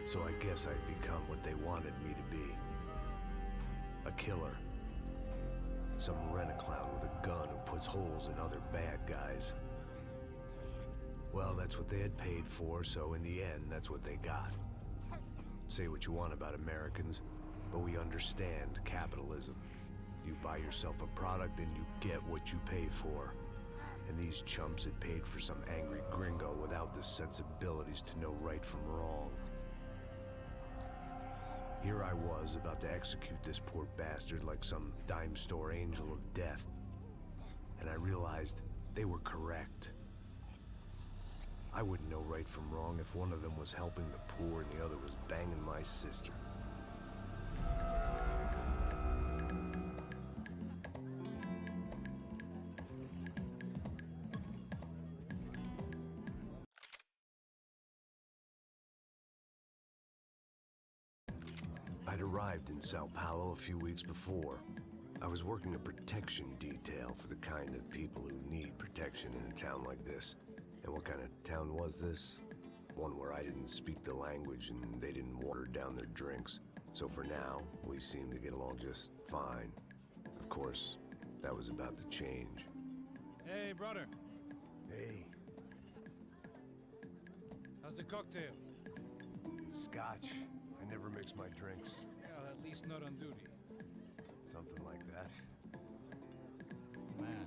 So I guess I'd become what they wanted me to be. A killer. Some rent-a-clown with a gun who puts holes in other bad guys. Well, that's what they had paid for, so in the end, that's what they got. Say what you want about Americans, but we understand capitalism. You buy yourself a product and you get what you pay for. And these chumps had paid for some angry gringo without the sensibilities to know right from wrong. Here I was, about to execute this poor bastard like some dime store angel of death. And I realized they were correct. I wouldn't know right from wrong if one of them was helping the poor and the other was banging my sister. I'd arrived in Sao Paulo a few weeks before. I was working a protection detail for the kind of people who need protection in a town like this. And what kind of town was this? One where I didn't speak the language and they didn't water down their drinks. So for now, we seemed to get along just fine. Of course, that was about to change. Hey, brother. Hey. How's the cocktail? Scotch. I never mix my drinks. Well, at least not on duty. Something like that. Man,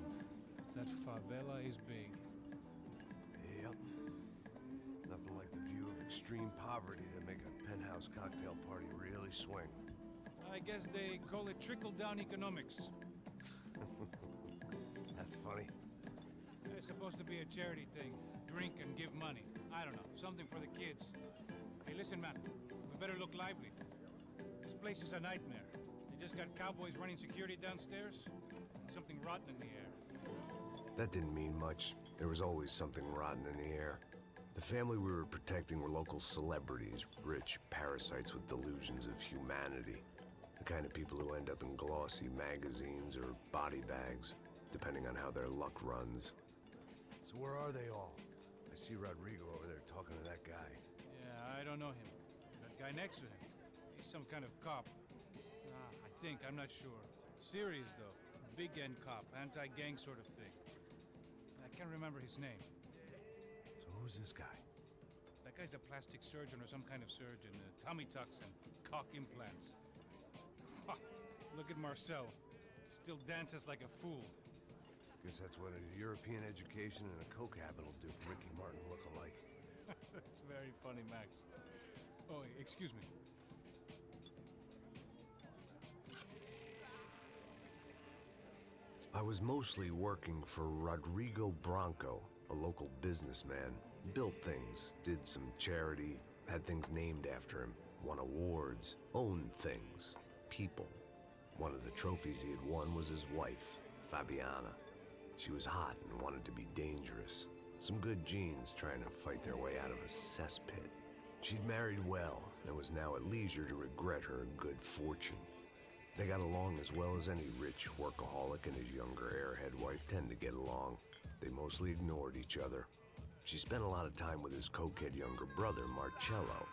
that favela is big. Yep. Nothing like the view of extreme poverty to make a penthouse cocktail party really swing. I guess they call it trickle-down economics. That's funny. It's supposed to be a charity thing. Drink and give money. I don't know, something for the kids. Hey, listen, man. We better look lively. This place is a nightmare. They just got cowboys running security downstairs. And something rotten in the air. That didn't mean much. There was always something rotten in the air. The family we were protecting were local celebrities, rich parasites with delusions of humanity. The kind of people who end up in glossy magazines or body bags, depending on how their luck runs. So where are they all? I see Rodrigo over there talking to that guy. Yeah, I don't know him. That guy next to him. He's some kind of cop. I think, I'm not sure. Serious, though. Big end cop, anti-gang sort of thing. I can't remember his name. So who's this guy? That guy's a plastic surgeon or some kind of surgeon. Tummy tucks and cock implants. Ha! Look at Marcel. Still dances like a fool. Guess that's what a European education and a coke habit will do for Ricky Martin look-alike. That's very funny, Max. Oh, excuse me. I was mostly working for Rodrigo Branco, a local businessman. Built things, did some charity, had things named after him, won awards, owned things, people. One of the trophies he had won was his wife, Fabiana. She was hot and wanted to be dangerous. Some good genes trying to fight their way out of a cesspit. She'd married well and was now at leisure to regret her good fortune. They got along as well as any rich workaholic and his younger airhead wife tend to get along. They mostly ignored each other. She spent a lot of time with his cokehead younger brother, Marcello.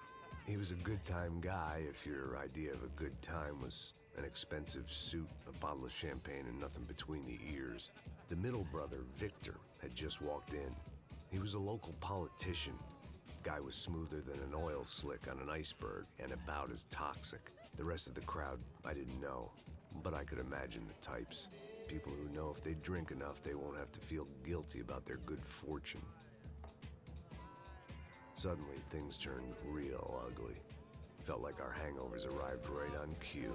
He was a good-time guy if your idea of a good time was an expensive suit, a bottle of champagne, and nothing between the ears. The middle brother, Victor, had just walked in. He was a local politician. Guy was smoother than an oil slick on an iceberg and about as toxic. The rest of the crowd, I didn't know, but I could imagine the types. People who know if they drink enough, they won't have to feel guilty about their good fortune. Suddenly, things turned real ugly. Felt like our hangovers arrived right on cue.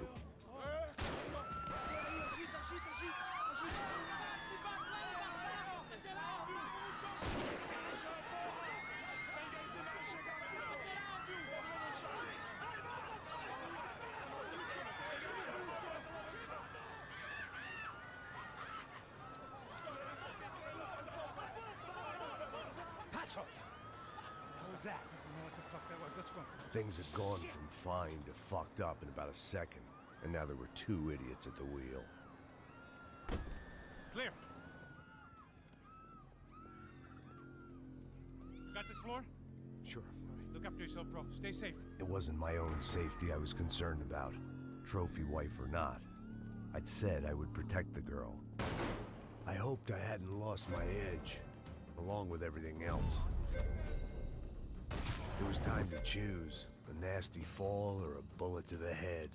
What was that? I don't know what the fuck that was. Let's go. Things had gone from fine to fucked up in about a second, and now there were two idiots at the wheel. Clear. Got this floor? Sure. All right, look Look after yourself, bro. Stay safe. It wasn't my own safety I was concerned about, trophy wife or not. I'd said I would protect the girl. I hoped I hadn't lost my edge, along with everything else. It was time to choose, a nasty fall or a bullet to the head.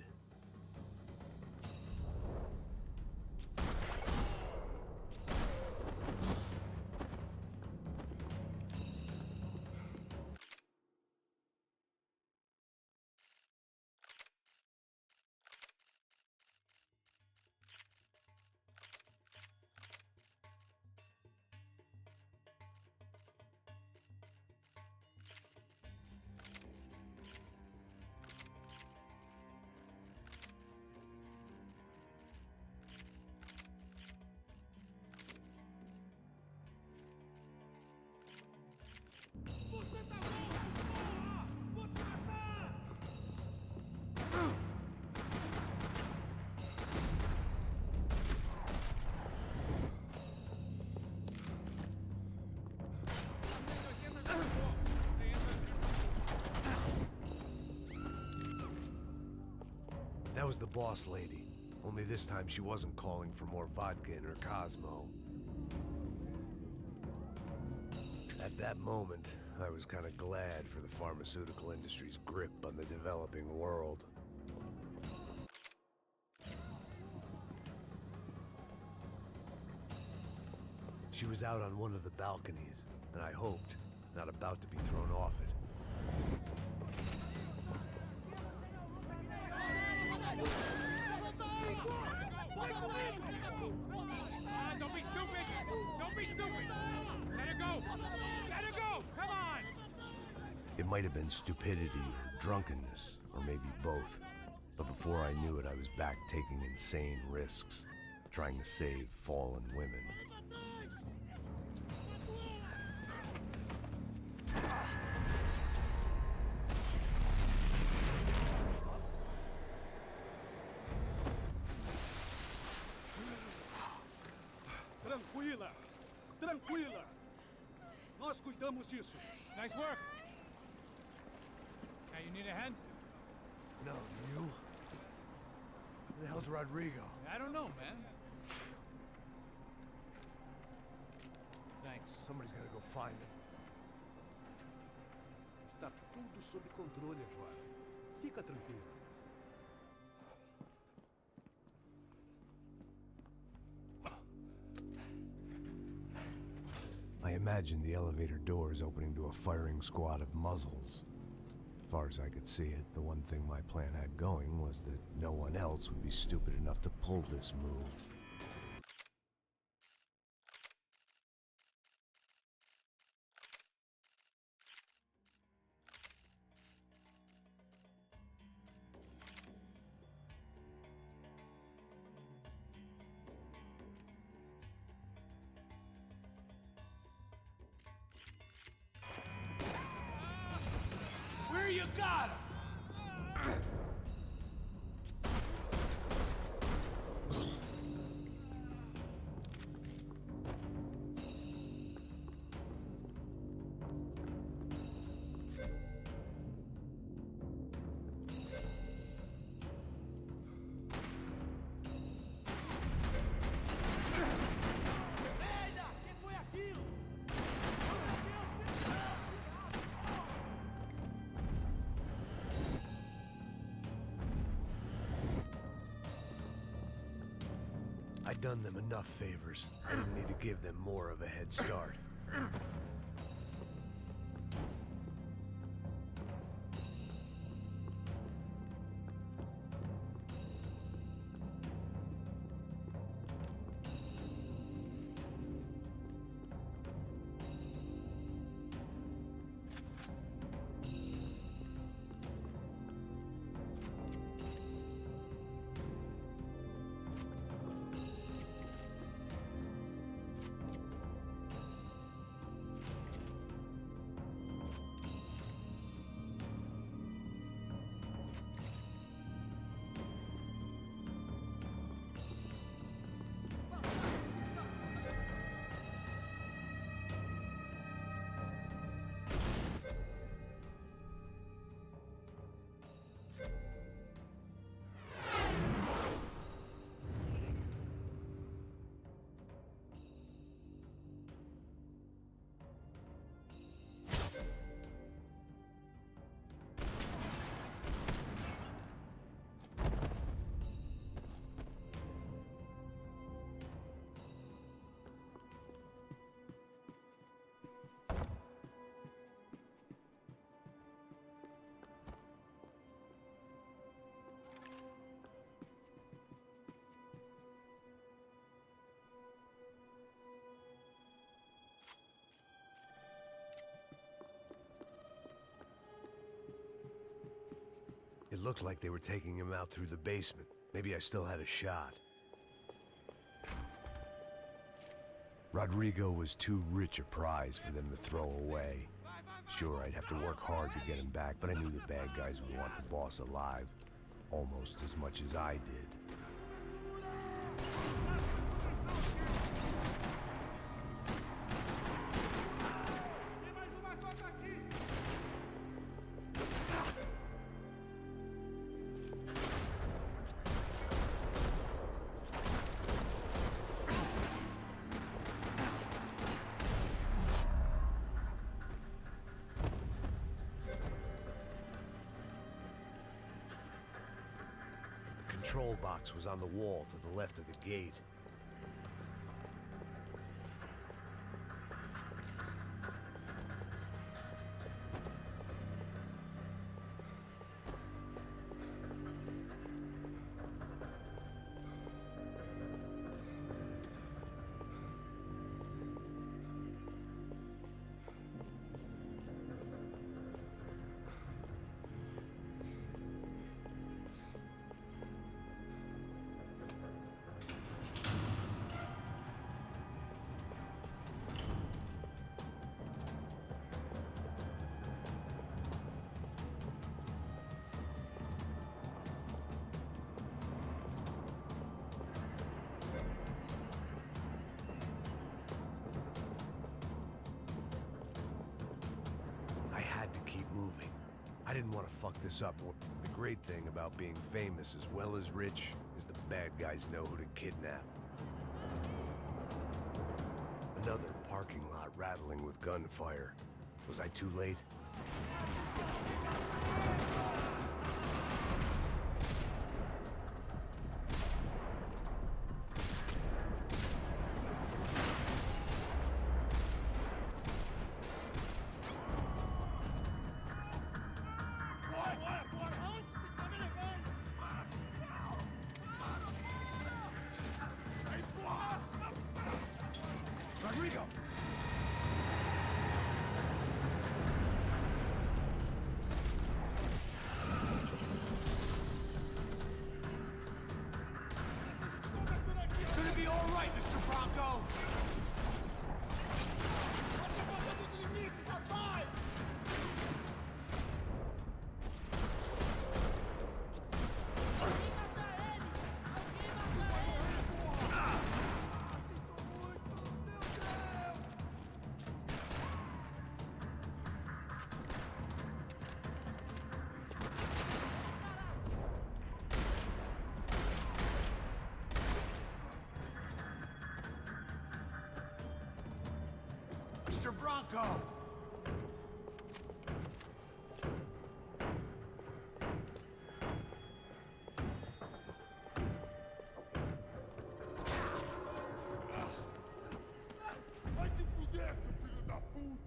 That was the boss lady. Only this time she wasn't calling for more vodka in her Cosmo. At that moment, I was kind of glad for the pharmaceutical industry's grip on the developing world. She was out on one of the balconies, and I hoped, not about to be thrown off it. Don't be stupid! Don't be stupid! Let her go! Let her go! Come on! It might have been stupidity or drunkenness, or maybe both. But before I knew it, I was back taking insane risks, trying to save fallen women. Tranquila! Tranquila! Nós cuidamos disso. Nice work! Now you need a hand? No, you? Who the hell's Rodrigo? I don't know, man. Thanks. Somebody's gotta go find him. Está tudo sob controle agora. Fica tranquila. I imagined the elevator doors opening to a firing squad of muzzles. As far as I could see it, the one thing my plan had going was that no one else would be stupid enough to pull this move. Where you got him? I'd done them enough favors. I didn't need to give them more of a head start. looked like they were taking him out through the basement. Maybe I still had a shot. Rodrigo was too rich a prize for them to throw away. Sure, I'd have to work hard to get him back, but I knew the bad guys would want the boss alive. Almost as much as I did. The control box was on the wall to the left of the gate. Moving. I didn't want to fuck this up. The great thing about being famous as well as rich is the bad guys know who to kidnap. Another parking lot rattling with gunfire. Was I too late? Rodrigo! It's gonna be all right, Mr. Bronco! Você passou dos limites, rapaz! Alguém matar ele! Alguém matar ele! Mr. Bronco! Vai te fuder, seu filho da puta!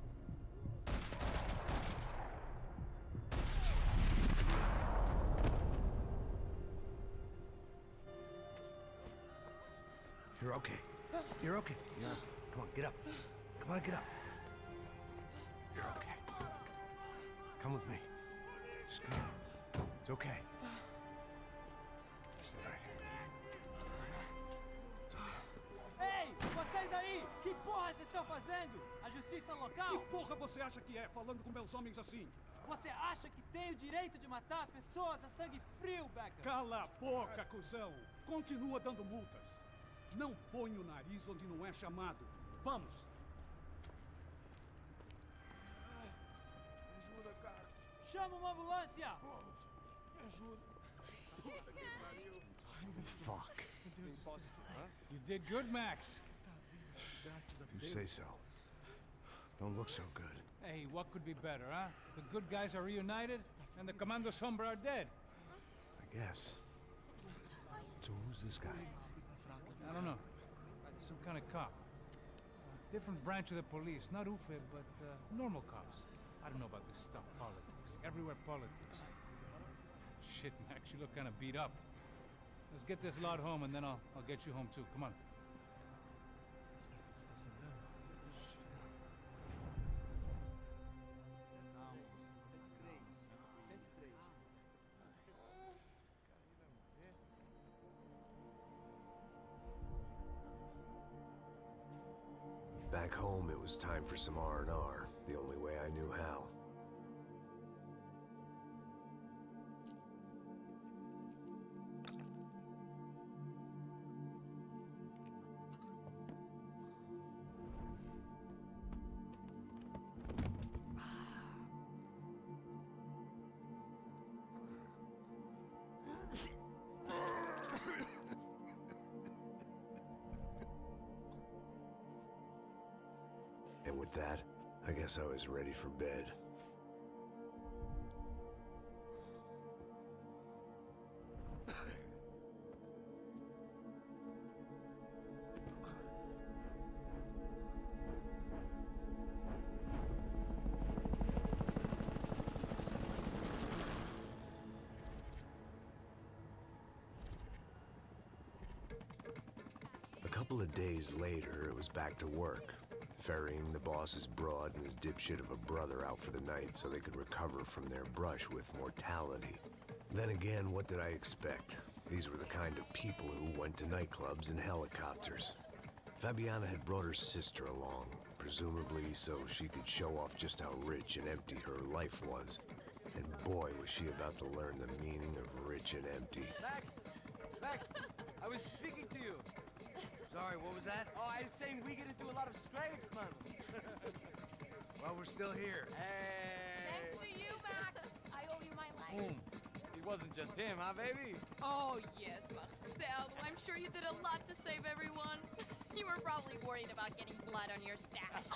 You're okay. You're okay. Come on, get up. Come on, get up. You're okay. Come with me. Just come on. It's okay. It's all right. It's okay. Ei, vocês aí! Que porra vocês estão fazendo? A justiça local? Que porra você acha que é, falando com meus homens assim? Você acha que tem o direito de matar as pessoas a sangue frio, Becker? Cala a boca, cuzão! Continua dando multas. Não põe o nariz onde não é chamado. Vamos! Me ajuda, cara. Chama uma ambulância! Vamos. Me ajuda. Fuck. You did good, Max. You say so. Don't look so good. Hey, what could be better, huh? The good guys are reunited, and the Commando Sombra are dead. I guess. So who's this guy? I don't know. Some kind of cop. Different branch of the police. Not UFE, but normal cops. I don't know about this stuff. Politics. Everywhere politics. Shit, Max, you look kind of beat up. Let's get this lot home, and then I'll get you home too. Come on. Calma. 103. 103. back home, it was time for some R&R, the only way I knew how. And with that, I guess I was ready for bed. A couple of days later, it was back to work. Ferrying the boss's broad and his dipshit of a brother out for the night so they could recover from their brush with mortality. Then again, what did I expect? These were the kind of people who went to nightclubs in helicopters. Fabiana had brought her sister along, presumably so she could show off just how rich and empty her life was. And boy, was she about to learn the meaning of rich and empty. Max! Max! I was speaking to you! Sorry, what was that? Oh, I was saying we get into a lot of scrapes, man. Well, we're still here. Hey! Thanks to you, Max. I owe you my life. Boom. It wasn't just him, huh, baby? Oh, yes, Marcel. I'm sure you did a lot to save everyone. You were probably worried about getting blood on your stash.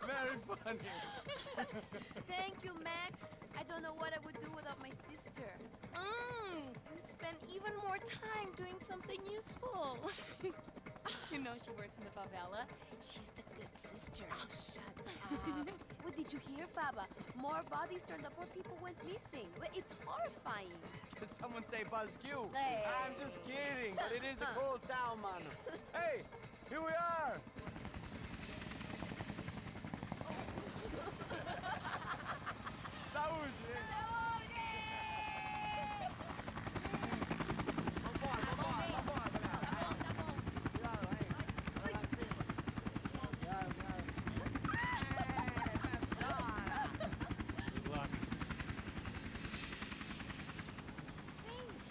Very funny. Thank you, Max. I don't know what I would do without my sister. Spend even more time doing something useful. You know she works in the favela. She's the good sister. Oh, shut up. What did you hear, Faba? More bodies turned up where people went missing. It's horrifying. Did someone say Buzz Q? Hey. I'm just kidding, but it is a cool town, man. Hey, here we are. Saúde!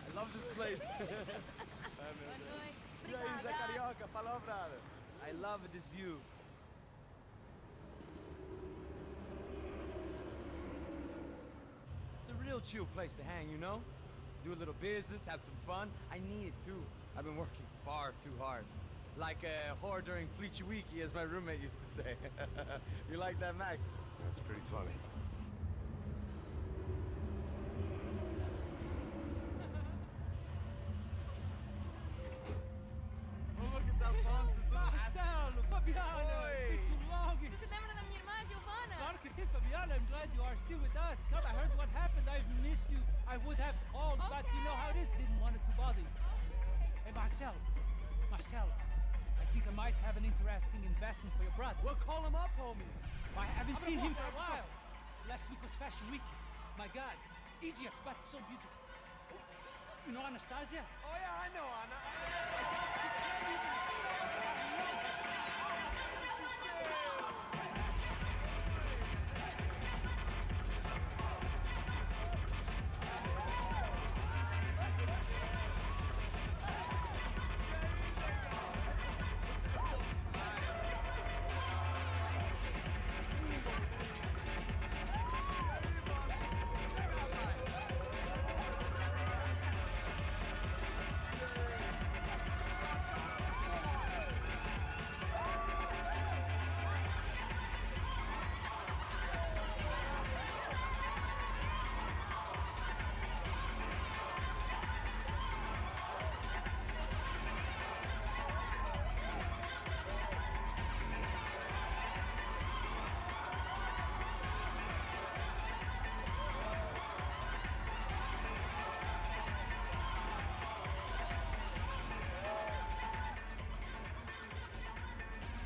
I love this place. E aí, Zé Carioca, falou, brother. I love this view. It's a real chill place to hang, you know? Do a little business, have some fun. I need it too. I've been working far too hard. Like a whore during Fleechy Weeky, as my roommate used to say. You like that, Max? That's pretty funny. Oh, look, it's Alfonso's little Marcelo, Fabiana, Oi. it's too long. Você se lembra da minha irmã, Giovanna? Claro que sim, Fabiana. I'm glad you are still with us. Come, I heard what happened. I've missed you. I would have called, but you know how it is. Didn't want it to bother you. Hey, Marcelo. Marcelo, I think I might have an interesting investment for your brother. Well, call him up, homie. I haven't seen him for a while. Last week was Fashion Week. My God, Egypt, but so beautiful. You know Anastasia? Oh, yeah, I know, Anna.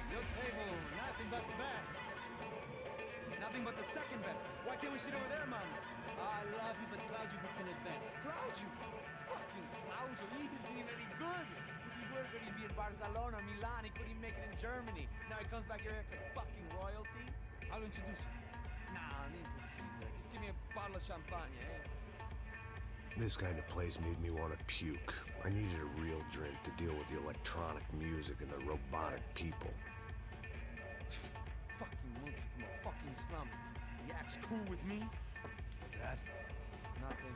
Your table, nothing but the best. Nothing but the second best. Why can't we sit over there, man? I love you, but Claudio booked in advance. Claudio? Fucking Claudio, he isn't even any good. If he years already be in Barcelona, Milan. He couldn't even make it in Germany. Now he comes back here acting like fucking royalty. I'll introduce you. Nah, nem precisa. Just give me a bottle of champagne, eh? This kind of place made me want to puke. I needed a real drink to deal with the electronic music and the robotic people. Fucking monkey from a fucking slum. He acts cool with me. What's that? Nothing.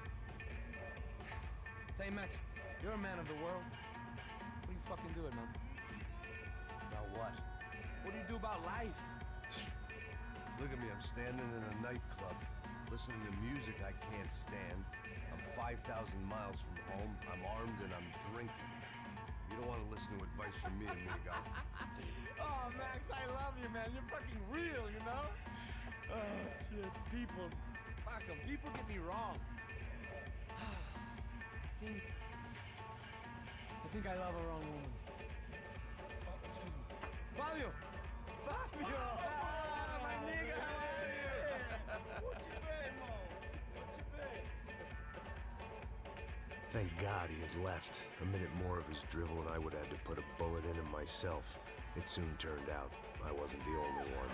Say, Max, you're a man of the world. What do you fucking do it, man? About what? What do you do about life? Look at me, I'm standing in a nightclub, listening to music I can't stand. I'm 5,000 miles from home, I'm armed and I'm drinking. You don't want to listen to advice from me, amigo. Oh, Max, I love you, man. You're fucking real, you know? Oh, shit, people. Fuck 'em. People get me wrong. I think I love a wrong woman. Oh, excuse me. Fabio! Fabio! Ah, my nigga, how are you? What you been, Mo? What you been? Thank God he had left. A minute more of his drivel and I would have had to put a bullet in him myself. It soon turned out I wasn't the only one.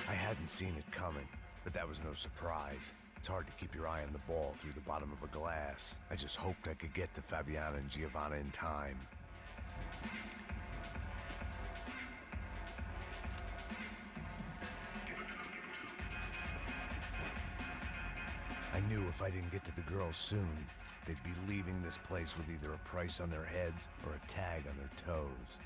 I hadn't seen it coming, but that was no surprise. It's hard to keep your eye on the ball through the bottom of a glass. I just hoped I could get to Fabiana and Giovanna in time. I knew if I didn't get to the girls soon, they'd be leaving this place with either a price on their heads or a tag on their toes.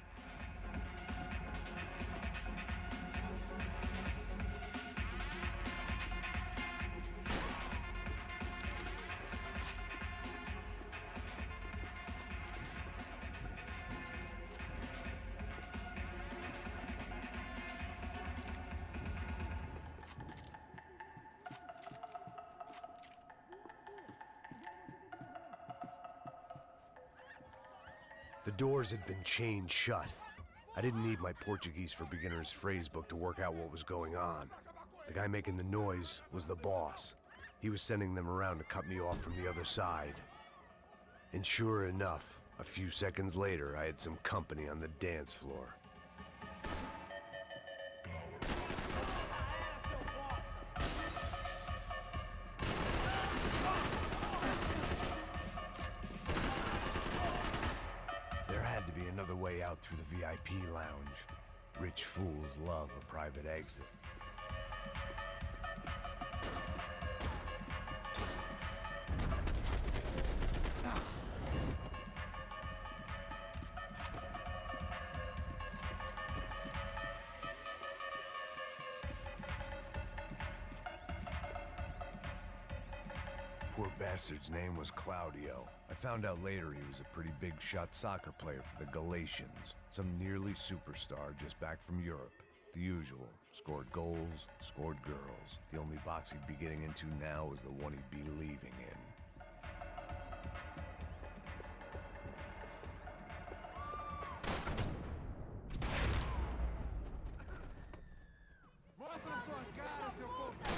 The doors had been chained shut. I didn't need my Portuguese for Beginners phrase book to work out what was going on. The guy making the noise was the boss. He was sending them around to cut me off from the other side. And sure enough, a few seconds later, I had some company on the dance floor. Another way out through the VIP lounge. Rich fools love a private exit. Poor bastard's name was Claudio. I found out later he was a pretty big shot soccer player for the Galatians. Some nearly superstar just back from Europe. The usual. Scored goals, scored girls. The only box he'd be getting into now was the one he'd be leaving in. Mostra sua cara, seu corpo!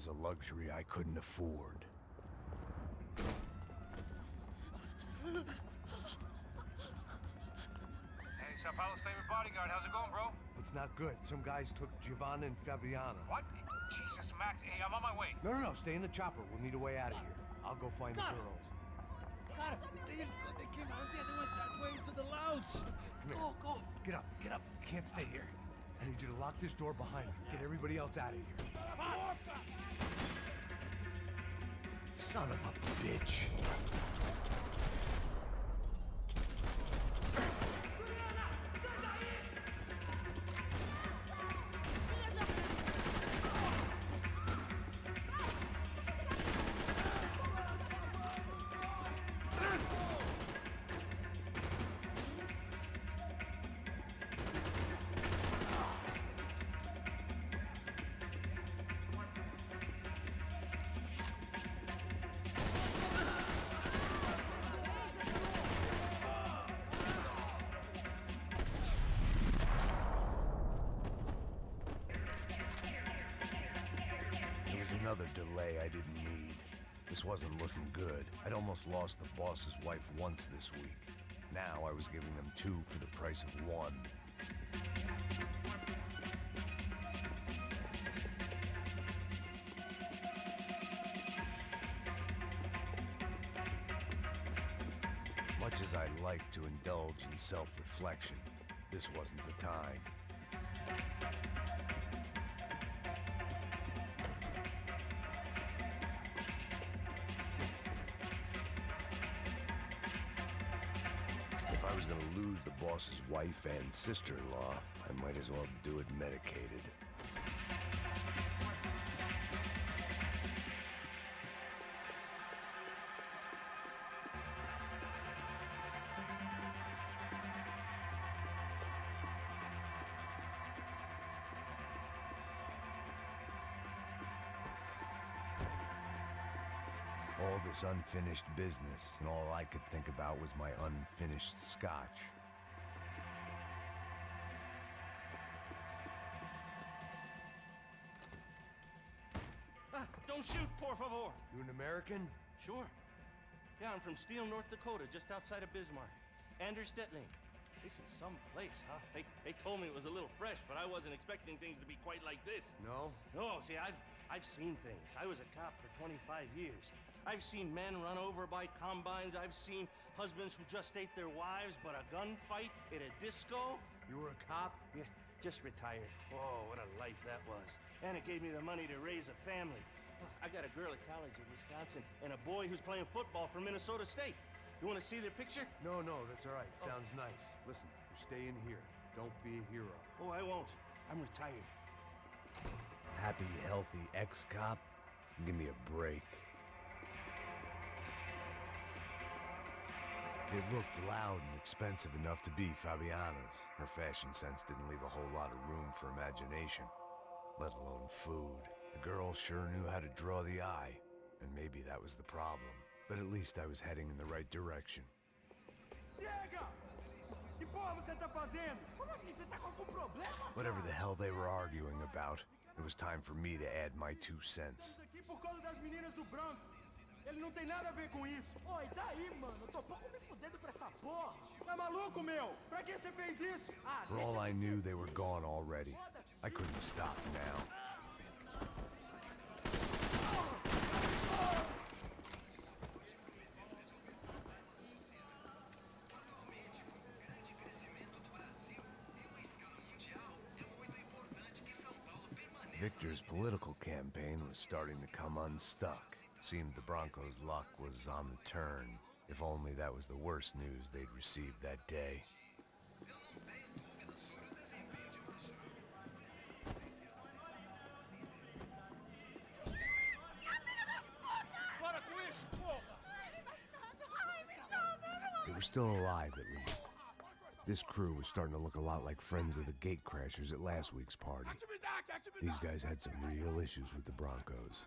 was a luxury I couldn't afford. Hey, Sao Paulo's favorite bodyguard. How's it going, bro? It's not good. Some guys took Giovanna and Fabiana. What? Jesus, Max. Hey, I'm on my way. No, stay in the chopper. We'll need a way out of here. I'll go find the girls. Cara, they came out here. They went that way to the lounge. Come here. Go. Get up. You can't stay here. I need you to lock this door behind me. Get everybody else out of here. Son of a bitch. Another delay I didn't need. This wasn't looking good. I'd almost lost the boss's wife once this week. Now I was giving them two for the price of one. Much as I like to indulge in self-reflection, this wasn't the time. If I was gonna lose the boss's wife and sister-in-law, I might as well do it medicated. All this unfinished business, and all I could think about was my unfinished scotch. Don't shoot, por favor. You an American? Sure. Yeah, I'm from Steele, North Dakota, just outside of Bismarck. Anders Stetling. This is some place, huh? They told me it was a little fresh, but I wasn't expecting things to be quite like this. No? No, see, I've seen things. I was a cop for 25 years. I've seen men run over by combines. I've seen husbands who just ate their wives, but a gunfight at a disco. You were a cop? Yeah, just retired. Oh, what a life that was. And it gave me the money to raise a family. I got a girl at college in Wisconsin and a boy who's playing football for Minnesota State. You want to see their picture? No, that's all right. Sounds nice. Listen, you stay in here. Don't be a hero. Oh, I won't. I'm retired. Happy, healthy ex-cop? Give me a break. It looked loud and expensive enough to be Fabiana's. Her fashion sense didn't leave a whole lot of room for imagination, let alone food. The girl sure knew how to draw the eye, and maybe that was the problem. But at least I was heading in the right direction. Chega! Que porra você tá fazendo? Como assim? Você tá com algum problema? Whatever the hell they were arguing about, it was time for me to add my 2 cents. Estamos aqui por causa das meninas do branco. Ele não tem nada a ver com isso. Oi, daí, mano? Eu tô pouco me fudendo pra essa porra. Tá maluco, meu? Pra que você fez isso? Ah, For all I knew, they were gone already. I couldn't stop now. Victor's political campaign was starting to come unstuck. Seemed the Broncos' luck was on the turn. If only that was the worst news they'd received that day. They were still alive, at least. This crew was starting to look a lot like friends of the gatecrashers at last week's party. These guys had some real issues with the Broncos.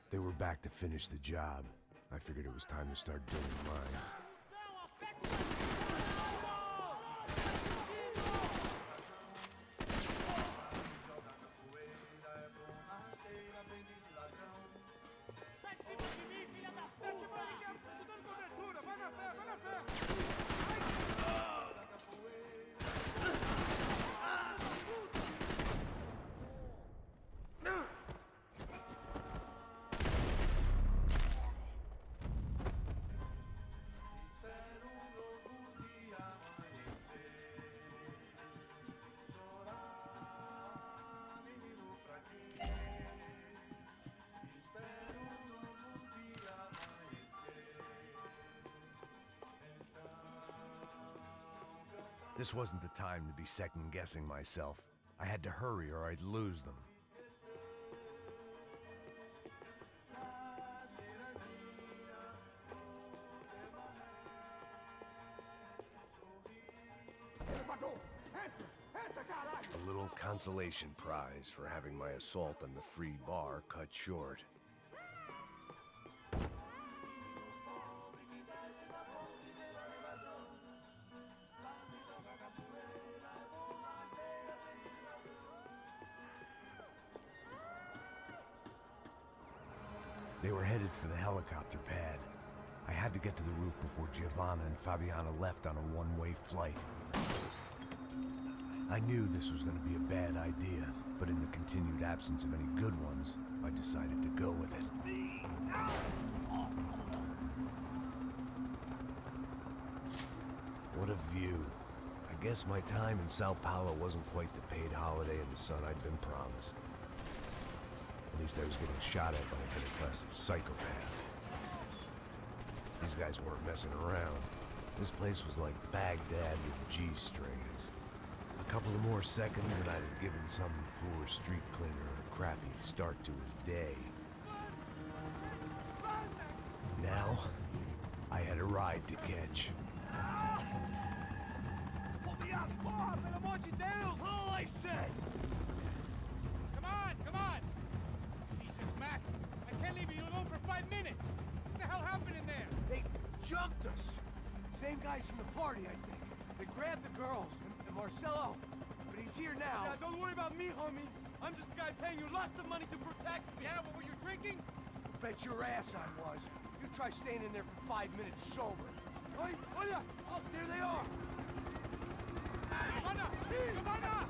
They were back to finish the job. I figured it was time to start doing mine. This wasn't the time to be second-guessing myself. I had to hurry or I'd lose them. A little consolation prize for having my assault on the free bar cut short. They were headed for the helicopter pad. I had to get to the roof before Giovanna and Fabiana left on a one-way flight. I knew this was going to be a bad idea, but in the continued absence of any good ones, I decided to go with it. What a view. I guess my time in Sao Paulo wasn't quite the paid holiday in the sun I'd been promised. At least I was getting shot at by a middle-class psychopath. These guys weren't messing around. This place was like Baghdad with G-strings. A couple of more seconds and I'd have given some poor street cleaner a crappy start to his day. Now, I had a ride to catch. Pull me up! Pelo amor de Deus! All I said! Come on, come on! Jesus, Max, I can't leave you alone for 5 minutes! What the hell happened in there? They jumped us! Same guys from the party, I think. They grabbed the girls, and Marcelo, but he's here now. Yeah, don't worry about me, homie. I'm just a guy paying you lots of money to protect me. Yeah, what were you drinking? Bet your ass I was. You try staying in there for 5 minutes sober. Oi, oh yeah! Oh, there they are! Giovanna! Giovanna!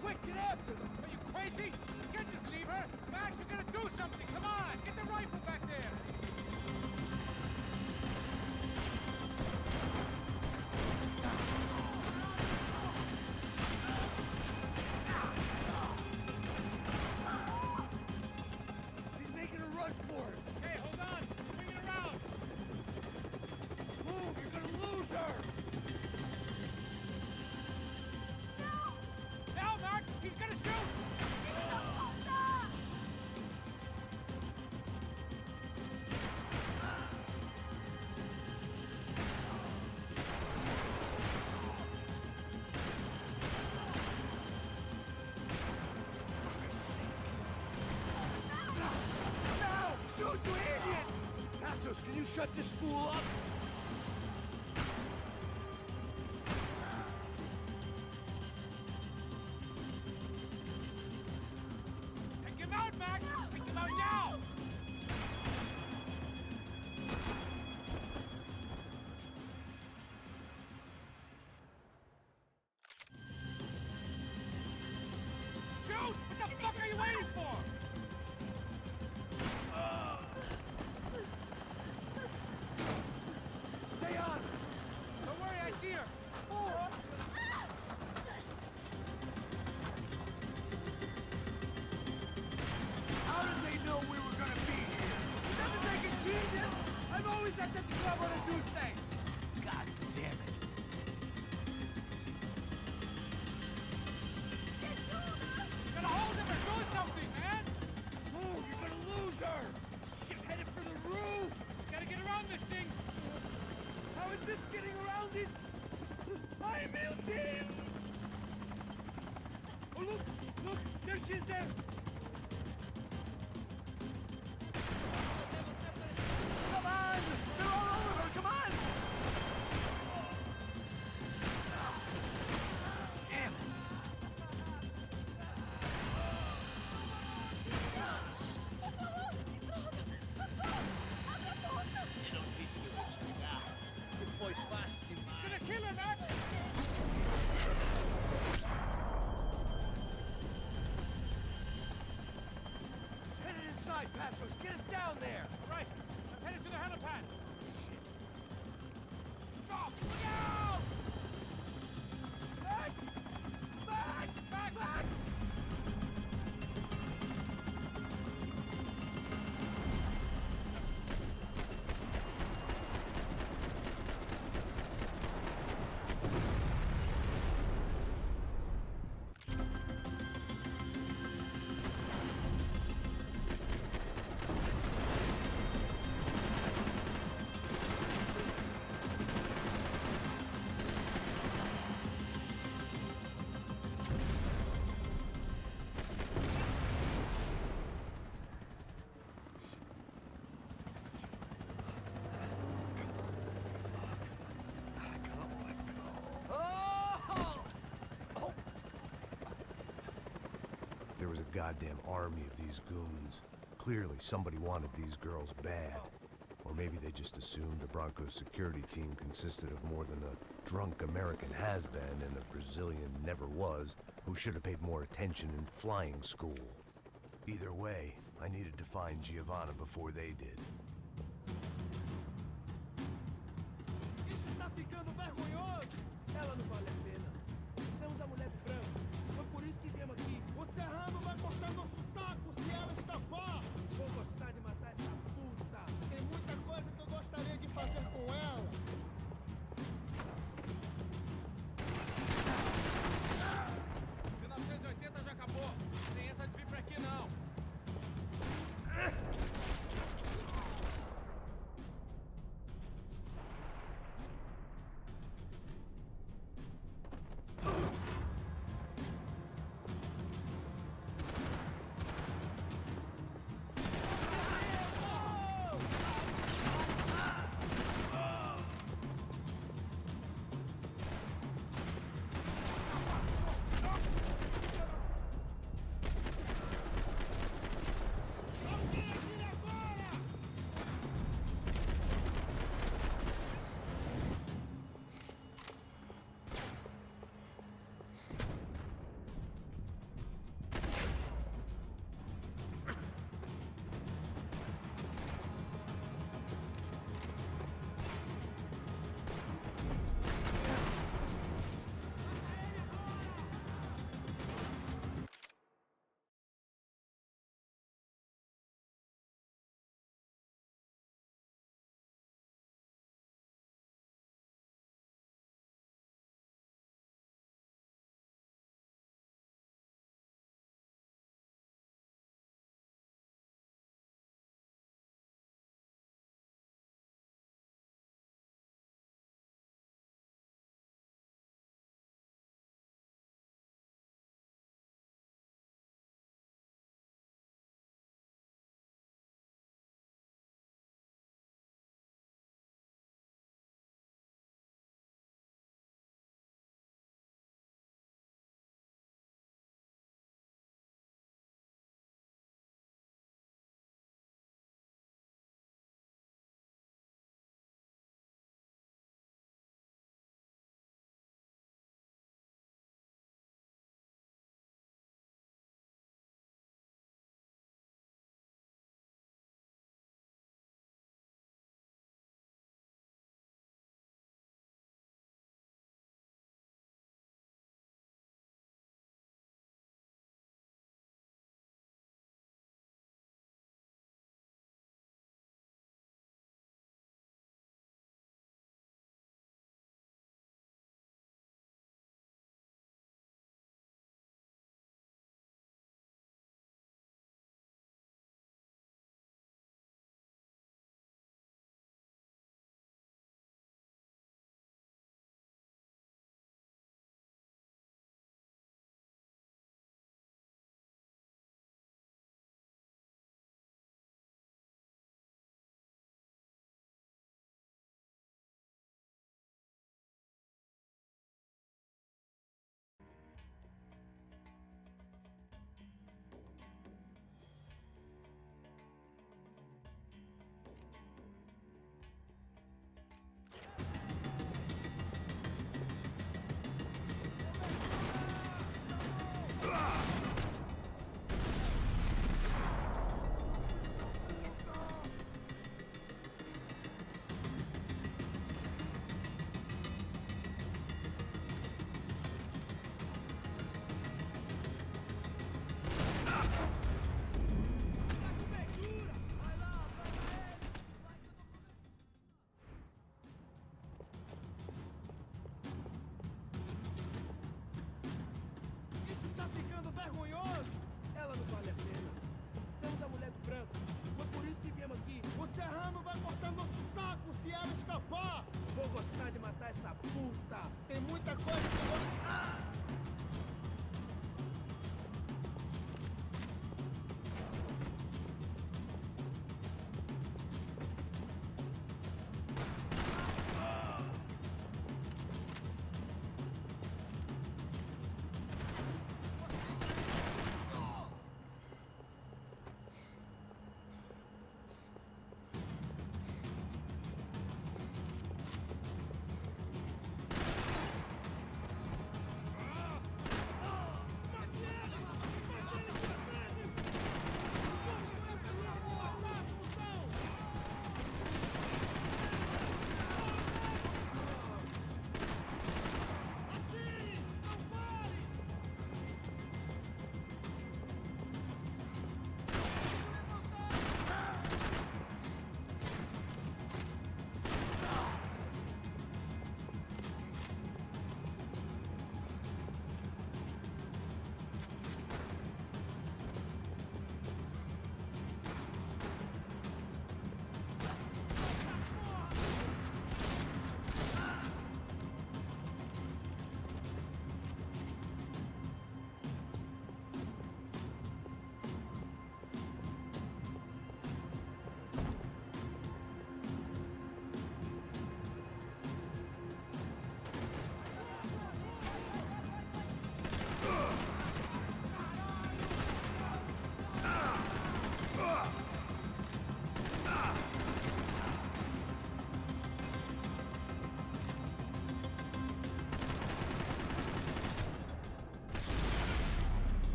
Quick, get after them! Are you crazy? You can't just leave her! Max, you gotta do something! Come on! Get the rifle back there! She's making a run for it! Hey, hold on! Swing it around! Move! You're gonna lose her! Now, Max! He's gonna shoot! No! Shoot, you idiot! Passos, can you shut this fool up? Take him out, Max! Take him out now! Shoot! What the fuck are you waiting for? Stay on! Don't worry, I see her. How did they know we were gonna be here? Doesn't take a genius! I'm always at the club on a Tuesday! God damn it! Gotta hold him or do something, man! Move! You're gonna lose her! She's headed for the roof! Gotta get around this thing! How is this getting around it? Ay, meu Deus! Oh, look! Look! There she is there! Come on! They're all over her! Come on! Damn it! He's gonna kill her, Max! She's headed inside, Passos! Get us down there! All right, I'm headed to the helipad. Shit. Stop! Look out! Max! Max! Max! Max! goddamn army of these goons. Clearly, somebody wanted these girls bad. Or maybe they just assumed the Broncos security team consisted of more than a drunk American has-been and a Brazilian never-was who should have paid more attention in flying school. Either way, I needed to find Giovanna before they did. Isso está ficando vergonhoso! Ela não vale a pena. Temos a mulher de branco. Foi por isso que viemos aqui. O Serrano vai cortar nosso saco se ela escapar! Vou gostar de matar essa puta! Tem muita coisa que eu gostaria de fazer com ela! 1980 já acabou! Não tem essa de vir pra aqui, não! vergonhoso! Ela não vale a pena. Temos a mulher do branco. Foi por isso que viemos aqui. O Serrano vai cortar nosso saco se ela escapar! Vou gostar de matar essa puta! Tem muita coisa que eu vou... Ah!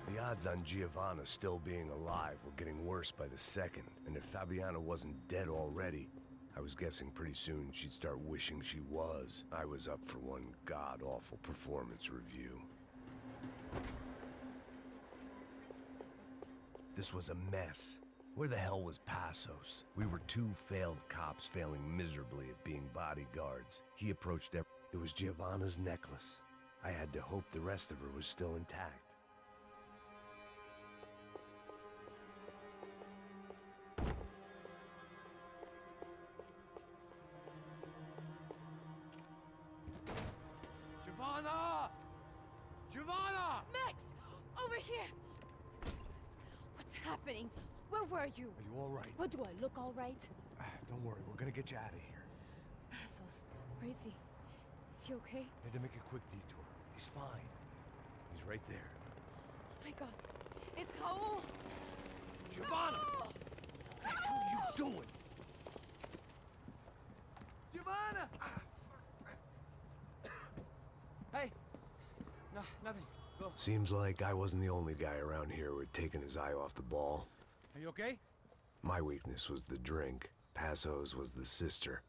The odds on Giovanna still being alive were getting worse by the second, and if Fabiana wasn't dead already, I was guessing pretty soon she'd start wishing she was. I was up for one god-awful performance review. This was a mess. Where the hell was Passos? We were two failed cops failing miserably at being bodyguards. He approached It was Giovanna's necklace. I had to hope the rest of her was still intact. Giovanna! Giovanna! Max! Over here! What's happening? Where were you? Are you all right? What, do I look all right? Don't worry, we're gonna get you out of here. Passos, where is he? Is he okay? Had to make a quick detour. He's fine. He's right there. Oh my God. It's Raul! Giovanna! Raul! What are you doing? Giovanna! Hey! No, nothing. Go. Seems like I wasn't the only guy around here who had taken his eye off the ball. Are you okay? My weakness was the drink. Passos was the sister.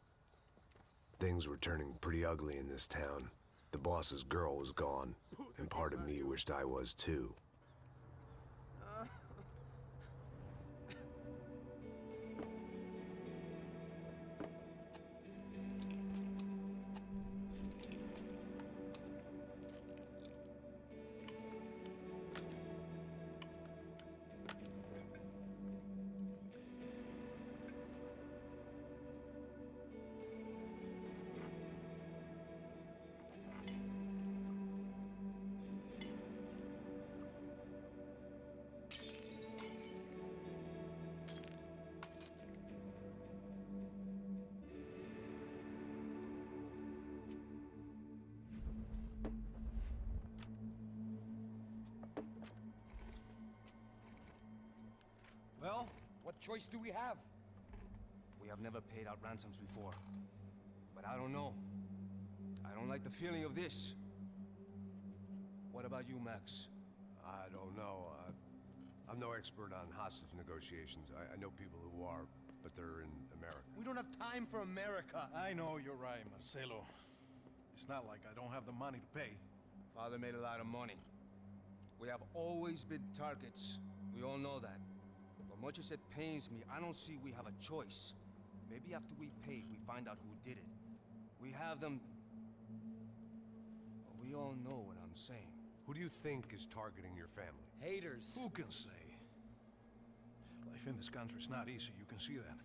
Things were turning pretty ugly in this town. The boss's girl was gone, and part of me wished I was too. Well, what choice do we have? We have never paid out ransoms before. But I don't know. I don't like the feeling of this. What about you, Max? I don't know. I'm no expert on hostage negotiations. I know people who are, but they're in America. We don't have time for America. I know you're right, Marcelo. It's not like I don't have the money to pay. Father made a lot of money. We have always been targets. We all know that. But much as it pains me, I don't see we have a choice. Maybe after we pay, we find out who did it. We have them... But we all know what I'm saying. Who do you think is targeting your family? Haters. Who can say? Life in this country is not easy, you can see that.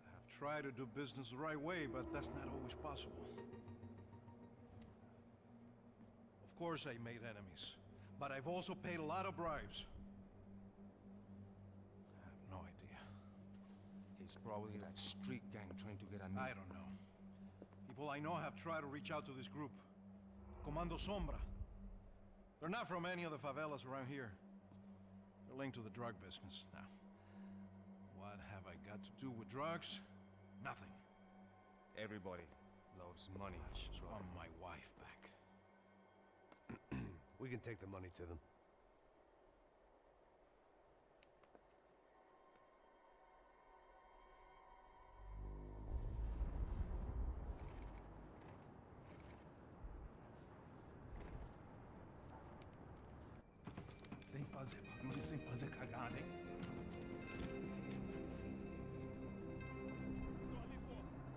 I have tried to do business the right way, but that's not always possible. Of course I made enemies, but I've also paid a lot of bribes. I have no idea. It's probably that street gang trying to get at me. I don't know. People I know have tried to reach out to this group. Comando Sombra. They're not from any of the favelas around here. They're linked to the drug business. Now, what have I got to do with drugs? Nothing. Everybody loves money. I just want my wife back. We can take the money to them. Sem fazer barulho, sem fazer cagada, hein?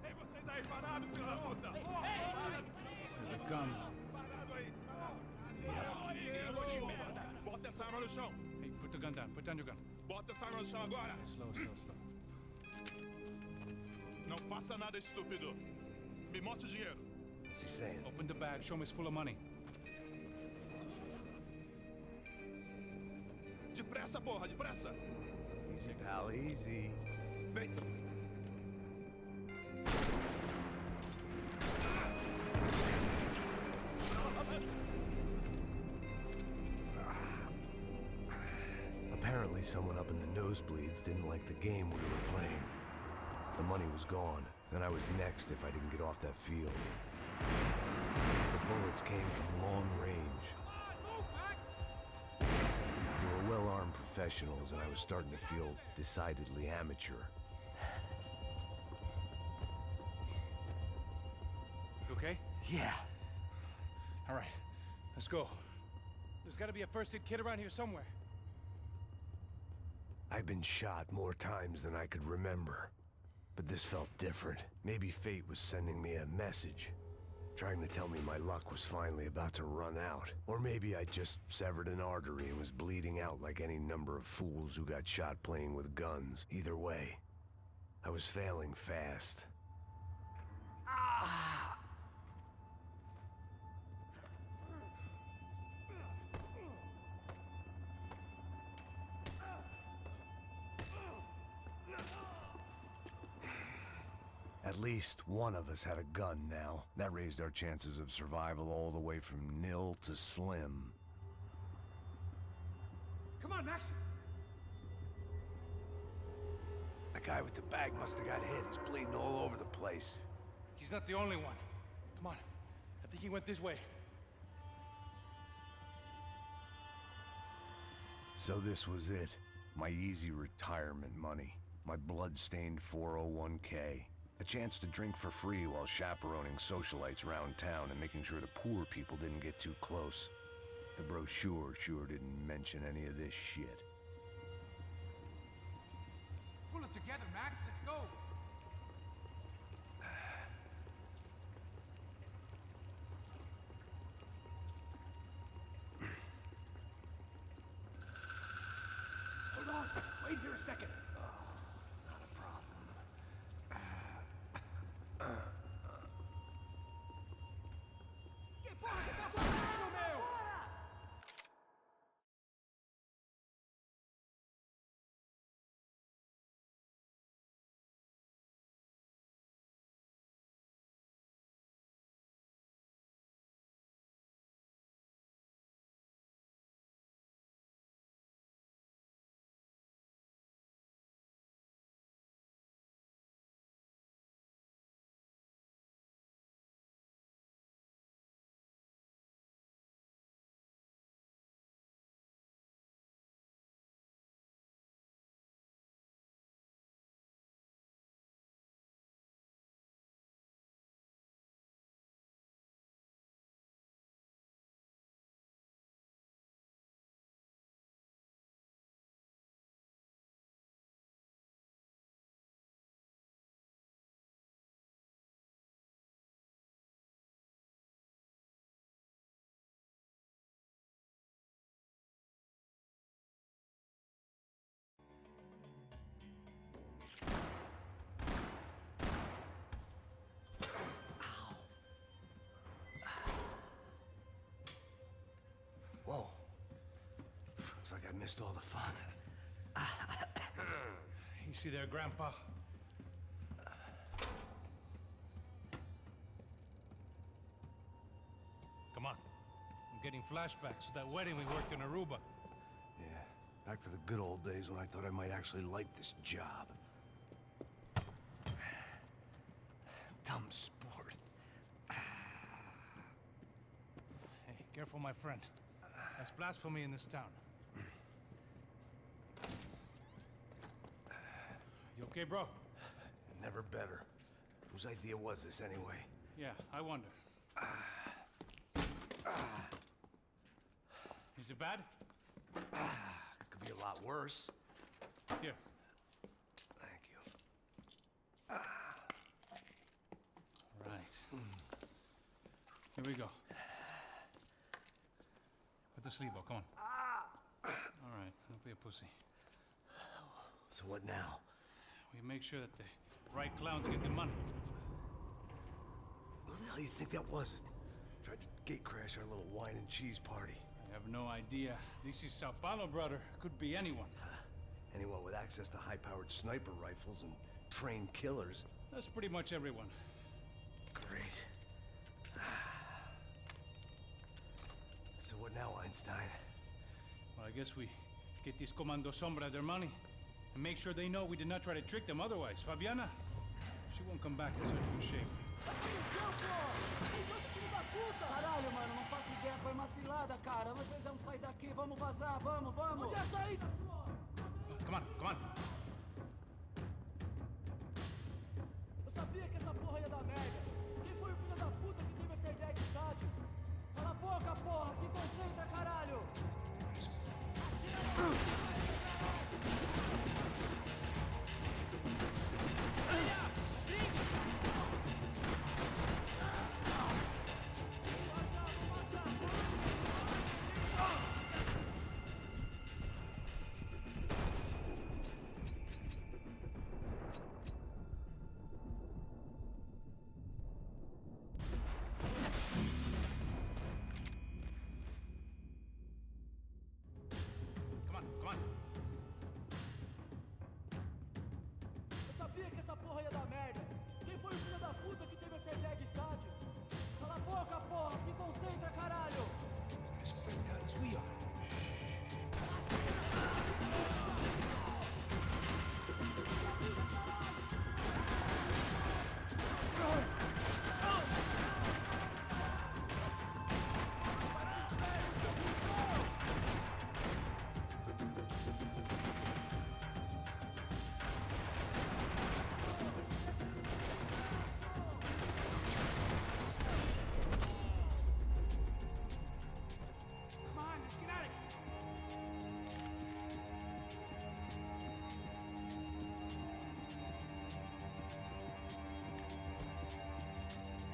Ei, vocês aí parados, filha da puta! Here they come. Parado aí! Bota essa arma no chão! Hey, put the gun down. Put down your gun. Bota essa arma no chão agora! Slow, slow, slow. Não faça nada estúpido! Me mostre o dinheiro! What's he saying? Open the bag. Show me it's full of money. Depressa, porra, depressa! Easy, pal, easy. Vem! someone up in the nosebleeds didn't like the game we were playing. The money was gone, and I was next if I didn't get off that field. The bullets came from long range. They were well-armed professionals, and I was starting to feel decidedly amateur. You okay? Yeah. All right, let's go. There's gotta be a first-aid kit around here somewhere. I've been shot more times than I could remember. But this felt different. Maybe fate was sending me a message, trying to tell me my luck was finally about to run out. Or maybe I just severed an artery and was bleeding out like any number of fools who got shot playing with guns. Either way, I was failing fast. At least one of us had a gun now. That raised our chances of survival all the way from nil to slim. Come on, Max! The guy with the bag must have got hit. He's bleeding all over the place. He's not the only one. Come on. I think he went this way. So this was it. My easy retirement money. My blood-stained 401k. A chance to drink for free while chaperoning socialites around town and making sure the poor people didn't get too close. The brochure sure didn't mention any of this shit. Pull it together, Max. Let's go. Hold on. Wait here a second. Not a problem. Que porra você tá fazendo, meu? Whoa. Looks like I missed all the fun. Easy there, Grandpa. Come on. I'm getting flashbacks to that wedding we worked in Aruba. Yeah, back to the good old days when I thought I might actually like this job. Dumb sport. Hey, careful, my friend. That's blasphemy in this town. You okay, bro? Never better. Whose idea was this anyway? Yeah, I wonder. Is it bad? Could be a lot worse. Here. Thank you. Right. Here we go. Put the sleeve on, come on. All right, don't be a pussy. So what now? We make sure that the right clowns get the money. Who the hell do you think that was? Tried to gate crash our little wine and cheese party. I have no idea. This is Sao Paulo, brother. Could be anyone. Anyone with access to high-powered sniper rifles and trained killers. That's pretty much everyone. Great. So what now, Einstein? Well, I guess we Get these Comando Sombra their money. And make sure they know we did not try to trick them otherwise. Fabiana, she won't come back in such good shape. Aconteceu, pô! Quem são esses filhos da puta? Caralho, mano, não faço ideia. Foi uma cilada, cara. Nós precisamos sair daqui. Vamos vazar, vamos, vamos! Onde é a saída, pô? Come on, come on. Eu sabia que essa porra ia dar merda. Quem foi o filho da puta que teve essa ideia de estádio? Cala a boca, porra! Se concentra, caralho! Come on, come on. Eu sabia que essa porra ia dar merda. Quem foi o filho da puta que teve essa ideia de estádio? Cala a boca, porra! Se concentra, caralho! As freaked out as we are. Come on, let's get out of here!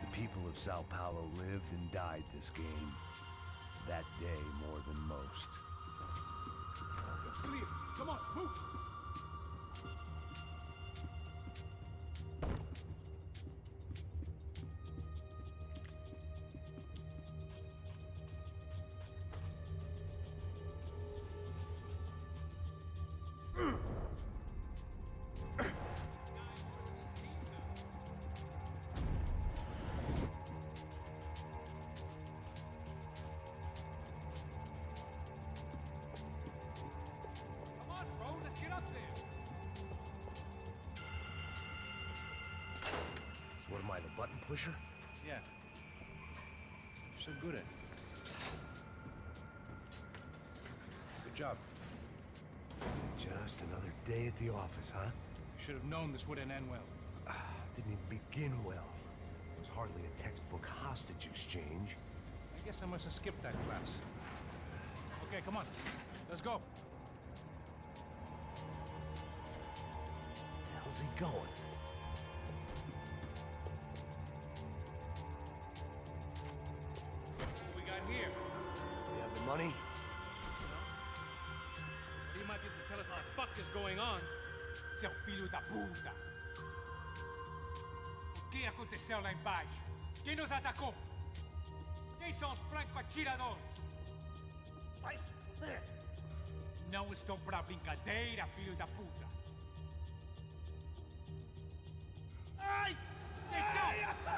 The people of Sao Paulo lived and died this game. That day more than most. It's clear. Come on, move! Come on, bro, let's get up there. So what am I, the button pusher? Yeah. You're so good at it. Good job. Just another day at the office, huh? You should have known this wouldn't end well. Didn't even begin well. It was hardly a textbook hostage exchange. I guess I must have skipped that class. Okay, come on. Let's go. How's he going? What we got here? Does he have the money? You might be able to tell us what the fuck is going on. Seu filho da puta! O que aconteceu lá embaixo? Quem nos atacou? Quem são os franco-atiradores? Vai se fuder! Não estou pra brincadeira, filho da puta! Ai! Quem são?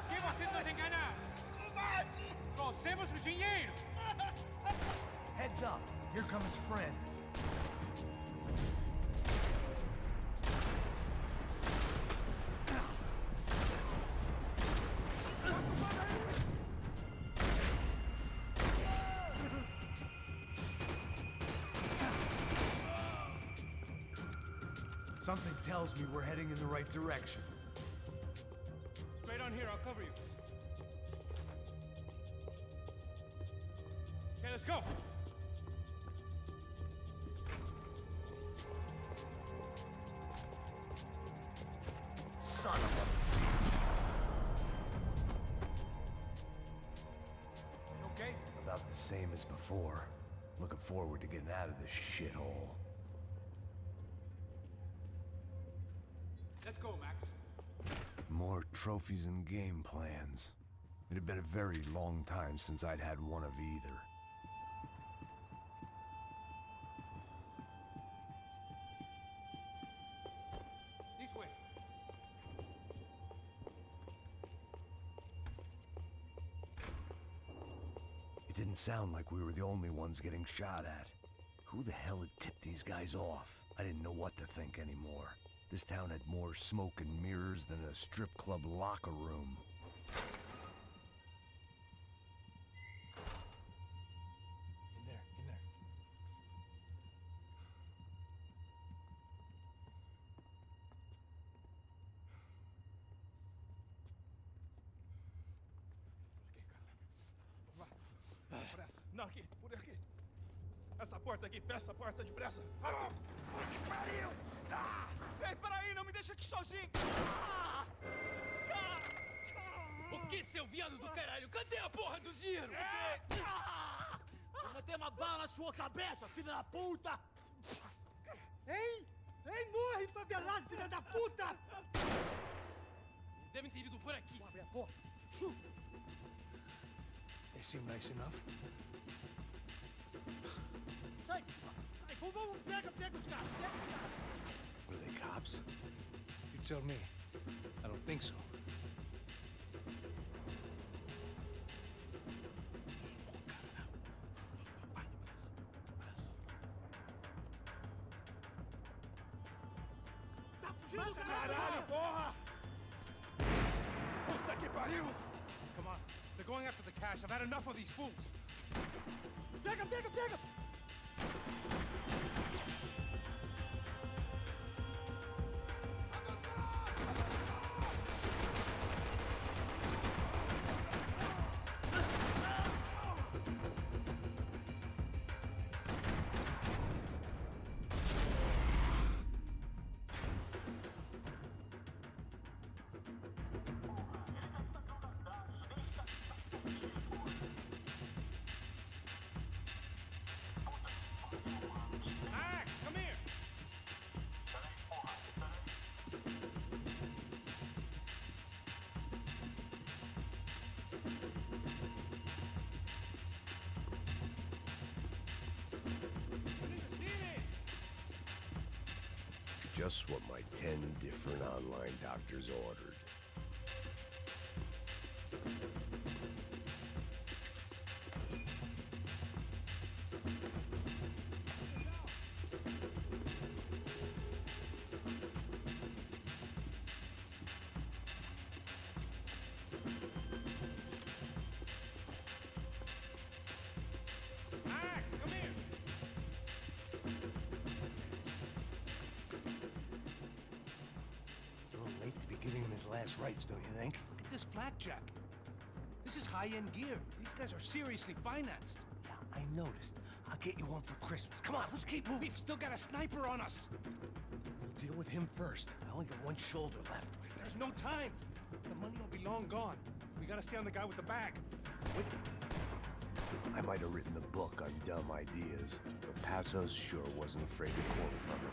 Quem você nos enganar? Combate! Trouxemos o dinheiro! Heads up! Here come his friends. Something tells me we're heading in the right direction. Straight on here, I'll cover you. Okay, let's go. Son of a bitch! You okay? About the same as before. Looking forward to getting out of this shithole. Let's go, Max. More trophies and game plans. It had been a very long time since I'd had one of either. This way. It didn't sound like we were the only ones getting shot at. Who the hell had tipped these guys off? I didn't know what to think anymore. This town had more smoke and mirrors than a strip club locker room. In there, in there. Pressa. Não, aqui, por aqui. Essa porta aqui, fecha essa porta depressa. Rápido. Que pariu! Ah! Ei, peraí, não me deixa aqui sozinho. Ah! O que, seu viado do caralho? Cadê a porra do dinheiro? Vou meter uma bala na sua cabeça, filha da puta! Ei! Ei, morre, favelado, filha da puta! Eles devem ter ido por aqui. Vamos abrir a porta. They seem nice enough. Sai! Sai! Vamos, pega os caras! Pega os caras! Were they cops? You tell me. I don't think so. Tá fugindo, caralho, porra! Puta que pariu! Come on. They're going after the cash. I've had enough of these fools. Pega, pega, pega! Max, come here. I need to see this. Just what my 10 different online doctors ordered. Max, come here. A little late to be giving him his last rites, don't you think? Look at this blackjack. This is high-end gear. These guys are seriously financed. Yeah, I noticed. I'll get you one for Christmas. Come on, let's keep moving. We've still got a sniper on us. We'll deal with him first. I only got one shoulder left. There's no time. The money will be long gone. We gotta stay on the guy with the bag. Wait. I might have written a book on dumb ideas, but Passos sure wasn't afraid to quote from it.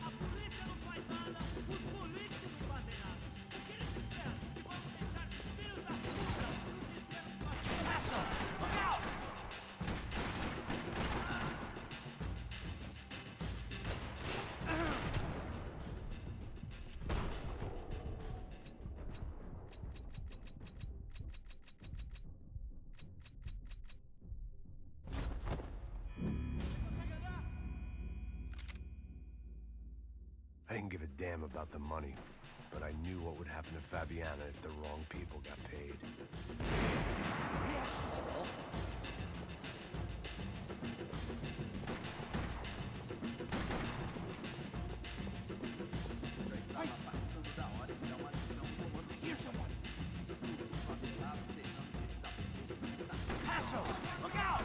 A polícia não faz nada, os políticos não fazem nada. O que eles esperam? E vamos deixar esses filhos da puta nos dizendo que nós... Passo! Look out! I didn't give a damn about the money, but I knew what would happen to Fabiana if the wrong people got paid. Asshole! Já estava passando da hora de dar uma lição no comando. Here's someone! Esse grupo favelado serrando esses apelidos não está sendo... Passo! Look out!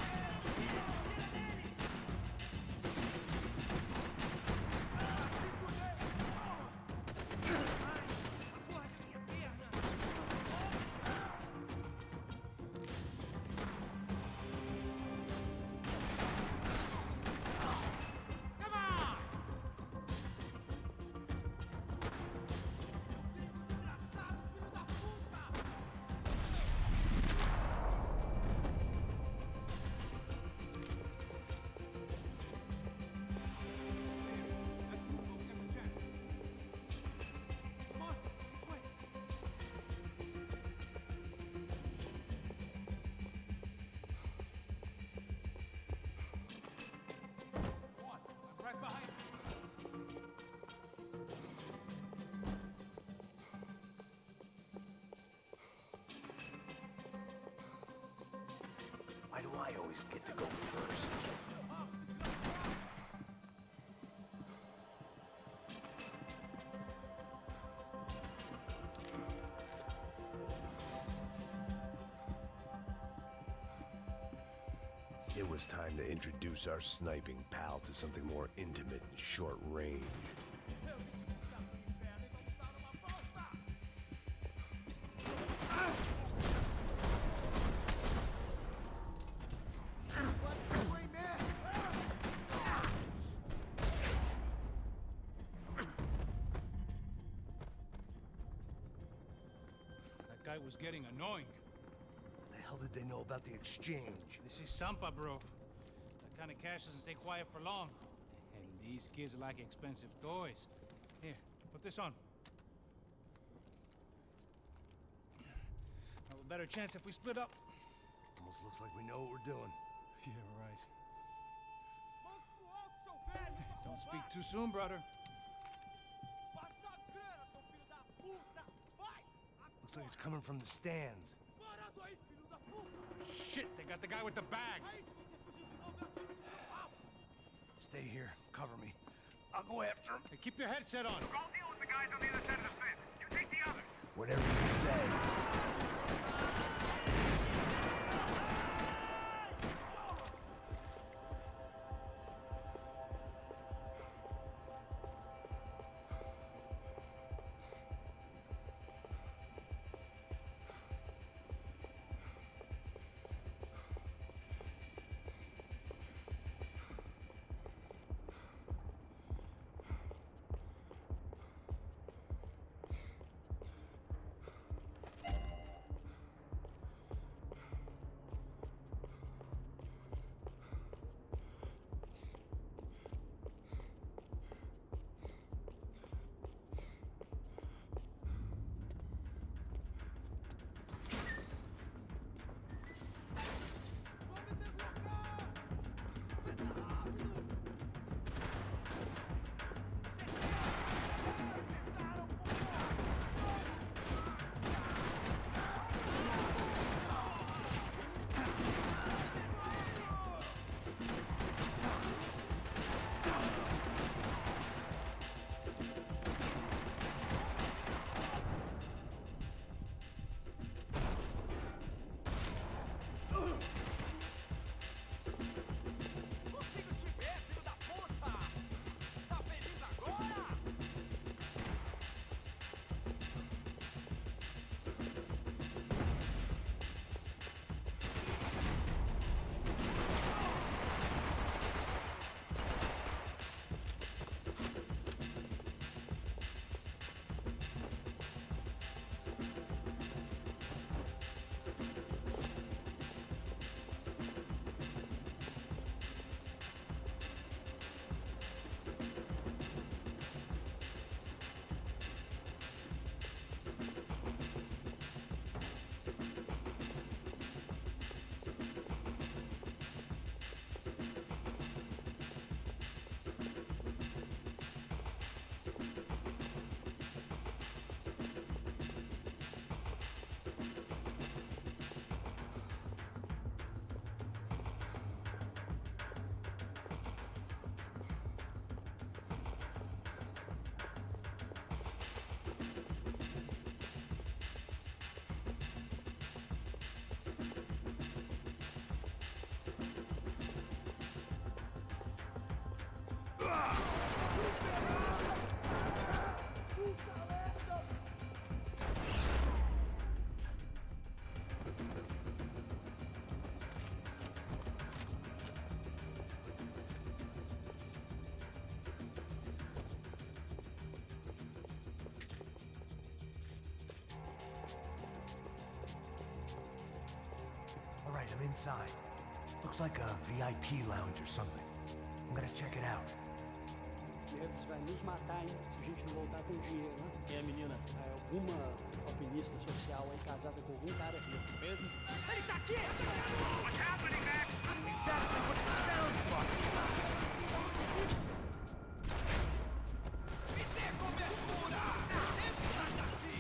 I always get to go first. It was time to introduce our sniping pal to something more intimate and short range. That guy was getting annoying. The hell did they know about the exchange? This is Sampa, bro. That kind of cash doesn't stay quiet for long. And these kids like expensive toys. Here, put this on. Have a better chance if we split up. Almost looks like we know what we're doing. Yeah, right. Don't speak too soon, brother. Looks like it's coming from the stands. Shit, they got the guy with the bag. Stay here. Cover me. I'll go after him. Hey, keep your headset on. I'll deal with the guys on the other side of the fence. You take the others. Whatever you say. Alright, I'm inside. Looks like a VIP lounge or something. I'm gonna check it out. Você vai nos matar, hein? Se a gente não voltar com dinheiro, né? É, menina, alguma alpinista social aí casada com algum cara aqui. Mesmo? Ele tá aqui! What's happening, man? Exactly what it sounds like! Me dê cobertura! Sai daqui!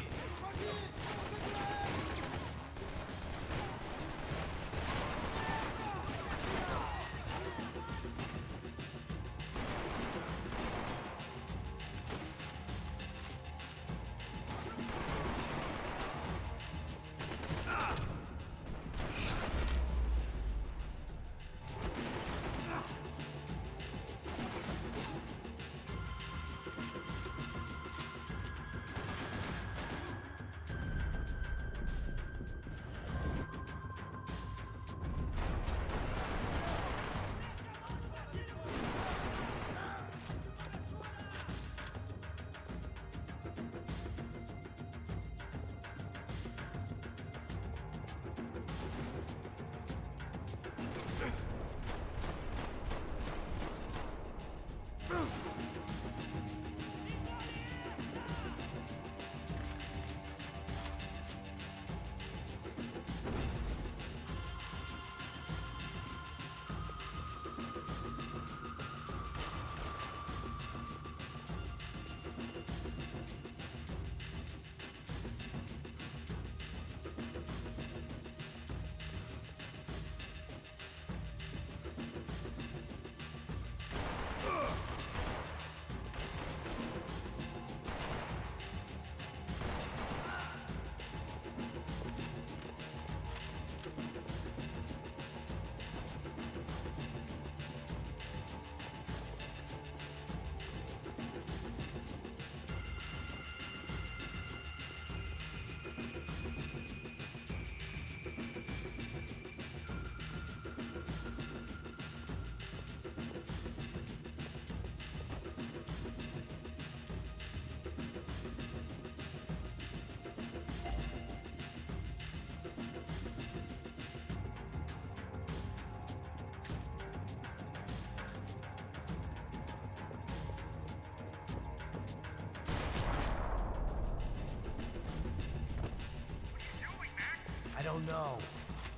Hell no.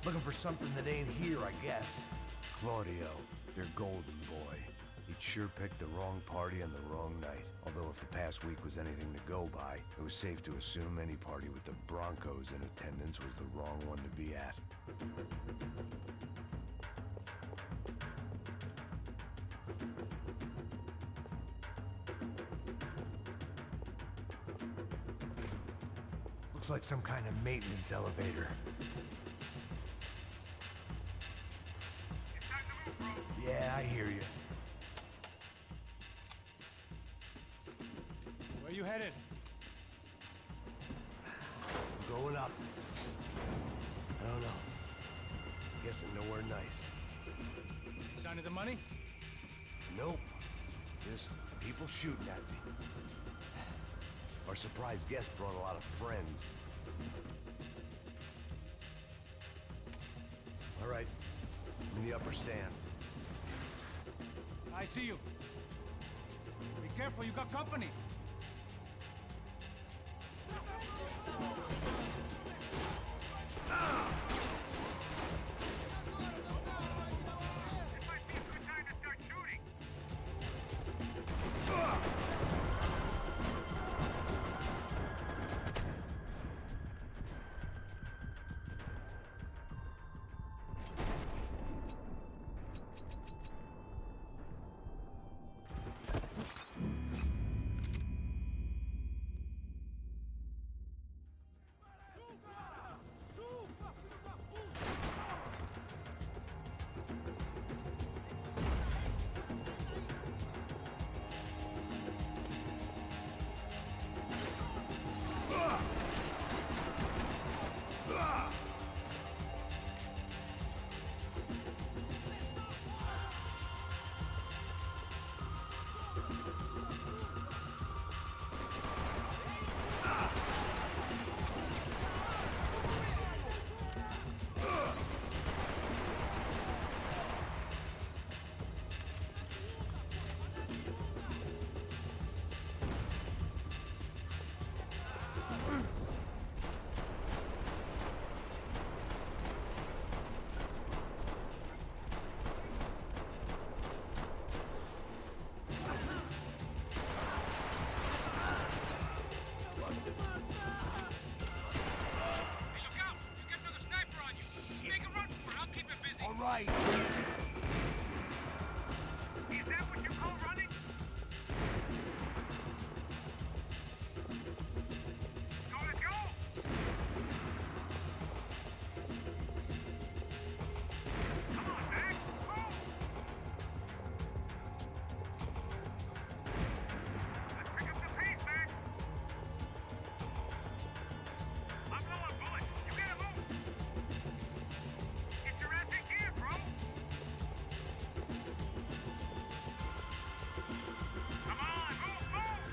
Looking for something that ain't here, I guess. Claudio, your golden boy. He'd sure picked the wrong party on the wrong night. Although if the past week was anything to go by, it was safe to assume any party with the Broncos in attendance was the wrong one to be at. Looks like some kind of maintenance elevator. Yeah, I hear you. Where you headed? I'm going up. I don't know. Guessing nowhere nice. Sign of the money? Nope. Just people shooting at me. Our surprise guest brought a lot of friends. All right, in the upper stands. I see you. Be careful, you got company. Right. Is that what you call running? So let's go! Come on, Max! Move! Let's pick up the pace, Max! I'm low on bullets. You gotta move! Get your ass in gear, bro! Come on, move, move!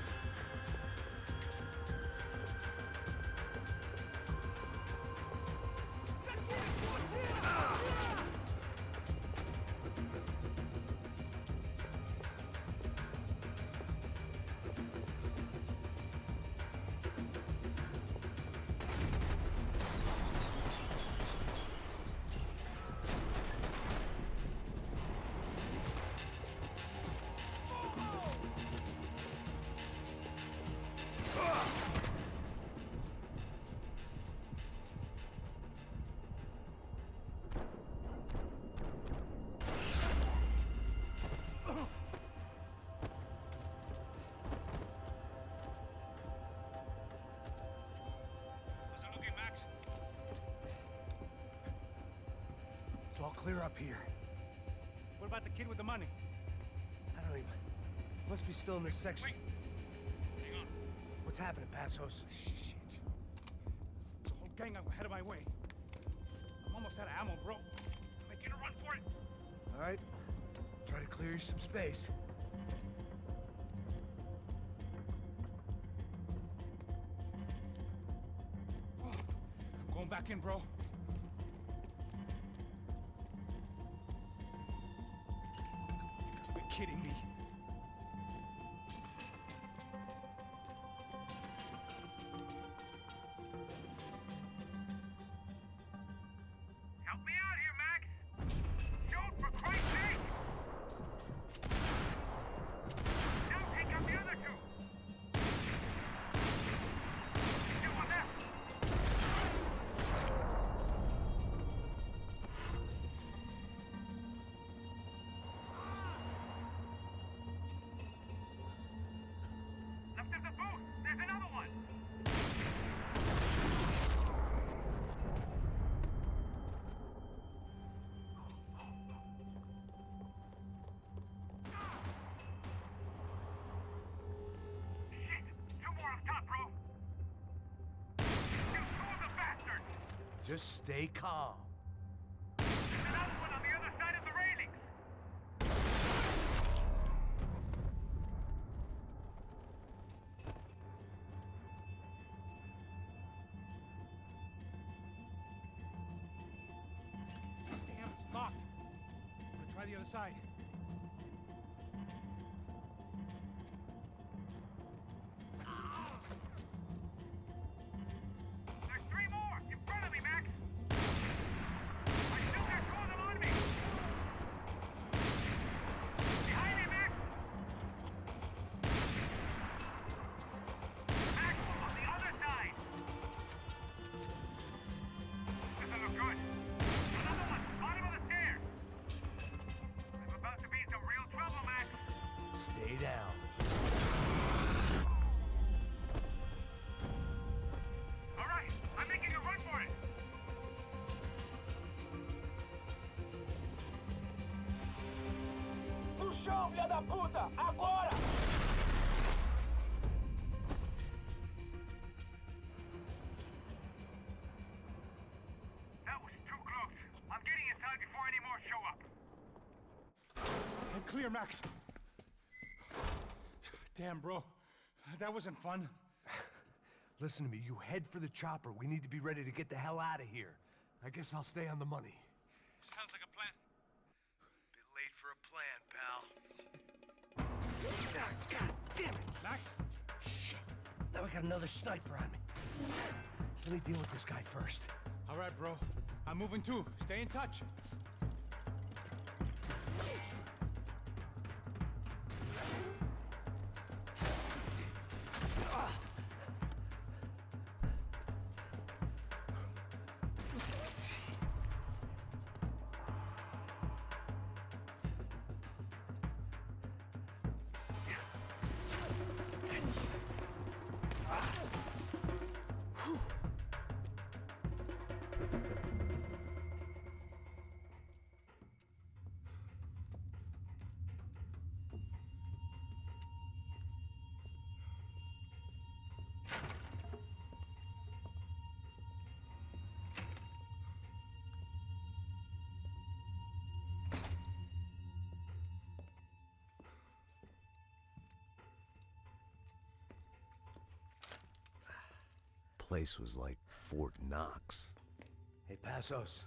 How's it looking, Max? It's all clear up here. What about the kid with the money? I don't even... Must be still in this section. Wait. Hang on. What's happening, Passos? There's a whole gang ahead of my way. I'm almost out of ammo, bro. Making a run for it. All right. Try to clear you some space. I'm going back in, bro. You're kidding me. Help me out here, Max! Shoot, for Christ's sake! Now take out the other two! Still one left! Left of the booth! There's another one! Shit! Two more up top, bro! Kill two of the bastards! Just stay calm. There's another one on the other side of the railings! Damn, it's locked. I'm gonna try the other side. There's three more! In front of me, Max! I still got two of them on me! Behind me, Max! Max, on the other side! Doesn't look good. Another one, bottom of the stairs! I'm about to be in some real trouble, Max! Stay down. All right, I'm making a run for it! No chão, filha da puta! Agora! That was too close. I'm getting inside before any more show up. And clear, Max. Damn, bro. That wasn't fun. Listen to me, you head for the chopper. We need to be ready to get the hell out of here. I guess I'll stay on the money. Sounds like a plan. Bit late for a plan, pal. God damn it! Max? Shit! Now I got another sniper on me. So let me deal with this guy first. All right, bro. I'm moving too. Stay in touch. Place was like Fort Knox. Hey, Passos.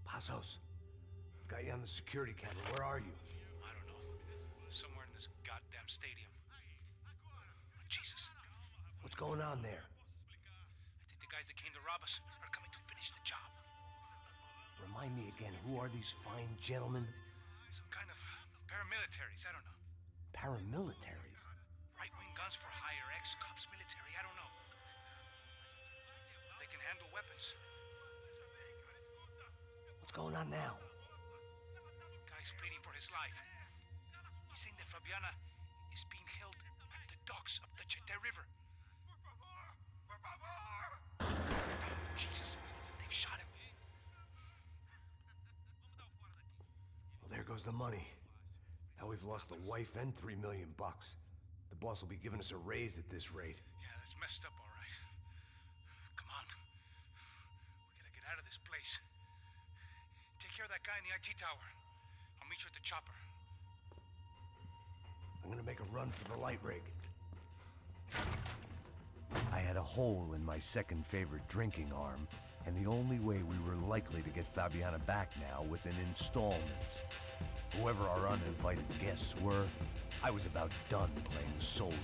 Passos. I've got you on the security camera. Where are you? I don't know. Somewhere in this goddamn stadium. Jesus. What's going on there? I think the guys that came to rob us are coming to finish the job. Remind me again, who are these fine gentlemen? Some kind of paramilitaries, I don't know. Paramilitaries? Right-wing guns for hire, ex-cops, military, I don't know. They can handle weapons. What's going on now? Guy's pleading for his life. He's saying that Fabiana is being held at the docks of the Chete River. Jesus, they've shot him. Well, there goes the money. Now we've lost the wife and $3 million. The boss will be giving us a raise at this rate. Yeah, that's messed up, all right. Come on. We gotta get out of this place. Take care of that guy in the IT tower. I'll meet you at the chopper. I'm gonna make a run for the light rig. I had a hole in my second favorite drinking arm, and the only way we were likely to get Fabiana back now was in installments. Whoever our uninvited guests were, I was about done playing soldiers.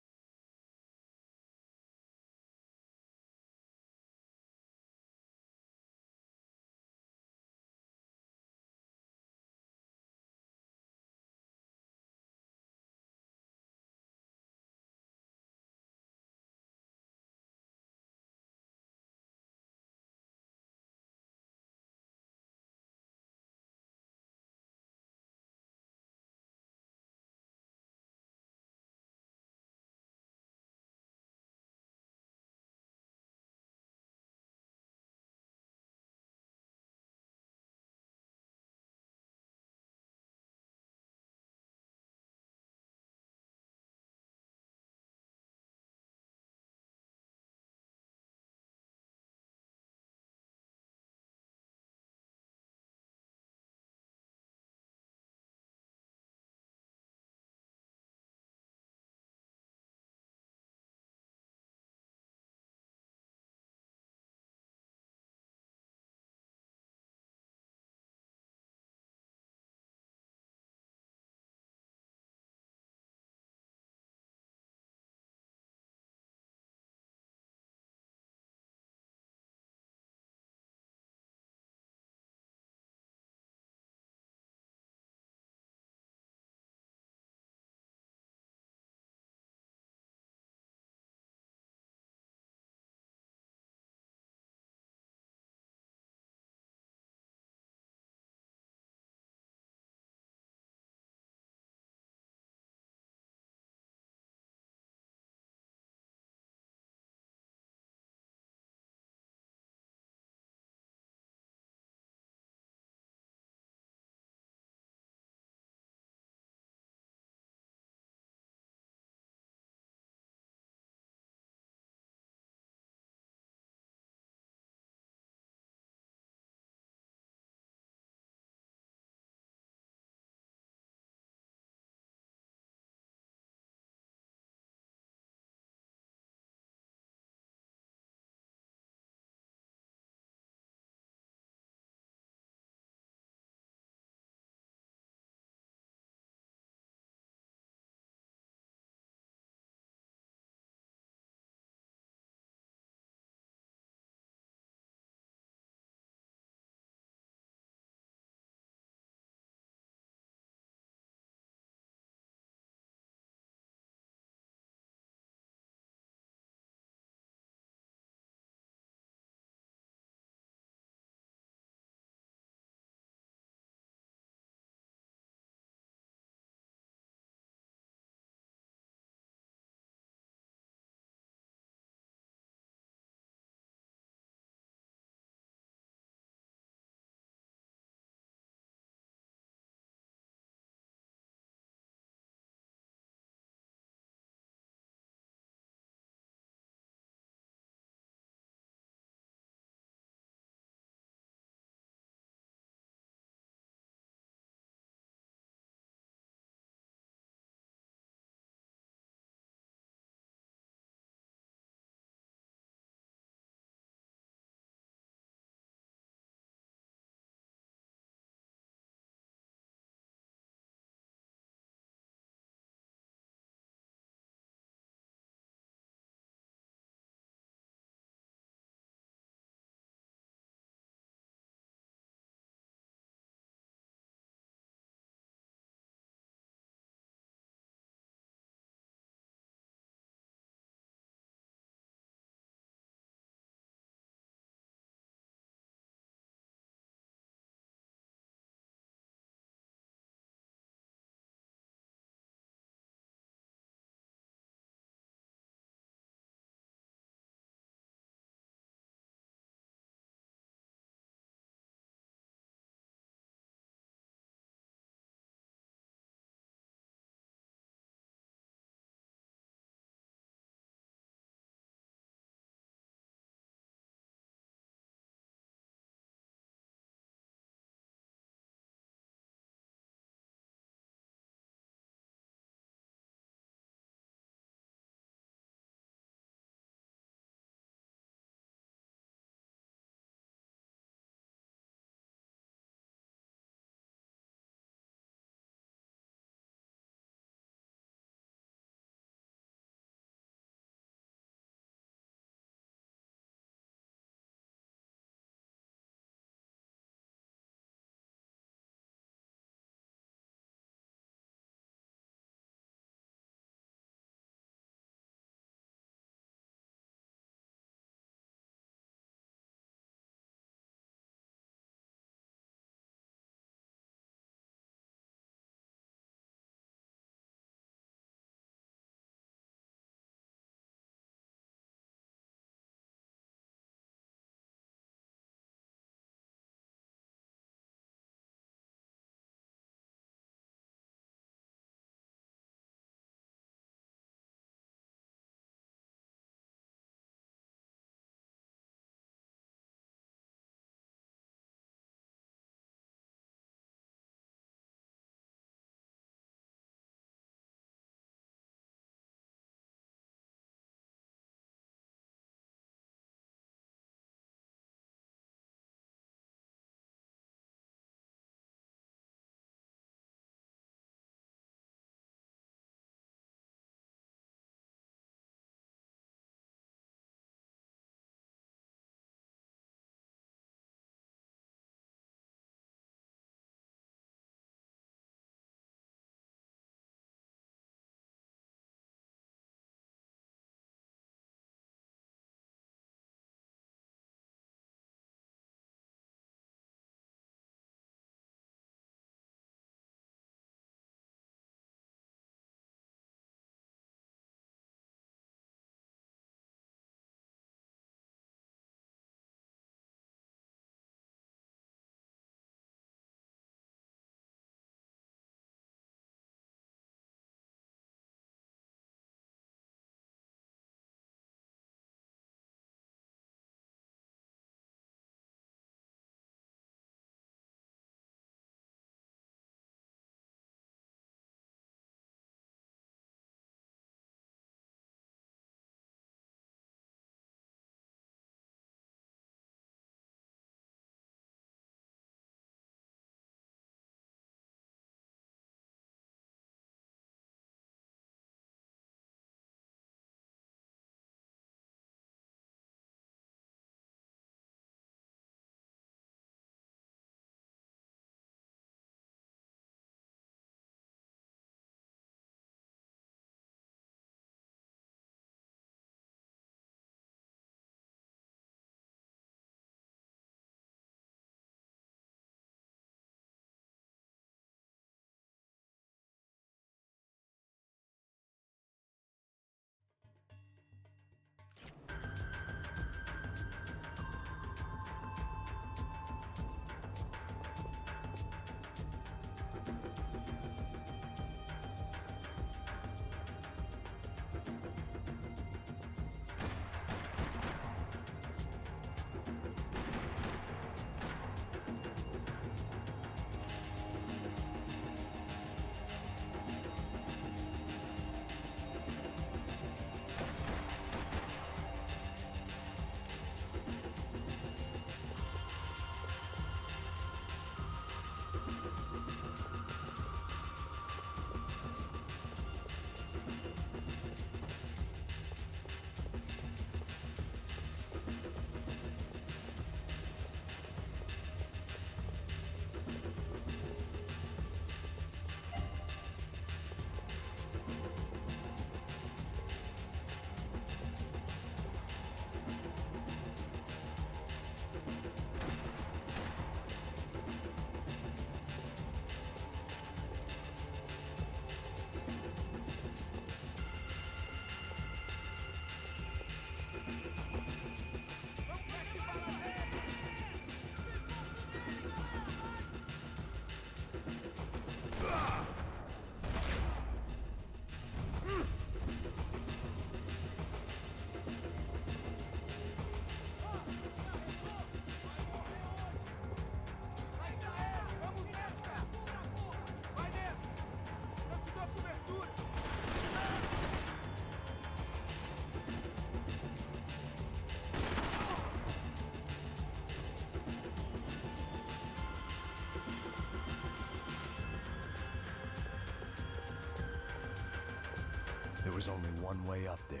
There was only one way up there.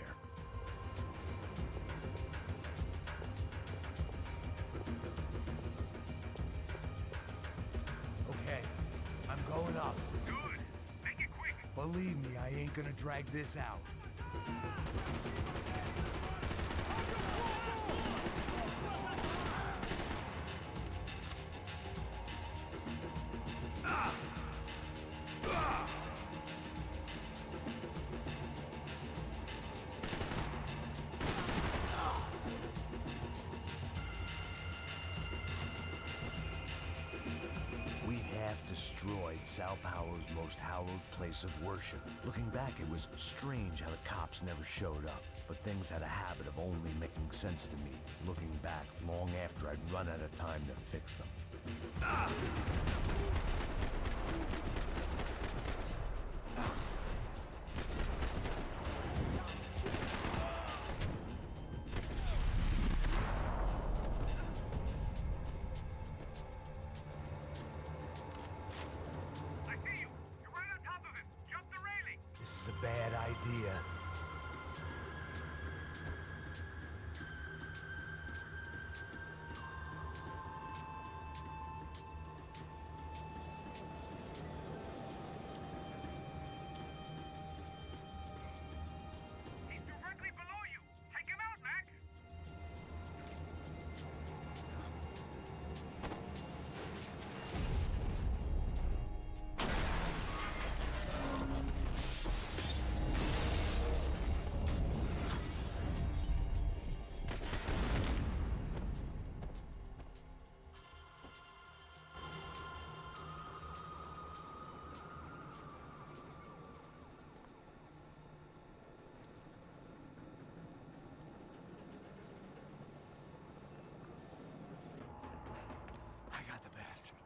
Okay, I'm going up. Good. Make it quick. Believe me, I ain't gonna drag this out. Destroyed Sao Paulo's most hallowed place of worship. Looking back, it was strange how the cops never showed up, but things had a habit of only making sense to me, looking back long after I'd run out of time to fix them. This is a bad idea. He's directly below you. Take him out, Max.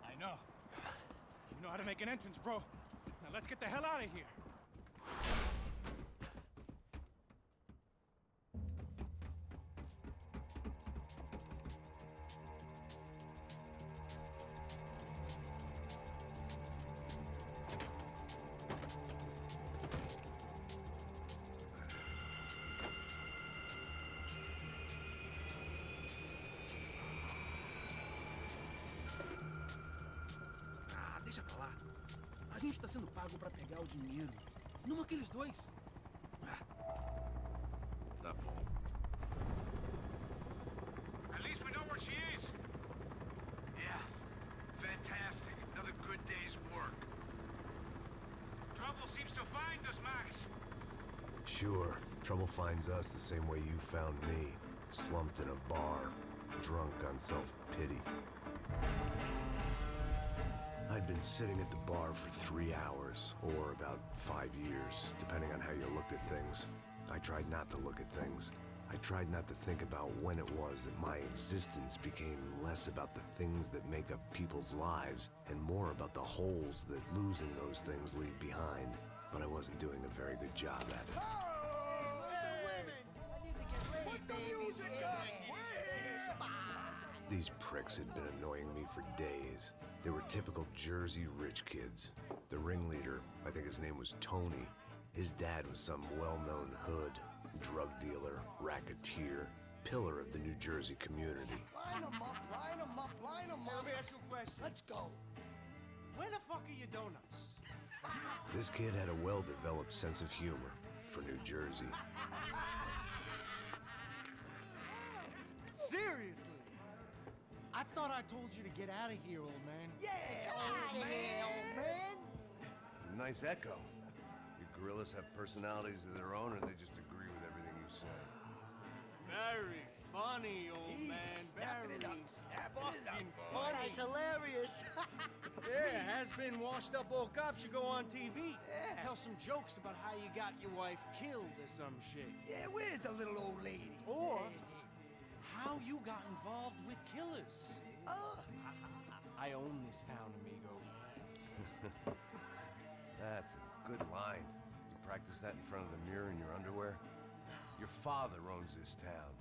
I know. You know how to make an entrance, bro. Now let's get the hell out of here. Deixa pra lá. A gente tá sendo pago pra pegar o dinheiro. Não aqueles dois. Tá bom. At least we know where she is. Yeah, fantastic. Another good day's work. Trouble seems to find us, Max. Sure, trouble finds us the same way you found me. Slumped in a bar, drunk on self-pity. I'd been sitting at the bar for 3 hours, or about 5 years, depending on how you looked at things. I tried not to look at things. I tried not to think about when it was that my existence became less about the things that make up people's lives, and more about the holes that losing those things leave behind. But I wasn't doing a very good job at it. These pricks had been annoying me for days. They were typical Jersey rich kids. The ringleader, I think his name was Tony. His dad was some well-known hood, drug dealer, racketeer, pillar of the New Jersey community. Line them up, line them up, line them up. Let me ask you a question. Let's go. Where the fuck are your donuts? This kid had a well-developed sense of humor for New Jersey. Seriously? I thought I told you to get out of here, old man. Yeah, old man. It's a nice echo. You gorillas have personalities of their own, or they just agree with everything you say? Very funny, old man. Very fucking funny. That's hilarious. Yeah, has-been washed-up old cop should go on TV. Yeah. Tell some jokes about how you got your wife killed or some shit. Yeah, where's the little old lady? Or how you got involved with killers. I own this town, amigo. That's a good line. You practice that in front of the mirror in your underwear? Your father owns this town.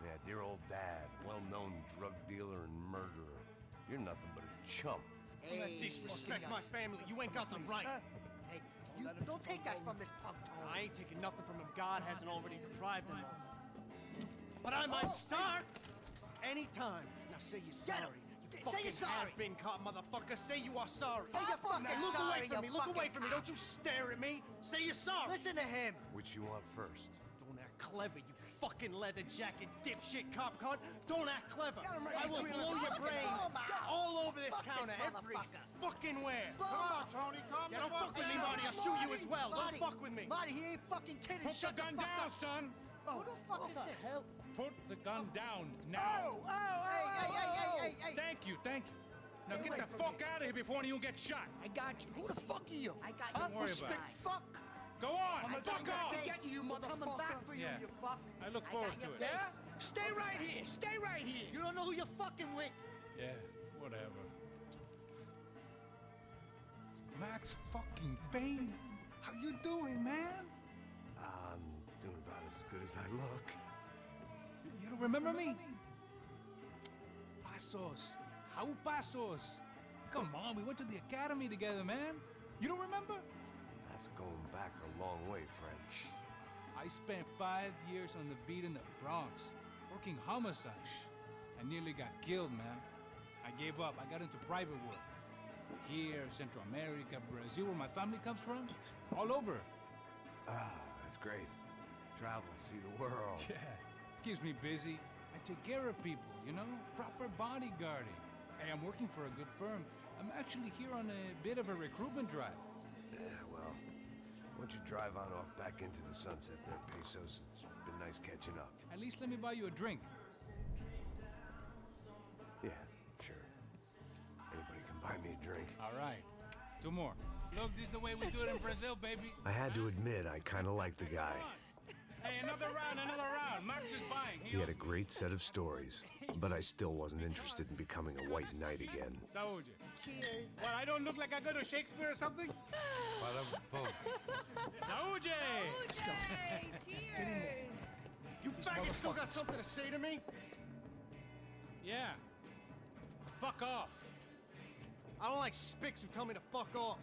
Yeah, dear old dad, well-known drug dealer and murderer. You're nothing but a chump. Don't disrespect my family. You ain't got the right. Hey, You don't take that from this punk, Tony. I ain't taking nothing from him God hasn't already deprived him of. But I might start anytime. Now say you're sorry. You fucking has-been caught, motherfucker. Say you are sorry. Say you're fucking Look sorry, away from me. you Look away fucking from me. Don't you stare at me. Say you're sorry. Listen to him. Which you want first? Don't act clever, you fucking leather jacket dipshit cop cunt. Don't act clever. I will blow your brains all over this counter, every fucking where. Come on, Tony, calm down. Don't fuck with me, Marty. I'll shoot you as well. Don't fuck with me. Marty, he ain't fucking kidding. Put the gun down, son! Who the fuck is this? Put the gun down now! Hey. Thank you. Now get the fuck out of here before anyone gets shot. I got you. Who the fuck are you? I got you. Don't worry about it. Fuck. Go on, fuck off! I get you, motherfucker. Coming back for you, Yeah. you fuck. I look forward to it. Yeah? Stay right here. Stay right here. You don't know who you're fucking with. Yeah, whatever. Max fucking Payne, how you doing, man? I'm doing about as good as I look. You don't remember me? Pasos. How Pasos? Come on, we went to the academy together, man. You don't remember? That's going back a long way, French. I spent 5 years on the beat in the Bronx, working homicide. I nearly got killed, man. I gave up. I got into private work. Here, Central America, Brazil, where my family comes from, all over. Ah, that's great. Travel, see the world. Yeah, keeps me busy. I take care of people, you know? Proper bodyguarding. Hey, I'm working for a good firm. I'm actually here on a bit of a recruitment drive. Yeah, well, why don't you drive on off back into the sunset there, Pesos? It's been nice catching up. At least let me buy you a drink. Yeah, sure. Anybody can buy me a drink. All right, 2 more. Look, this is the way we do it in Brazil, baby. I had to admit, I kind of liked the guy. Hey, another round. Max is buying. He had a great set of stories, but I still wasn't interested in becoming a white knight again. Saúde. Cheers. What, I don't look like I go to Shakespeare or something? Saúde! Cheers. You faggot still got something to say to me? Yeah. Fuck off. I don't like spicks who tell me to fuck off.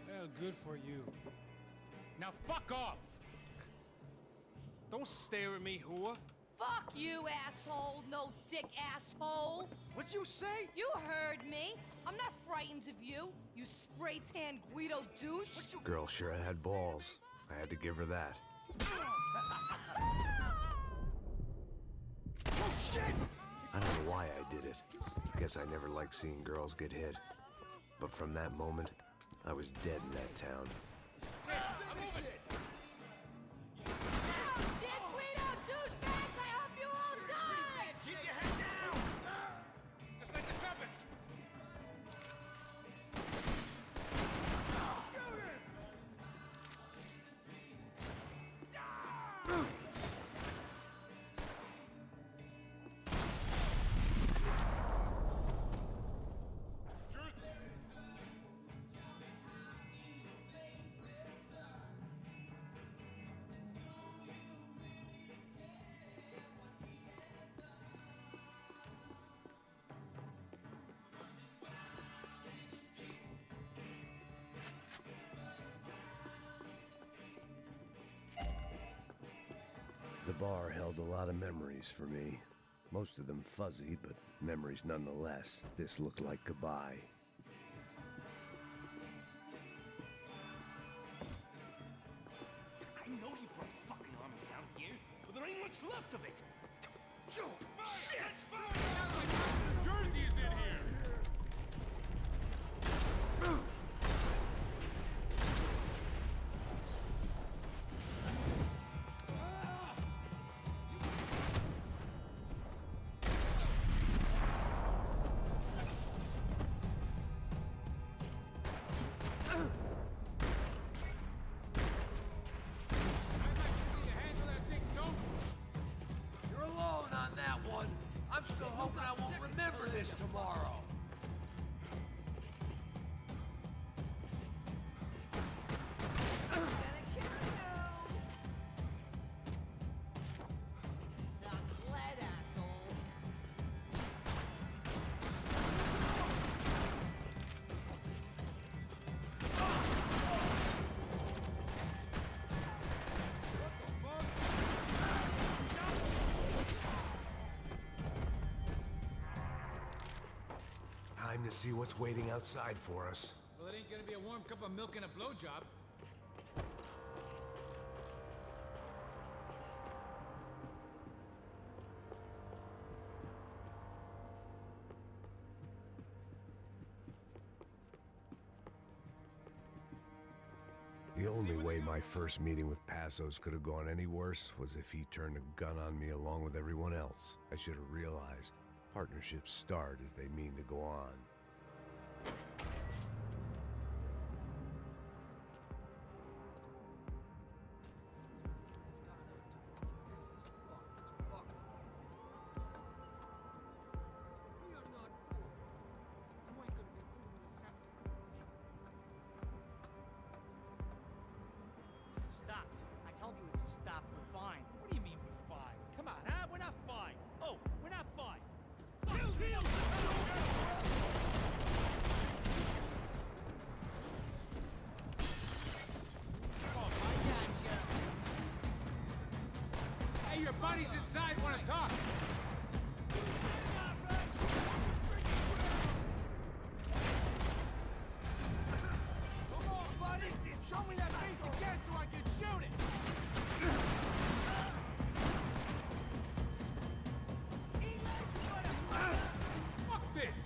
Well, good for you. Now fuck off! Don't stare at me, whore. Fuck you, asshole. No dick asshole. What'd you say? You heard me. I'm not frightened of you, you spray-tan Guido douche. Girl sure had balls. I had to give her that. Oh, shit! I don't know why I did it. Guess I never liked seeing girls get hit. But from that moment, I was dead in that town. Dick Guido douchebags, I hope you all die! Keep your head down! Just like the trumpets! Shoot him! The bar held a lot of memories for me. Most of them fuzzy, but memories nonetheless. This looked like goodbye. I know you brought a fucking army down here, but there ain't much left of it. Shit! Jersey is in here! You're alone on that one. I'm still hoping I won't to see what's waiting outside for us. Well, it ain't gonna be a warm cup of milk and a blowjob. The only way my first meeting with Passos could have gone any worse was if he turned a gun on me along with everyone else. I should have realized. Partnerships start as they mean to go on. Stopped. I told you to stop. We're fine. What do you mean we're fine? Come on, huh? We're not fine. Oh, we're not fine. Oh, I gotcha. Hey, your buddies inside want to talk. Come on, buddy! Show me that face again so I can shoot it! Fuck this!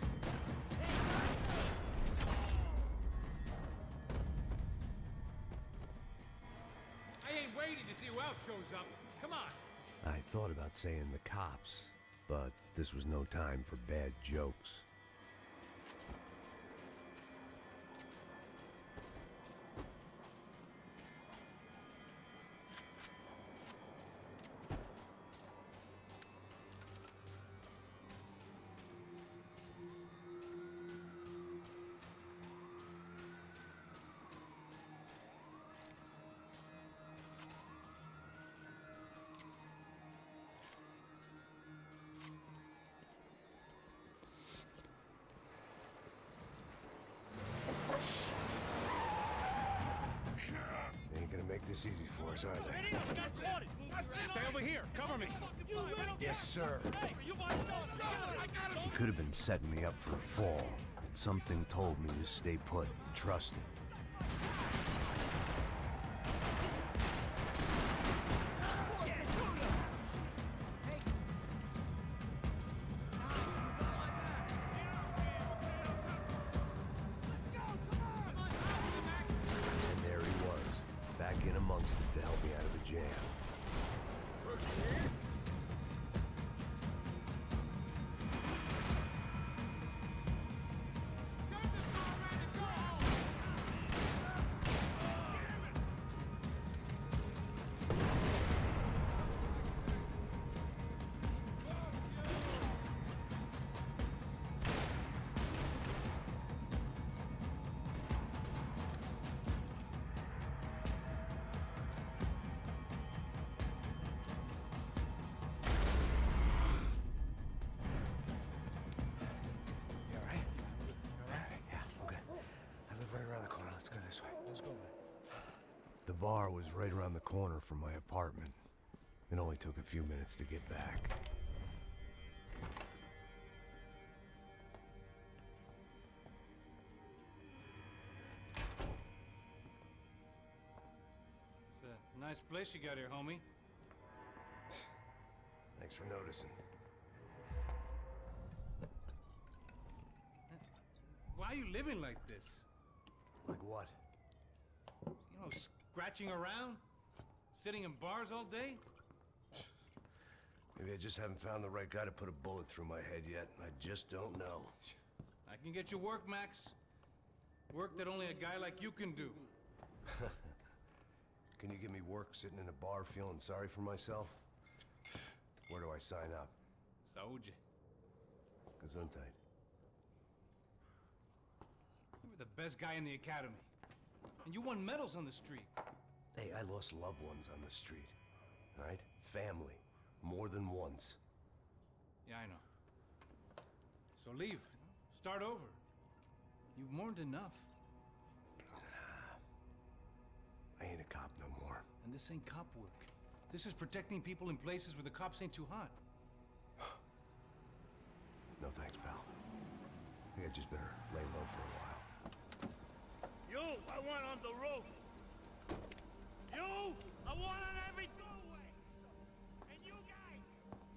I ain't waiting to see who else shows up. Come on. I thought about saying the cops, but this was no time for bad jokes. They ain't gonna make this easy for us, are they? Stay over here. Cover me. Yes, sir. He could have been setting me up for a fall, but something told me to stay put and trust him. And there he was, back in amongst it to help me out of a jam. The bar was right around the corner from my apartment. It only took a few minutes to get back. It's a nice place you got here, homie. Thanks for noticing. Why are you living like this? Like what? You know, scratching around? Sitting in bars all day? Maybe I just haven't found the right guy to put a bullet through my head yet. I just don't know. I can get you work, Max. Work that only a guy like you can do. Can you give me work sitting in a bar feeling sorry for myself? Where do I sign up? Saúde. Gesundheit. You were the best guy in the academy. And you won medals on the street. Hey, I lost loved ones on the street. All right? Family. More than once. Yeah, I know. So leave. Start over. You've mourned enough. I ain't a cop no more. And this ain't cop work. This is protecting people in places where the cops ain't too hot. No thanks, pal. think I just better lay low for a while. You, I want on the roof. You, I want on every doorway. And you guys,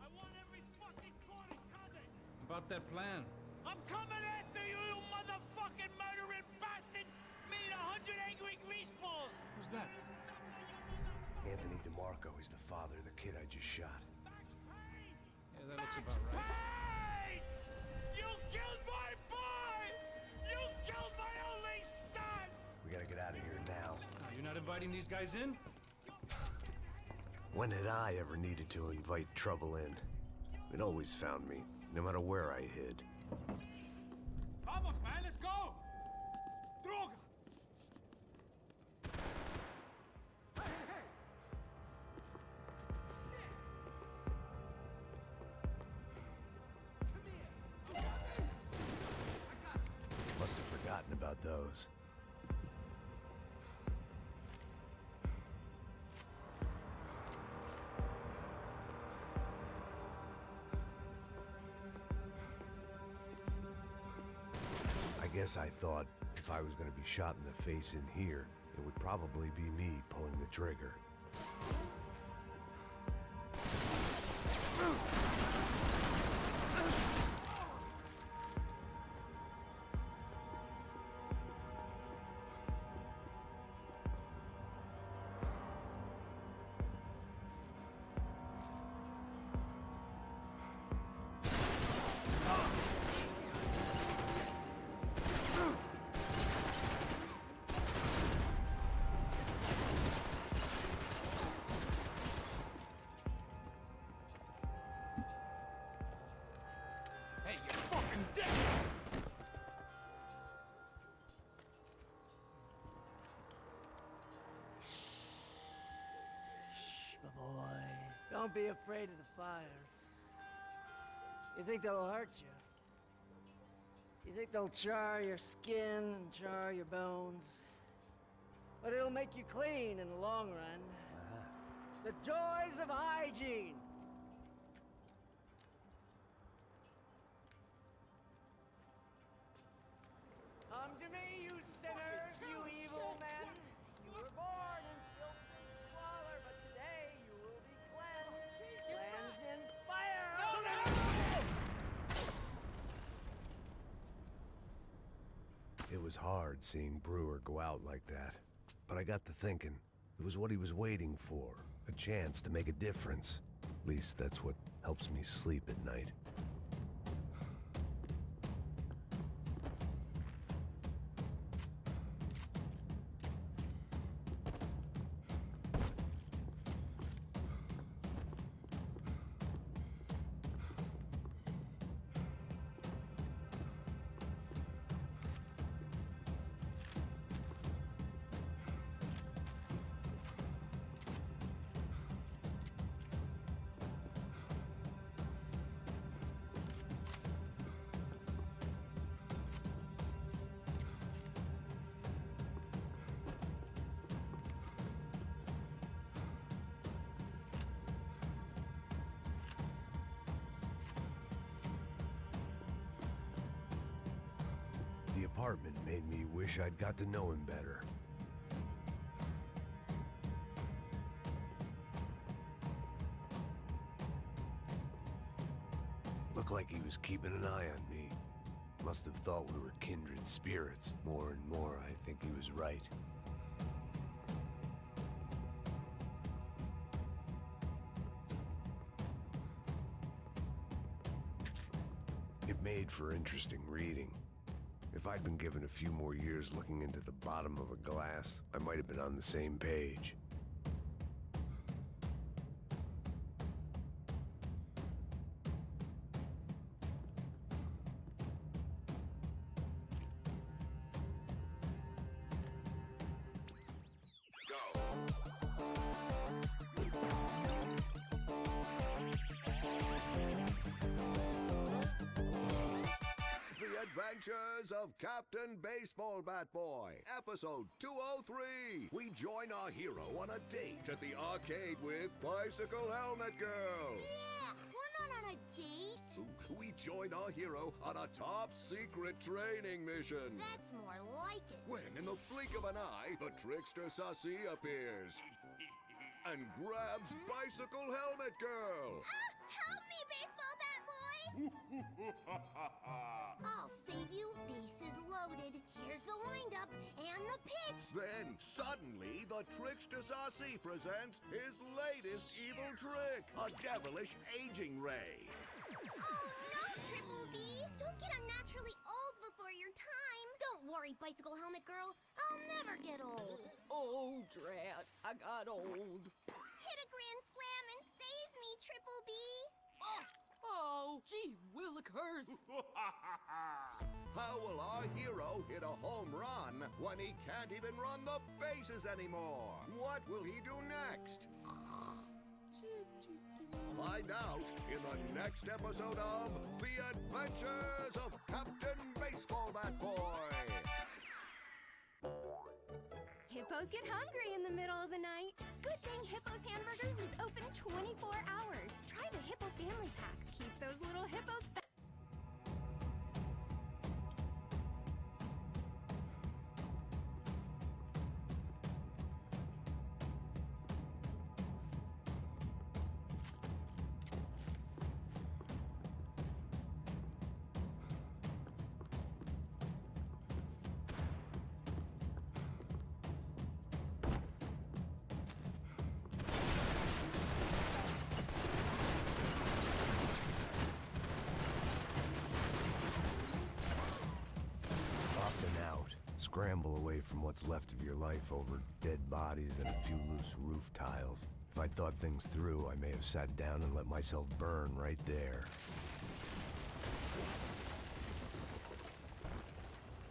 I want every fucking corner covered. About that plan. I'm coming after you, you motherfucking murdering bastard! Me and 100 angry greaseballs! Who's that? Anthony DeMarco, he's the father of the kid I just shot. Yeah, that looks about right. Hey! You killed my boy! You killed my only son! We gotta get out of here now. You're not inviting these guys in? When had I ever needed to invite trouble in? It always found me, no matter where I hid. Vamos, man, let's go! Droga! Must have forgotten about those. I guess I thought if I was going to be shot in the face in here, it would probably be me pulling the trigger. Hey, you're fucking dead! Shh, my boy. Don't be afraid of the fires. You think they'll hurt you? You think they'll char your skin and char your bones? But it'll make you clean in the long run. The joys of hygiene! Come to me, you sinners, you evil men! You were born in filth and squalor, but today you will be cleansed. Cleansed in fire! It was hard seeing Brewer go out like that. But I got to thinking, it was what he was waiting for. A chance to make a difference. At least that's what helps me sleep at night. The apartment made me wish I'd got to know him better. Looked like he was keeping an eye on me. Must have thought we were kindred spirits. More and more, I think he was right. It made for interesting reading. If I'd been given a few more years looking into the bottom of a glass, I might have been on the same page. Adventures of Captain Baseball Bat Boy, episode 203. We join our hero on a date at the arcade with Bicycle Helmet Girl. Yeah, we're not on a date. We join our hero on a top-secret training mission. That's more like it. When, in the blink of an eye, the trickster Sassy appears and grabs Bicycle Helmet Girl. Help me, baseball bat boy! I'll save you. Bases loaded. Here's the windup and the pitch. Then, suddenly, the trickster Sassy presents his latest evil trick, a devilish aging ray. Oh no, Triple B! Don't get unnaturally old before your time. Don't worry, Bicycle Helmet Girl. I'll never get old. Oh, drat. I got old. Hit a grand slam and save me, Triple B. Oh, gee willikers. How will our hero hit a home run when he can't even run the bases anymore? What will he do next? Find out in the next episode of The Adventures of Captain Baseball Bat Boy. Hippos get hungry in the middle of the night. Good thing Hippo's Hamburgers is open 24 hours. Try the Hippo Family Pack. Keep those little hippos fat. Scramble away from what's left of your life over dead bodies and a few loose roof tiles. If I'd thought things through, I may have sat down and let myself burn right there.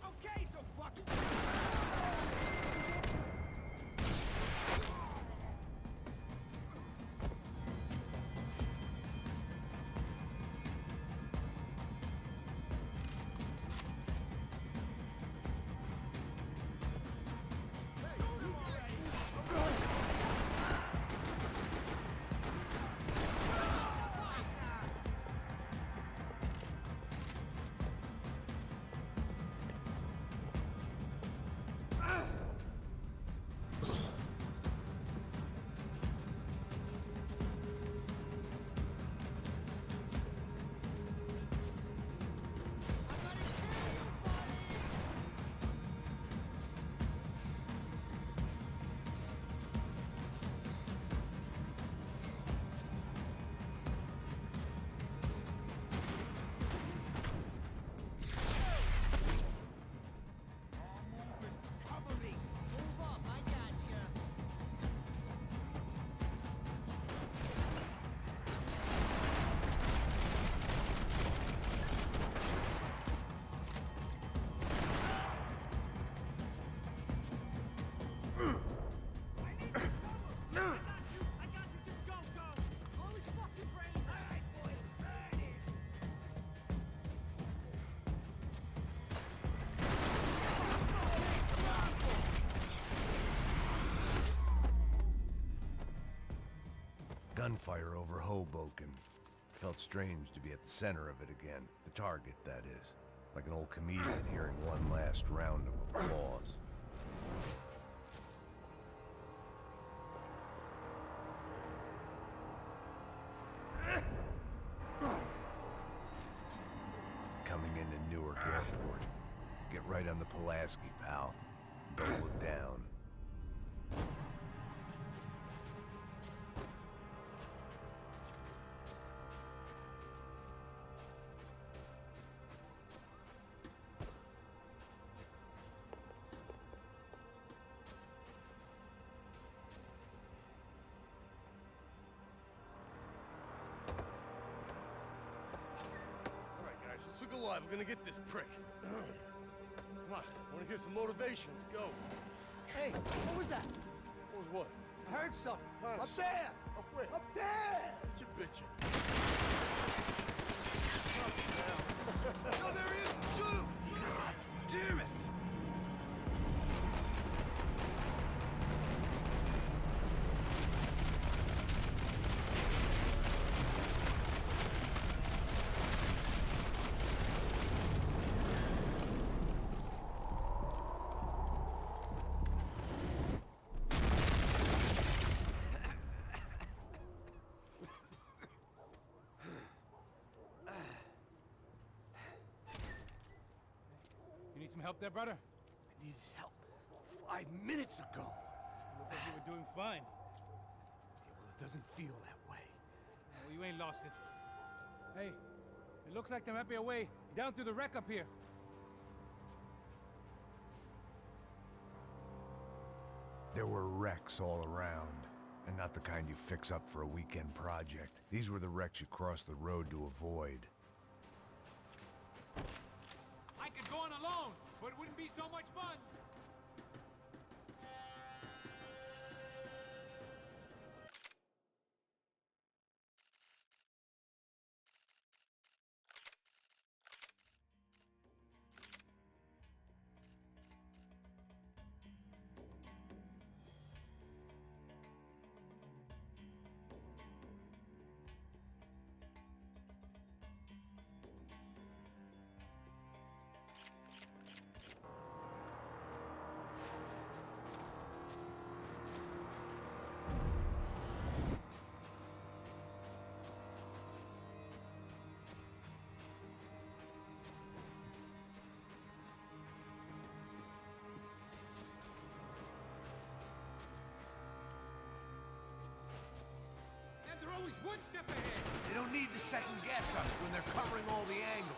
Okay, so fucking... Gunfire over Hoboken. Felt strange to be at the center of it again. The target, that is. Like an old comedian hearing one last round of applause. Coming into Newark Airport. Get right on the Pulaski, pal. Don't look down. Let's look alive. We're gonna get this prick. Come on. Wanna hear some motivation? Let's go. Hey, what was that? What was what? I heard something. Huh? Up there! Up where? Up there! What you bitching? Oh, there he is! Shoot him! God damn it! help there, brother? I needed help 5 minutes ago. You look like you were doing fine. Yeah, well, it doesn't feel that way. Well, you ain't lost it. Hey, it looks like there might be a way down through the wreck up here. There were wrecks all around, and not the kind you fix up for a weekend project. These were the wrecks you cross the road to avoid. I could go on alone, but it wouldn't be so much fun. They're always one step ahead. They don't need to second guess us when they're covering all the angles.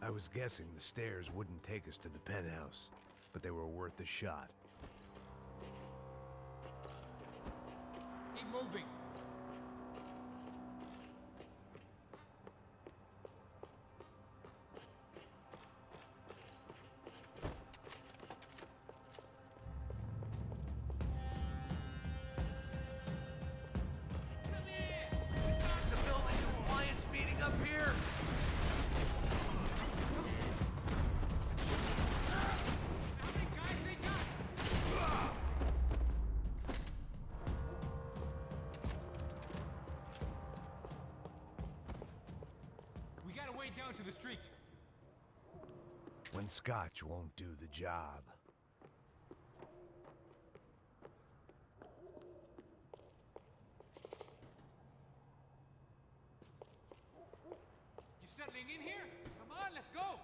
I was guessing the stairs wouldn't take us to the penthouse, but they were worth a shot. Keep moving. Is the building compliance meeting up here? Down to the street. When scotch won't do the job. You settling in here? Come on, let's go.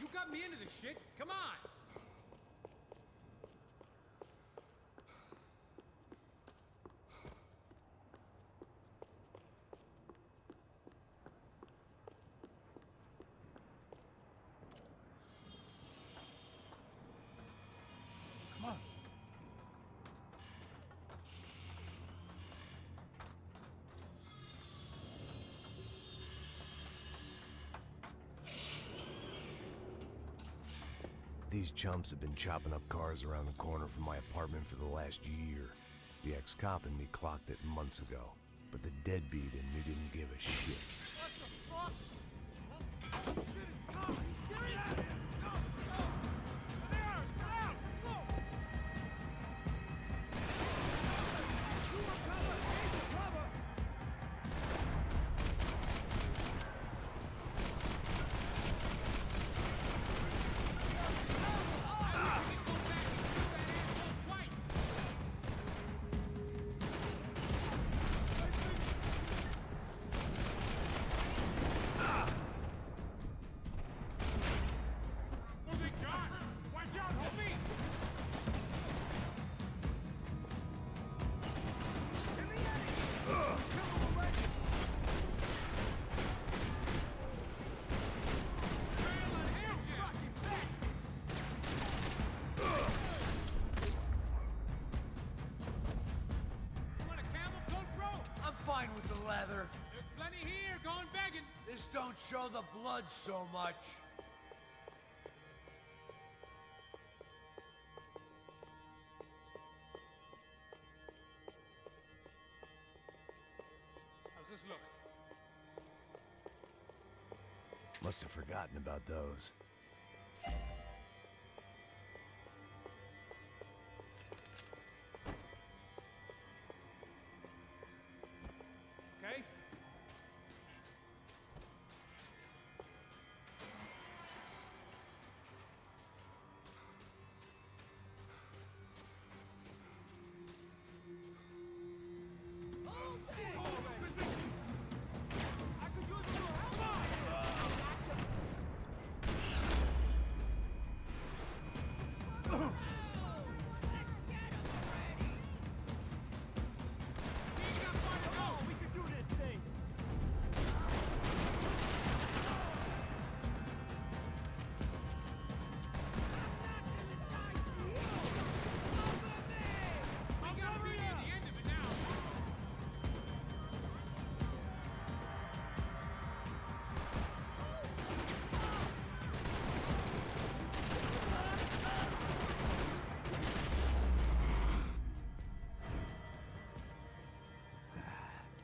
You got me into this shit. Come on. Come on. These chumps have been chopping up cars around the corner from my apartment for the last year. The ex-cop in me clocked it months ago, but the deadbeat in me didn't give a shit. What the fuck? Oh, shit, it's Tom. Are you serious? Go, go! There, spread out! Let's go! You are cover! Angel cover! fine with the leather. There's plenty here, going begging. This don't show the blood so much. How's this look? Must have forgotten about those. Okay?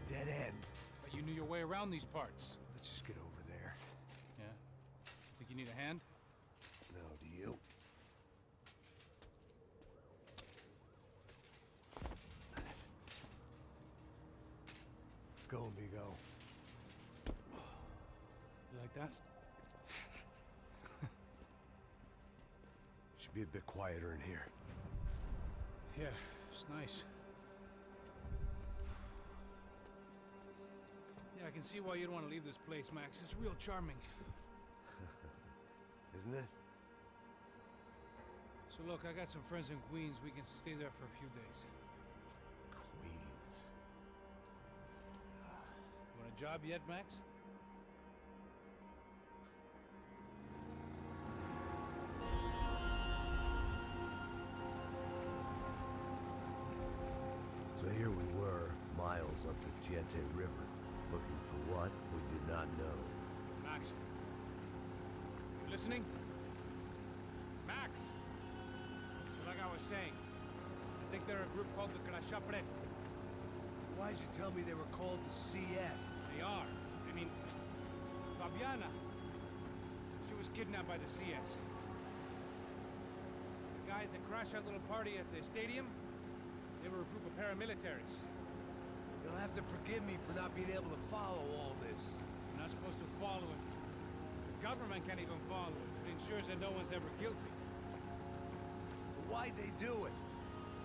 Dead end. But you knew your way around these parts. Let's just get over there. Yeah? Think you need a hand? No, do you? Let's go, amigo. You like that? Should be a bit quieter in here. Yeah, it's nice. Yeah, I can see why you'd want to leave this place, Max. It's real charming. Isn't it? So look, I got some friends in Queens. We can stay there for a few days. Queens. You want a job yet, Max? So here we were, miles up the Tietze River, looking for what we did not know. Max. You listening? Max! So like I was saying, I think they're a group called the Crashapre. Why'd you tell me they were called the CS? They are. I mean, Fabiana. She was kidnapped by the CS. The guys that crashed that little party at the stadium, they were a group of paramilitaries. You'll have to forgive me for not being able to follow all this. You're not supposed to follow it. The government can't even follow it. It ensures that no one's ever guilty. So why'd they do it?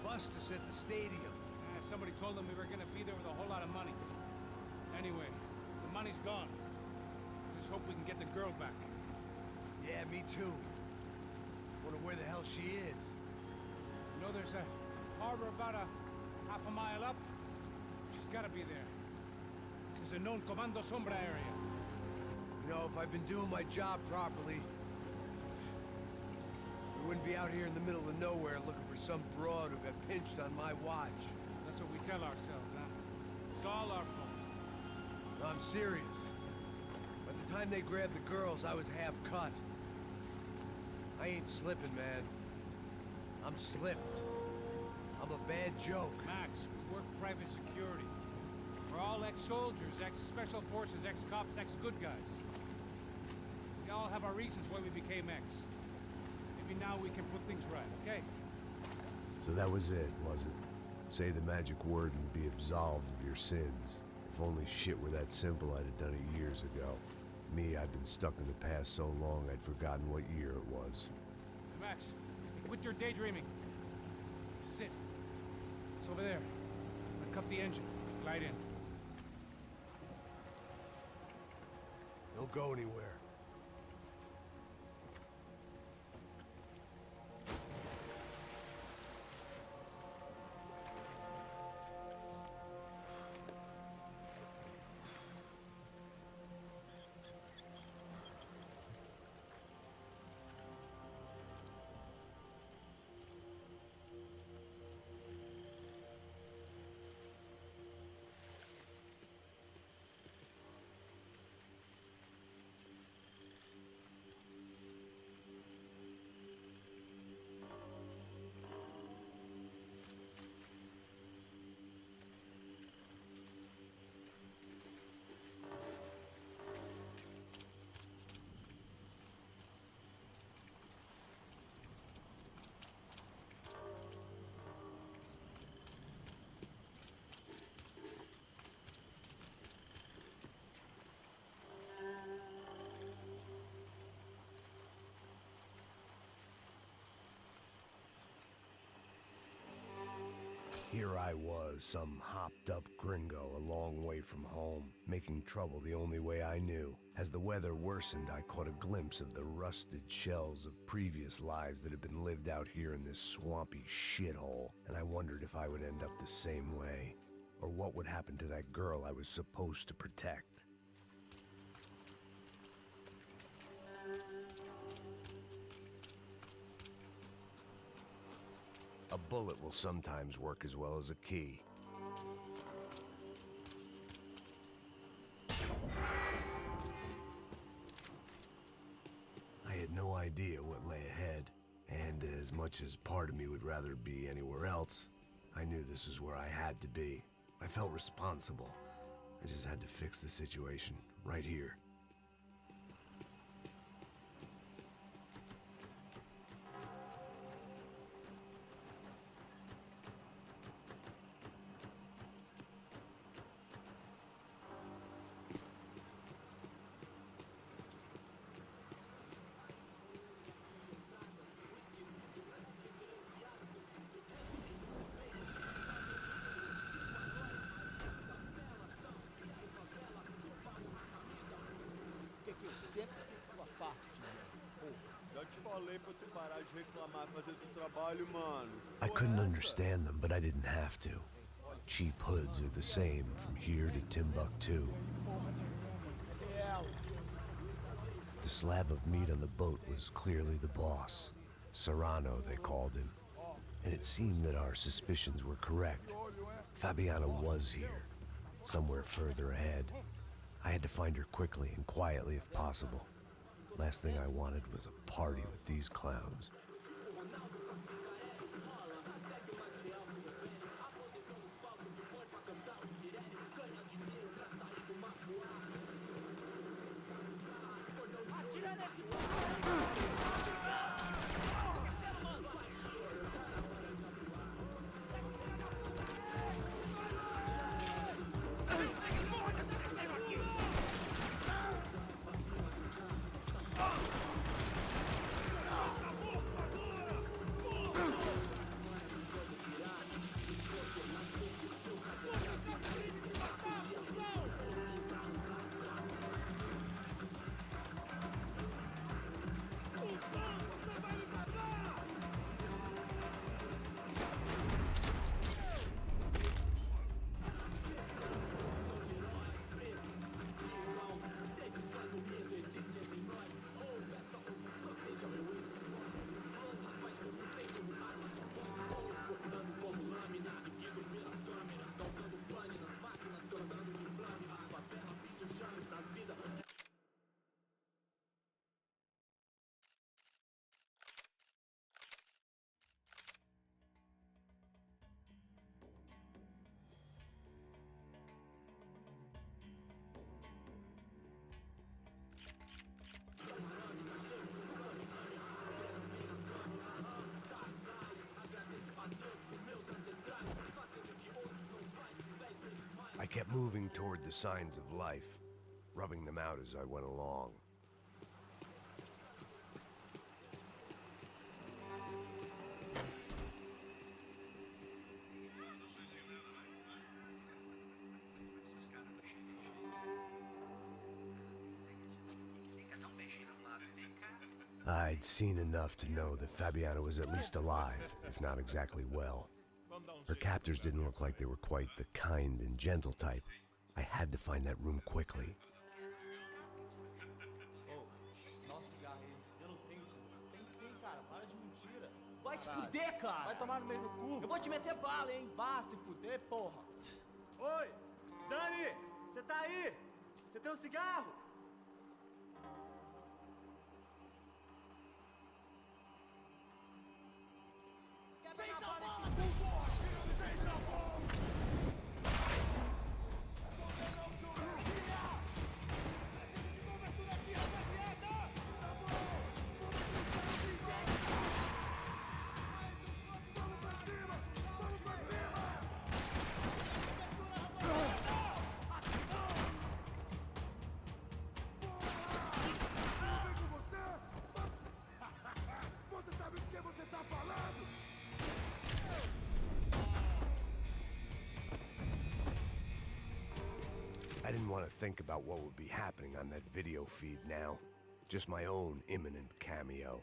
Bust us at the stadium. Somebody told them we were gonna be there with a whole lot of money. Anyway, the money's gone. Just hope we can get the girl back. Yeah, me too. Wonder where the hell she is. You know there's a harbor about half a mile up? She's gotta be there. This is a known Comando Sombra area. You know, if I've been doing my job properly, we wouldn't be out here in the middle of nowhere looking for some broad who got pinched on my watch. That's what we tell ourselves, huh? It's all our fault. No, I'm serious. By the time they grabbed the girls, I was half cut. I ain't slipping, man. I'm slipped. I'm a bad joke. Max, we work private security. We're all ex-soldiers, ex-special forces, ex-cops, ex-good guys. We all have our reasons why we became ex. Maybe now we can put things right, okay? So that was it, was it? Say the magic word and be absolved of your sins. If only shit were that simple, I'd have done it years ago. Me, I've been stuck in the past so long, I'd forgotten what year it was. Hey, Max, quit your daydreaming. This is it. It's over there. I'm gonna cut the engine. Glide in. Don't go anywhere. Here I was, some hopped-up gringo a long way from home, making trouble the only way I knew. As the weather worsened, I caught a glimpse of the rusted shells of previous lives that had been lived out here in this swampy shithole, and I wondered if I would end up the same way, or what would happen to that girl I was supposed to protect. A bullet will sometimes work as well as a key. I had no idea what lay ahead, and as much as part of me would rather be anywhere else, I knew this was where I had to be. I felt responsible. I just had to fix the situation, right here. Eu sempre tua parte de mim. Já te falei pra tu parar de reclamar e fazer teu trabalho, mano. I couldn't understand them, but I didn't have to. Cheap hoods are the same from here to Timbuktu. The slab of meat on the boat was clearly the boss. Serrano, they called him. And it seemed that our suspicions were correct. Fabiana was here, somewhere further ahead. I had to find her quickly and quietly if possible. Last thing I wanted was a party with these clowns. I kept moving toward the signs of life, rubbing them out as I went along. I'd seen enough to know that Fabiana was at least alive, if not exactly well. Her captors didn't look like they were quite the kind and gentle type. I had to find that room quickly. Vai se fuder, cara! Vai tomar no meio do cu! Eu vou te meter bala, hein? Vá se fuder, porra! Oi! Dani! Você tá aí? Você tem um cigarro? I didn't want to think about what would be happening on that video feed now. Just my own imminent cameo.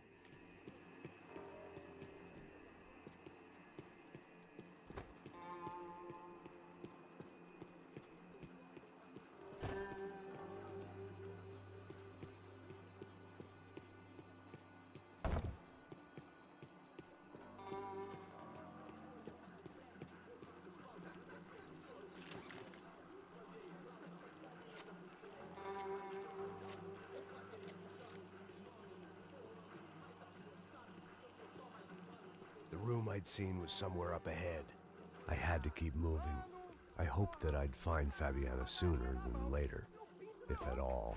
The room I'd seen was somewhere up ahead. I had to keep moving. I hoped that I'd find Fabiana sooner than later, if at all.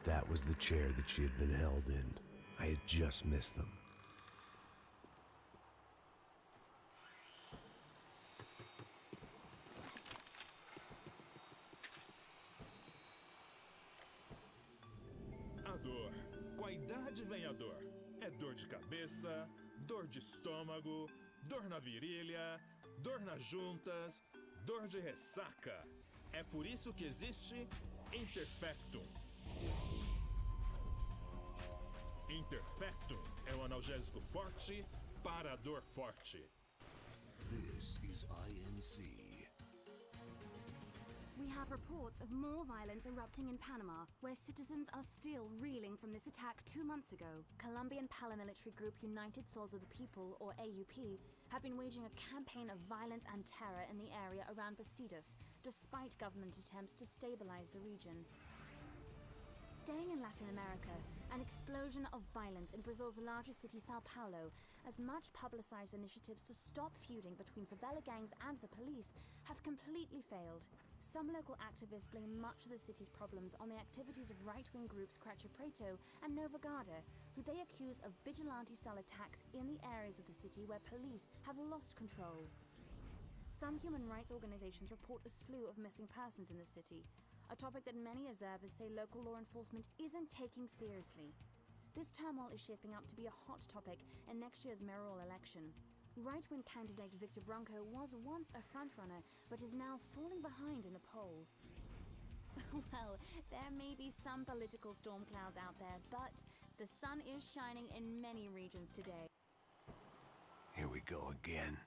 That was the chair that she had been held in. I had just missed them. A dor. Com a idade vem a dor. É dor de cabeça, dor de estômago, dor na virilha, dor nas juntas, dor de ressaca. É por isso que existe Interfectum. Interfectum é um analgésico forte para a dor forte. This is INC. We have reports of more violence erupting in Panama, where citizens are still reeling from this attack 2 months ago. Colombian paramilitary group United Souls of the People, or AUP, have been waging a campaign of violence and terror in the area around Bastidas, despite government attempts to stabilize the region. Staying in Latin America, an explosion of violence in Brazil's largest city, Sao Paulo, as much publicized initiatives to stop feuding between favela gangs and the police have completely failed. Some local activists blame much of the city's problems on the activities of right-wing groups Cracha Preto and Nova Garda, who they accuse of vigilante-style attacks in the areas of the city where police have lost control. Some human rights organizations report a slew of missing persons in the city, a topic that many observers say local law enforcement isn't taking seriously. This turmoil is shaping up to be a hot topic in next year's mayoral election. Right-wing candidate Victor Branco was once a frontrunner, but is now falling behind in the polls. Well, there may be some political storm clouds out there, but the sun is shining in many regions today. Here we go again.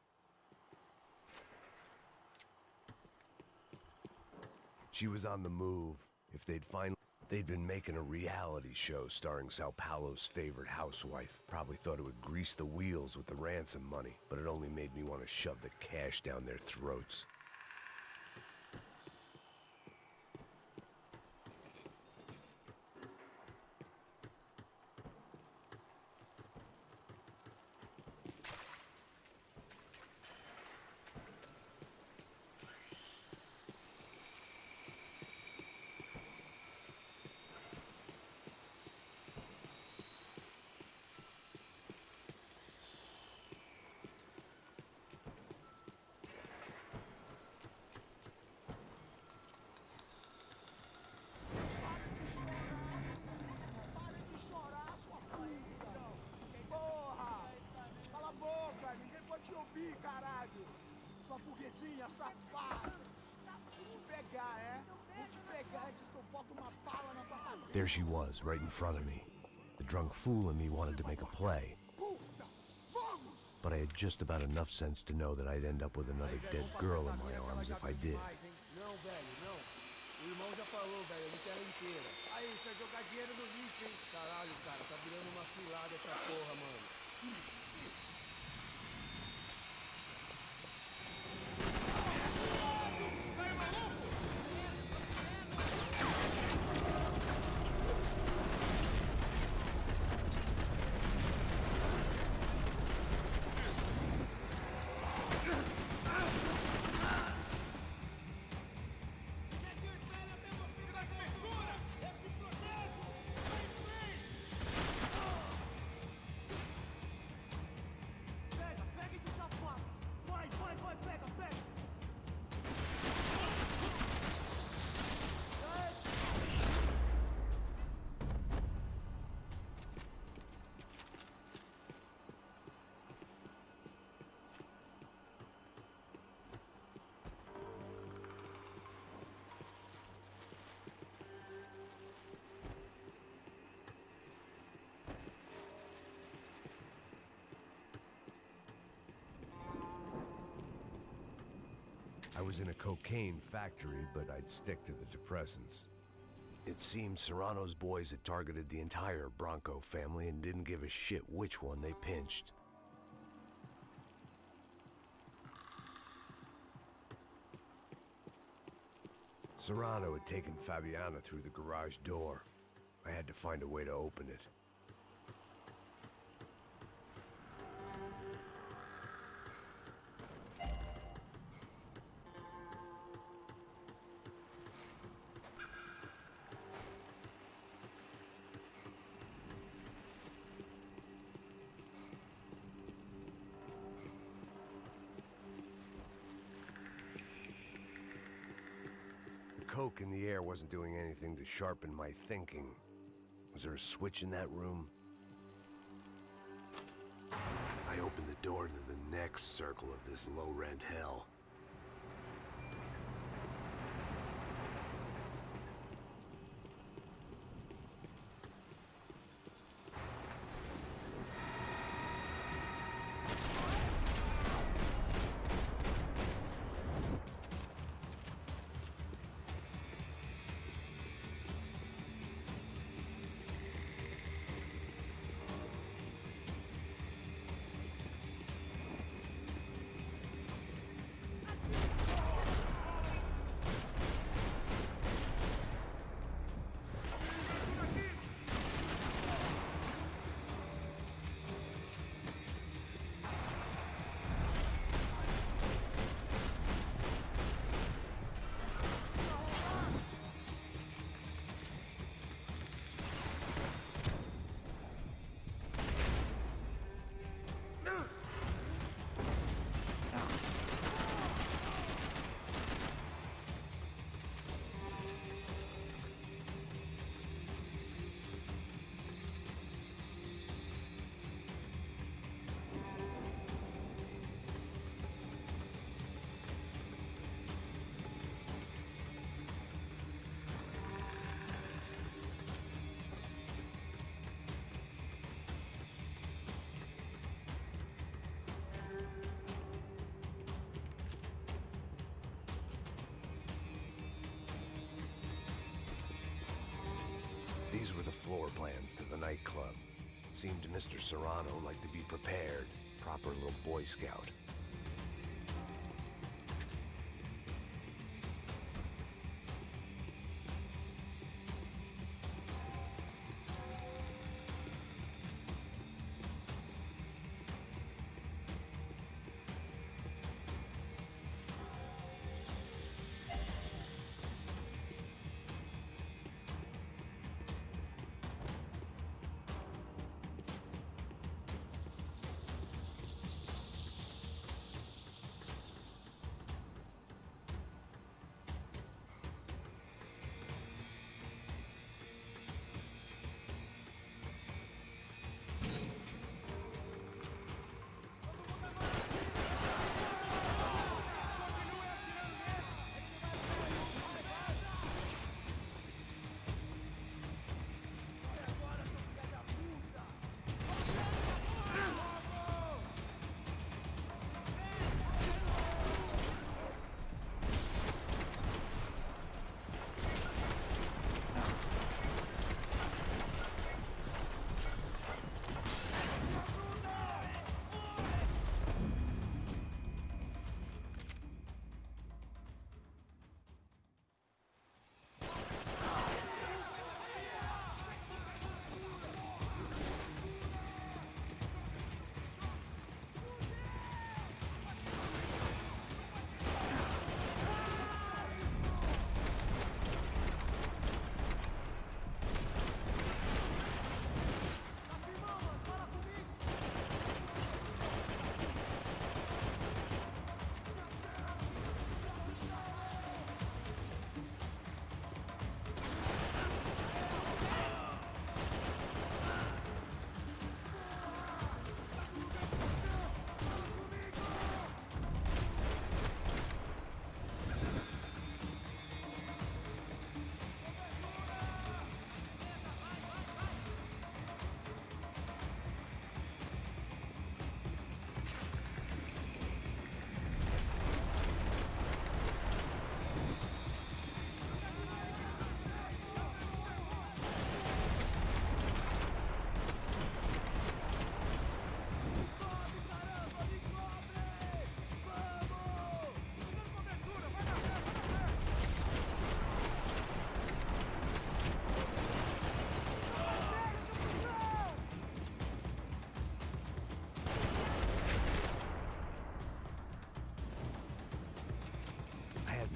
She was on the move. If they'd been making a reality show starring Sao Paulo's favorite housewife. Probably thought it would grease the wheels with the ransom money, but it only made me want to shove the cash down their throats. There she was, right in front of me. The drunk fool in me wanted to make a play. But I had just about enough sense to know that I'd end up with another dead girl in my arms if I did. Não, velho, não. O irmão já falou, velho, a tela inteira. Aí, você vai jogar dinheiro no lixo, hein? Caralho, cara, tá virando uma cilada essa porra, mano. I was in a cocaine factory, but I'd stick to the depressants. It seemed Serrano's boys had targeted the entire Bronco family and didn't give a shit which one they pinched. Serrano had taken Fabiana through the garage door. I had to find a way to open it. The coke in the air wasn't doing anything to sharpen my thinking. Was there a switch in that room? I opened the door to the next circle of this low-rent hell. These were the floor plans to the nightclub. Seemed to Mr. Serrano like to be prepared. Proper little Boy Scout.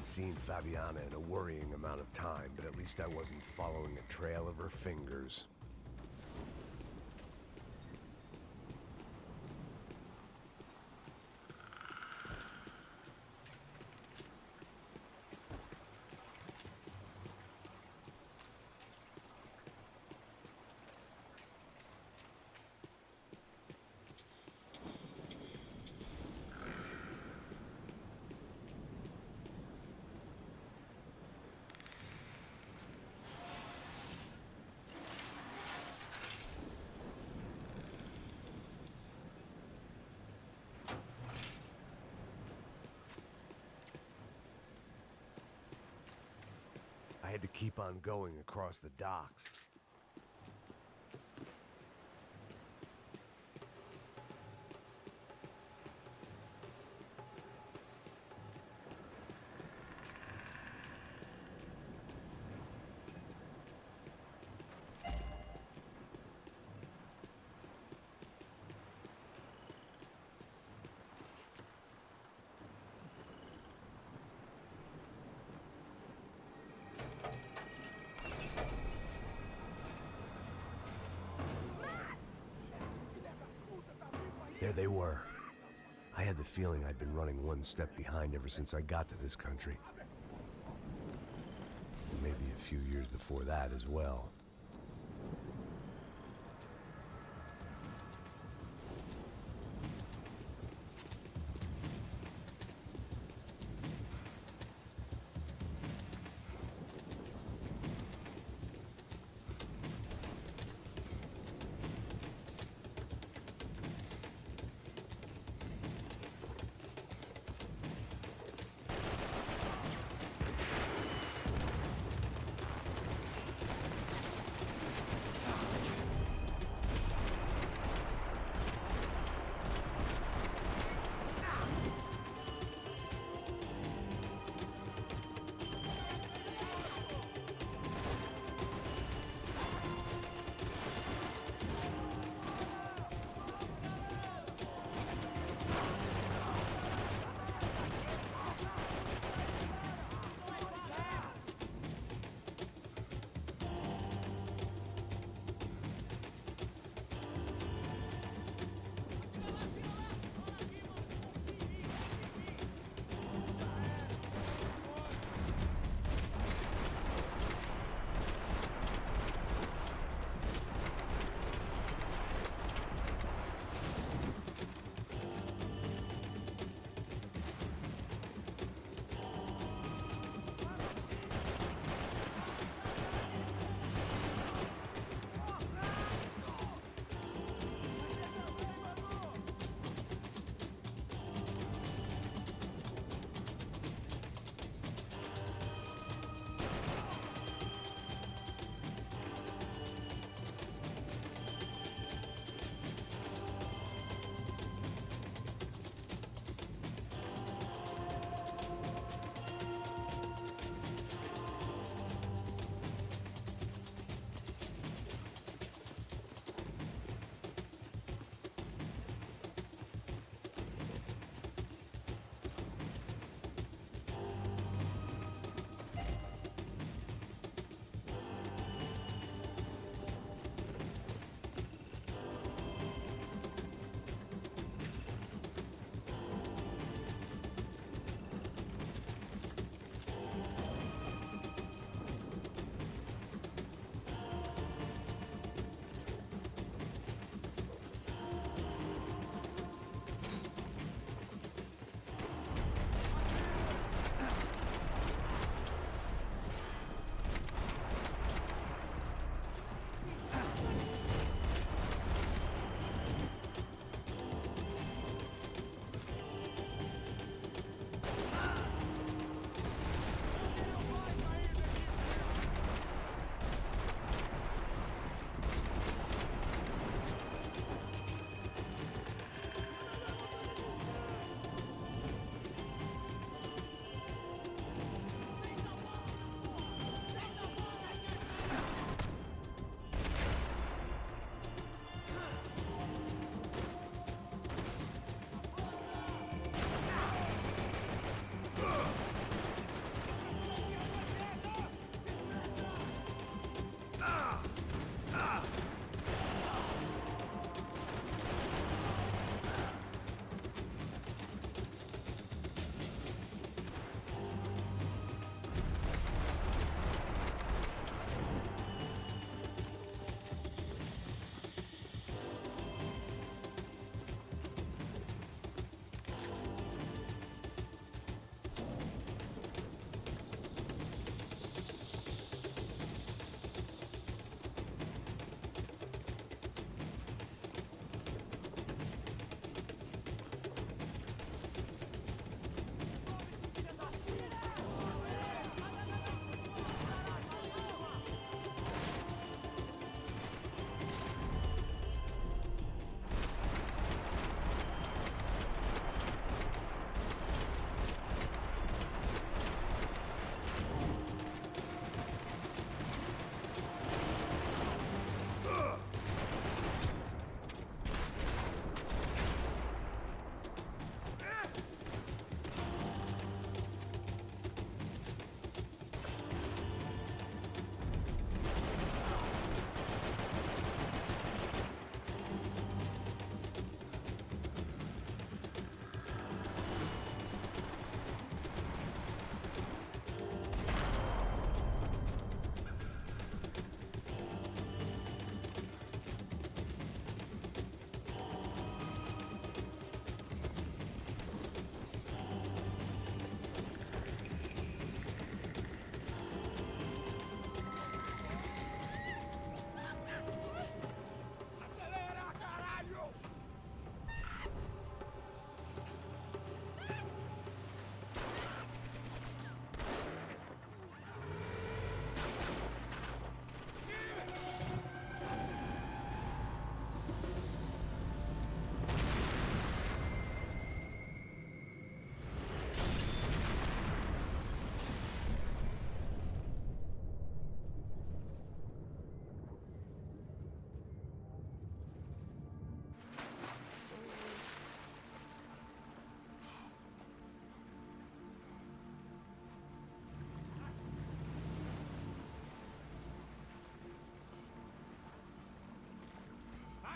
Seen Fabiana in a worrying amount of time, but at least I wasn't following a trail of her fingers. I had to keep on going across the docks. There they were. I had the feeling I'd been running one step behind ever since I got to this country. And maybe a few years before that as well.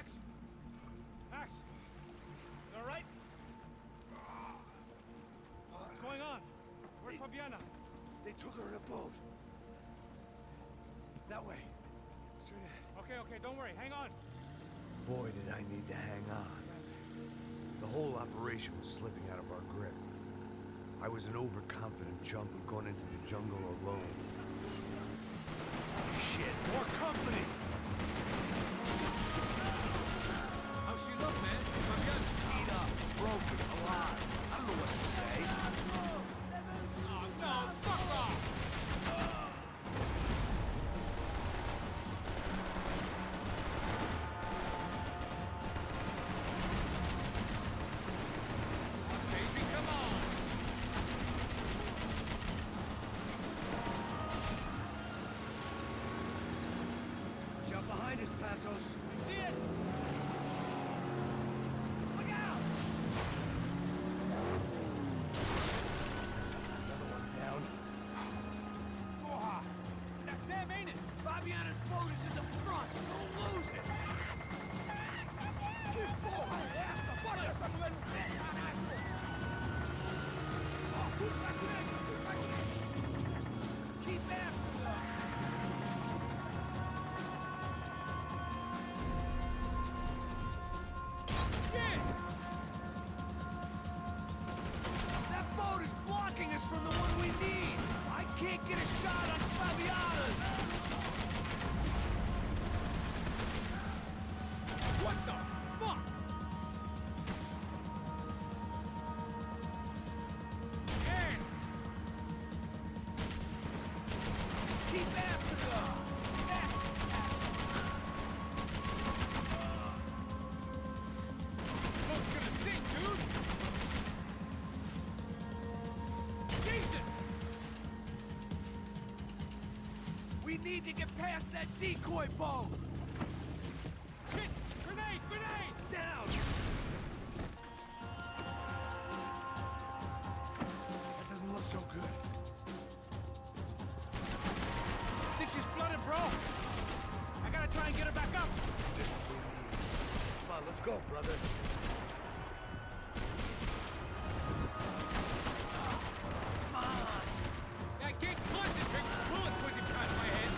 Max! Max! You alright? What's going on? Where's Fabiana? They took her in a boat. That way. Straight ahead. Okay, don't worry. Hang on. Boy, did I need to hang on. The whole operation was slipping out of our grip. I was an overconfident chump who'd gone into the jungle alone. Shit, more company! How's she look, man? Fabiana? Beat up, broken, alive. I don't know what to say. Oh, no, fuck off! Baby, come on! Watch out behind us, Passos. See it? Look out! Another one down. Oh, that's them, ain't it? Fabiana's boat is in the front. Don't lose it. Keep after them! That boat is blocking us from the one we need. I can't get a shot on Fabiana's. What the fuck? Hey! Keep after them! Boat's gonna sink, dude! Jesus! We need to get past that decoy boat. Shit! Grenade! Grenade! Down. That doesn't look so good. I think she's flooded, bro! I gotta try and get her back up! Just what we need. Come on, let's go, brother. Come on. I can't concentrate! Bullets whizzing past my head!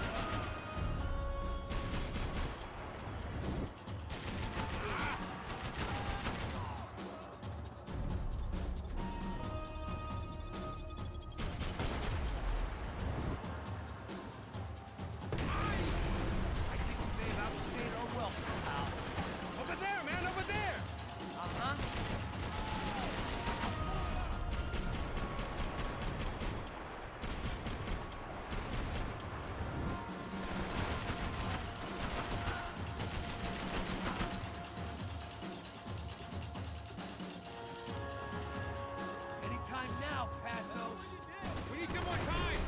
I think we may have outstayed our welcome, pal. Over there, man! Over there! Uh-huh. Anytime now, Passos. We need some more time!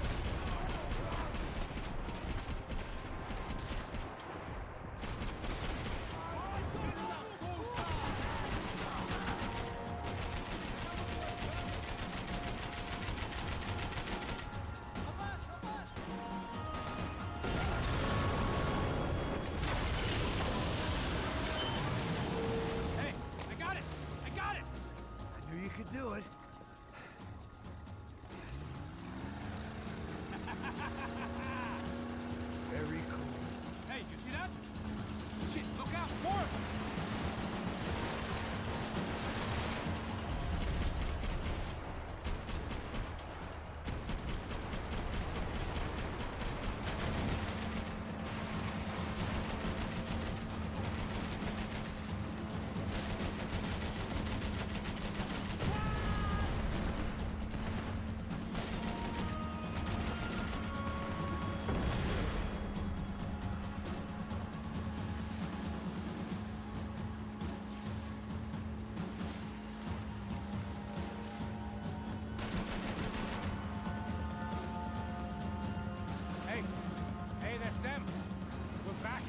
Hey, I got it! I got it! I knew you could do it. Very cool. Hey, you see that? Shit, look out! More! of them. Hey, that's them. We're back.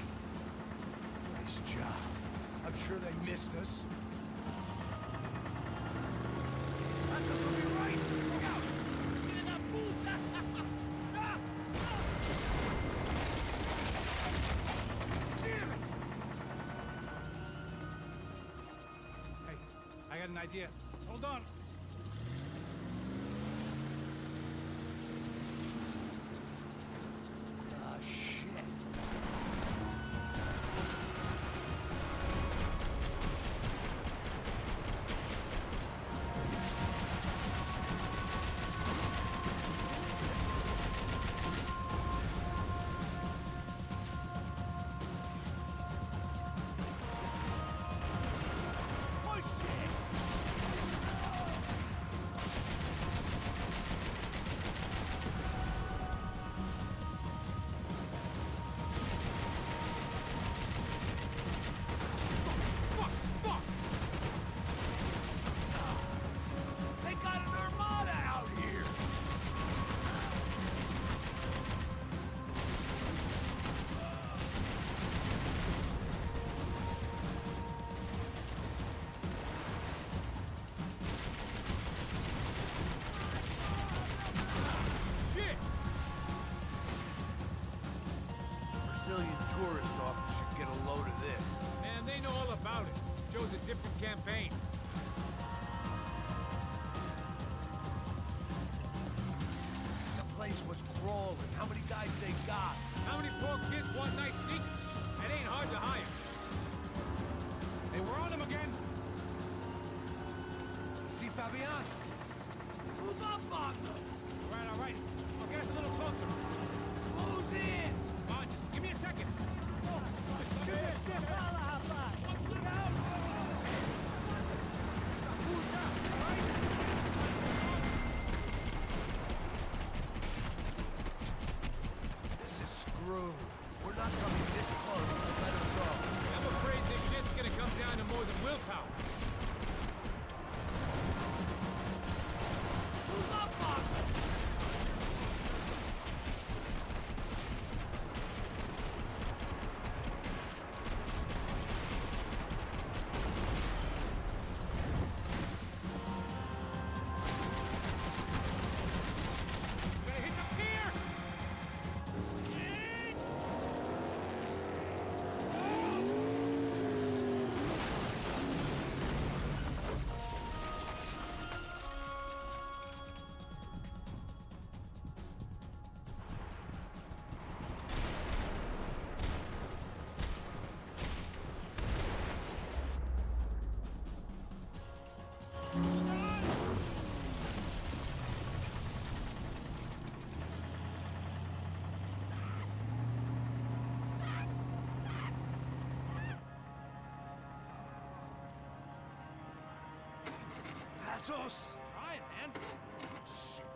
Nice job. I'm sure they missed us. Passos will be right! Look out! Get in that booth! Damn it! an idea. Hold on. Ah, shit. They got an armada out here! Shit! Brazilian tourist office should get a load of this. Man, they know all about it. Shows a different campaign. The place was crawling. How many guys they got? How many poor kids want nice sneakers? It ain't hard to hire. Hey, we're on them again. See Fabian? Move up on them! All right. I'll get us a little closer. Close in! Come on, just give me a second. This is screwed. We're not coming this close to let him go. I'm afraid this shit's gonna come down to more than willpower. Move up on them! We're gonna hit the pier! Passos! Try it, man. Shit.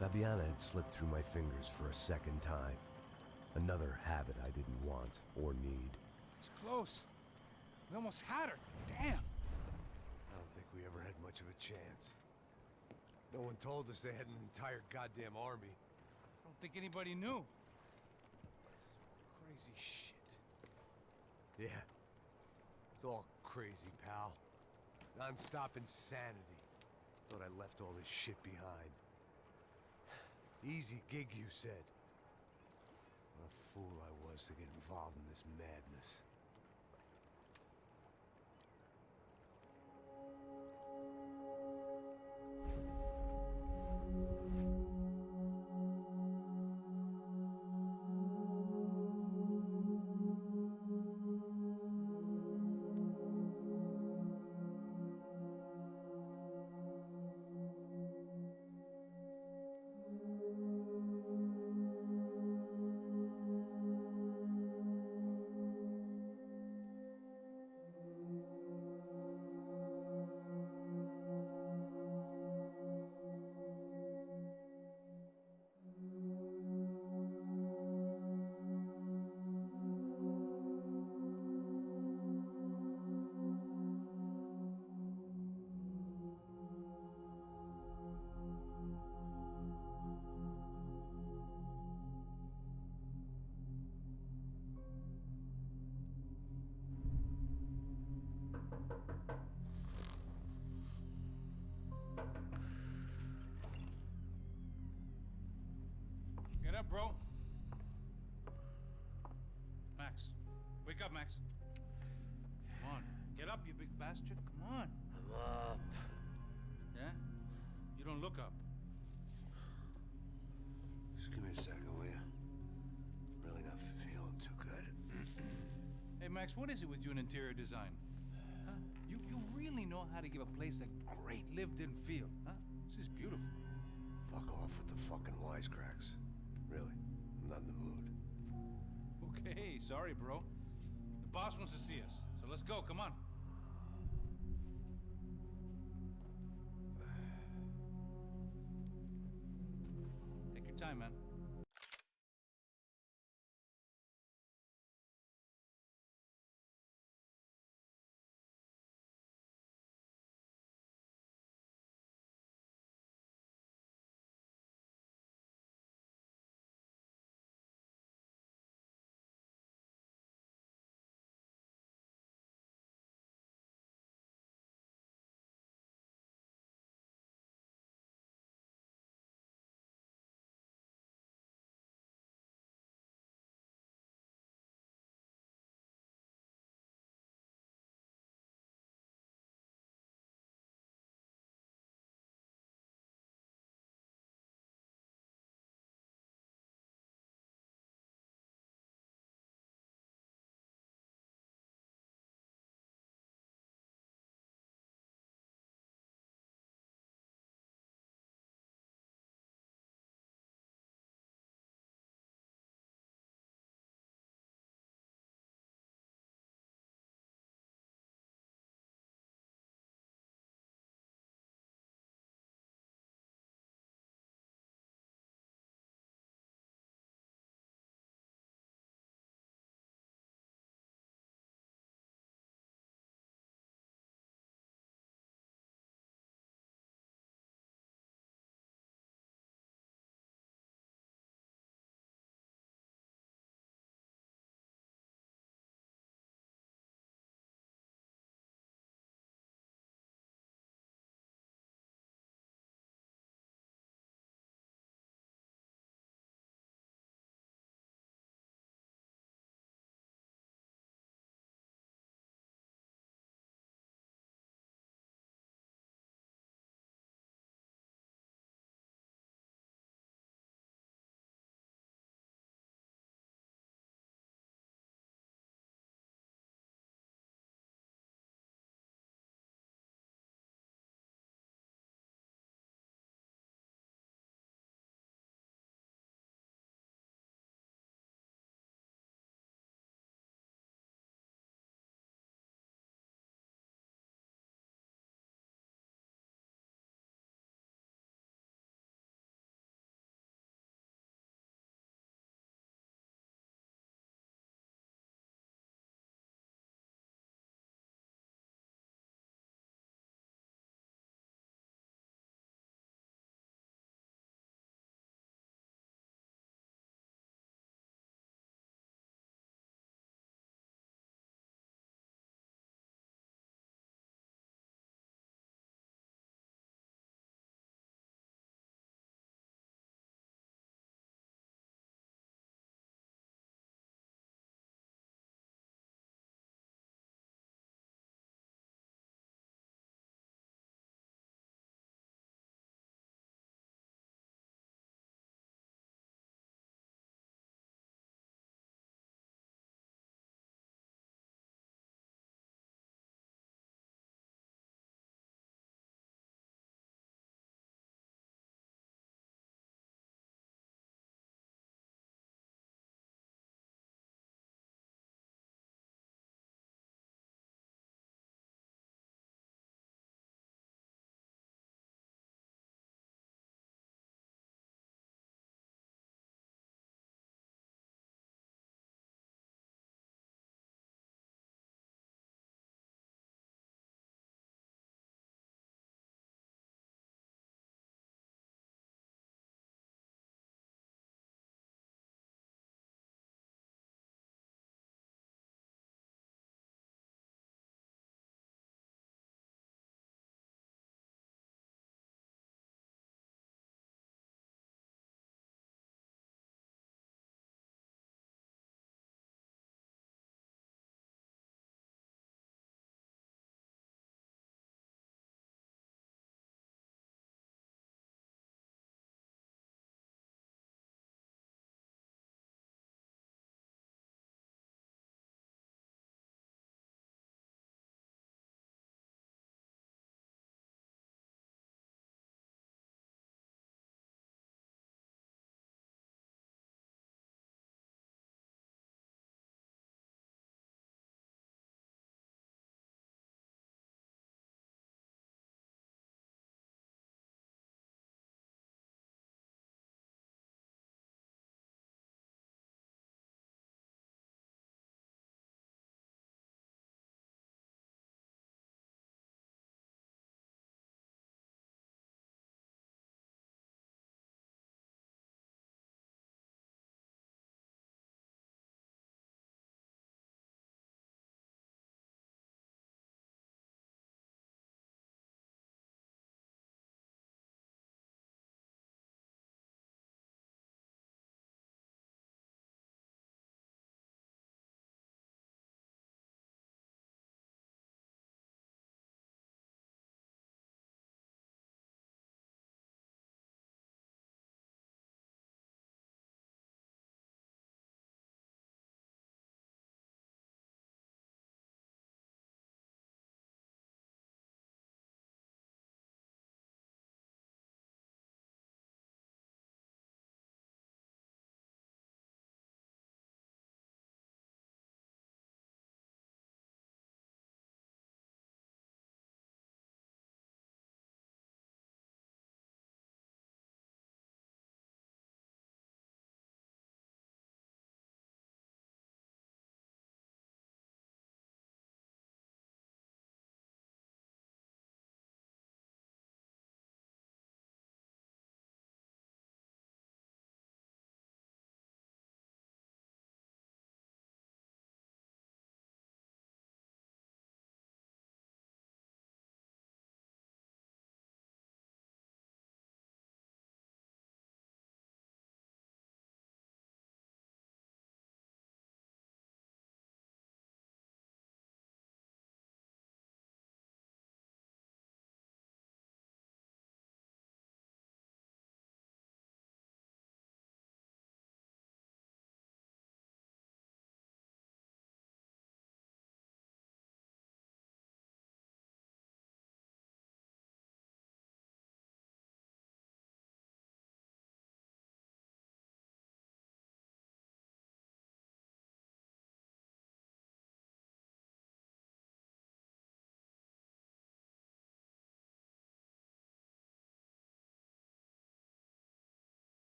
Fabiana had slipped through my fingers for a second time. Another habit I didn't want or need. It's close. We almost had her. Damn. I don't think we ever had much of a chance. No one told us they had an entire goddamn army. I don't think anybody knew. Crazy shit. Yeah. It's all crazy, pal. Non-stop insanity. Thought I left all this shit behind. Easy gig, you said. What a fool I was to get involved in this madness. Get up, bro. Max. Wake up, Max. Come on. Get Get up, you big bastard. Come on. I'm up. Yeah? You don't look up. Just give me a second, will you? Really not feeling too good. Hey, Max, what is it with you in interior design? Huh? You really know how to give a place a great lived-in feel, huh? This is beautiful. Fuck off with the fucking wisecracks. Really, I'm not in the mood. Okay, sorry, bro. The boss wants to see us, so let's go, come on. Take your time, man.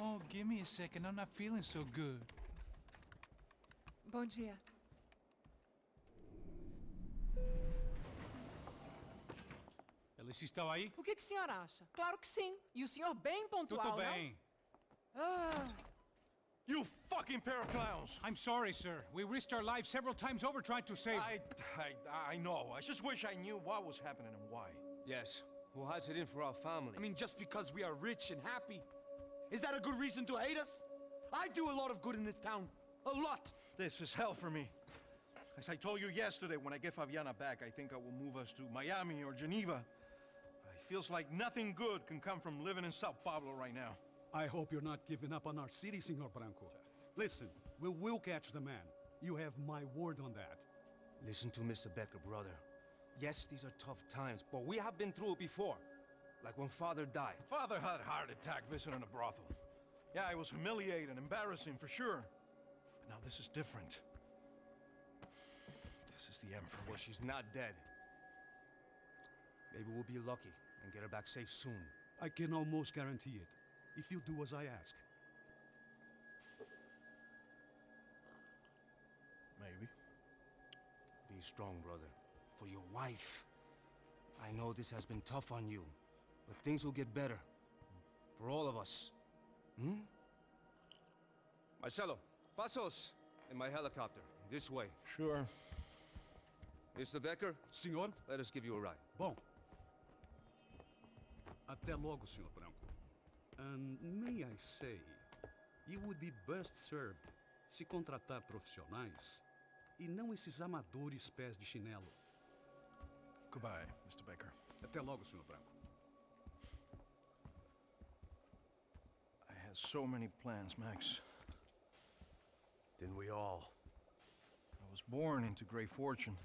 Oh, give me a second. I'm not feeling so good. Bom dia. Alice estava aí? O que o senhor acha? Claro que sim. E o senhor bem pontual, Tudo bem. não? Ah. You fucking pair of clowns! I'm sorry, sir. We risked our lives several times over trying to save... I know. I just wish I knew what was happening and why. Yes, who has it in for our family? I mean, just because we are rich and happy, is that a good reason to hate us? I do a lot of good in this town. A lot! This is hell for me. As I told you yesterday, when I get Fabiana back, I think I will move us to Miami or Geneva. It feels like nothing good can come from living in Sao Paulo right now. I hope you're not giving up on our city, Senor Branco. Listen, we will catch the man. You have my word on that. Listen to Mr. Becker, brother. Yes, these are tough times, but we have been through it before. Like when Father died. Father had a heart attack visiting a brothel. Yeah, it was humiliating, embarrassing, for sure. But now this is different. This is the end for me. Well, she's not dead. Maybe we'll be lucky and get her back safe soon. I can almost guarantee it, if you do as I ask. Maybe. Be strong, brother. For your wife. I know this has been tough on you, but things will get better. For all of us. Hmm? Marcelo, pasos in my helicopter. This way. Sure. Mr. Becker? Senhor? Let us give you a ride. Bom. Até logo, Senhor Branco. And may I say, you would be best served se contratar profissionais e não esses amadores pés de chinelo. Goodbye, Mr. Baker. Até logo, Senhor Branco. I had so many plans, Max. Didn't we all? I was born into great fortune.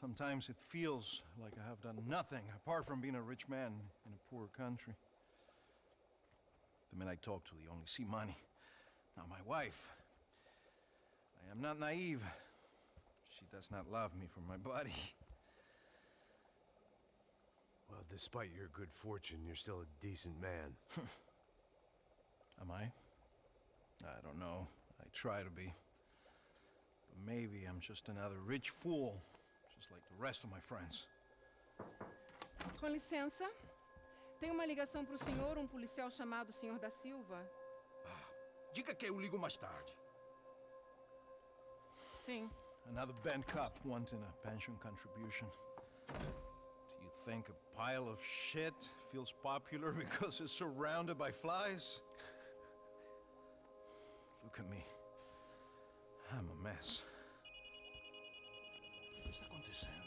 Sometimes it feels like I have done nothing apart from being a rich man in a poor country. The men I talk to, they only see money. Now my wife, I am not naive. She does not love me for my body. Well, despite your good fortune, you're still a decent man. Am I? I don't know. I try to be. But maybe I'm just another rich fool, just like the rest of my friends. Com licença. Tem uma ligação pro senhor, policial chamado Senhor da Silva. Diga que eu ligo mais tarde. Sim. Another bent cop wanting a pension contribution. Do you think a pile of shit feels popular because it's surrounded by flies? Look at me. I'm a mess. O que está acontecendo?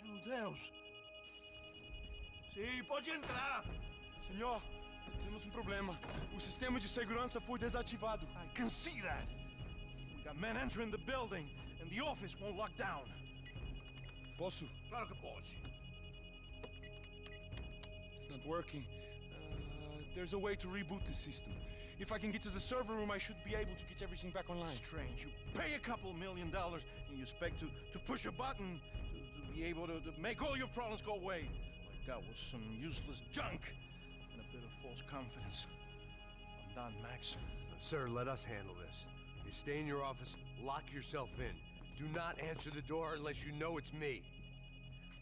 Meu Deus! Sim, pode entrar! Senhor, temos problema. O sistema de segurança foi desativado. I can see that! We got men entering the building, and the office won't lock down. Posso? Claro que pode. It's not working. There's a way to reboot the system. If I can get to the server room, I should be able to get everything back online. Strange. You pay a couple $1 million, and you expect to push a button to be able to make all your problems go away. All I got was some useless junk and a bit of false confidence. I'm done, Max. Sir, let us handle this. You stay in your office, lock yourself in. Do not answer the door unless you know it's me.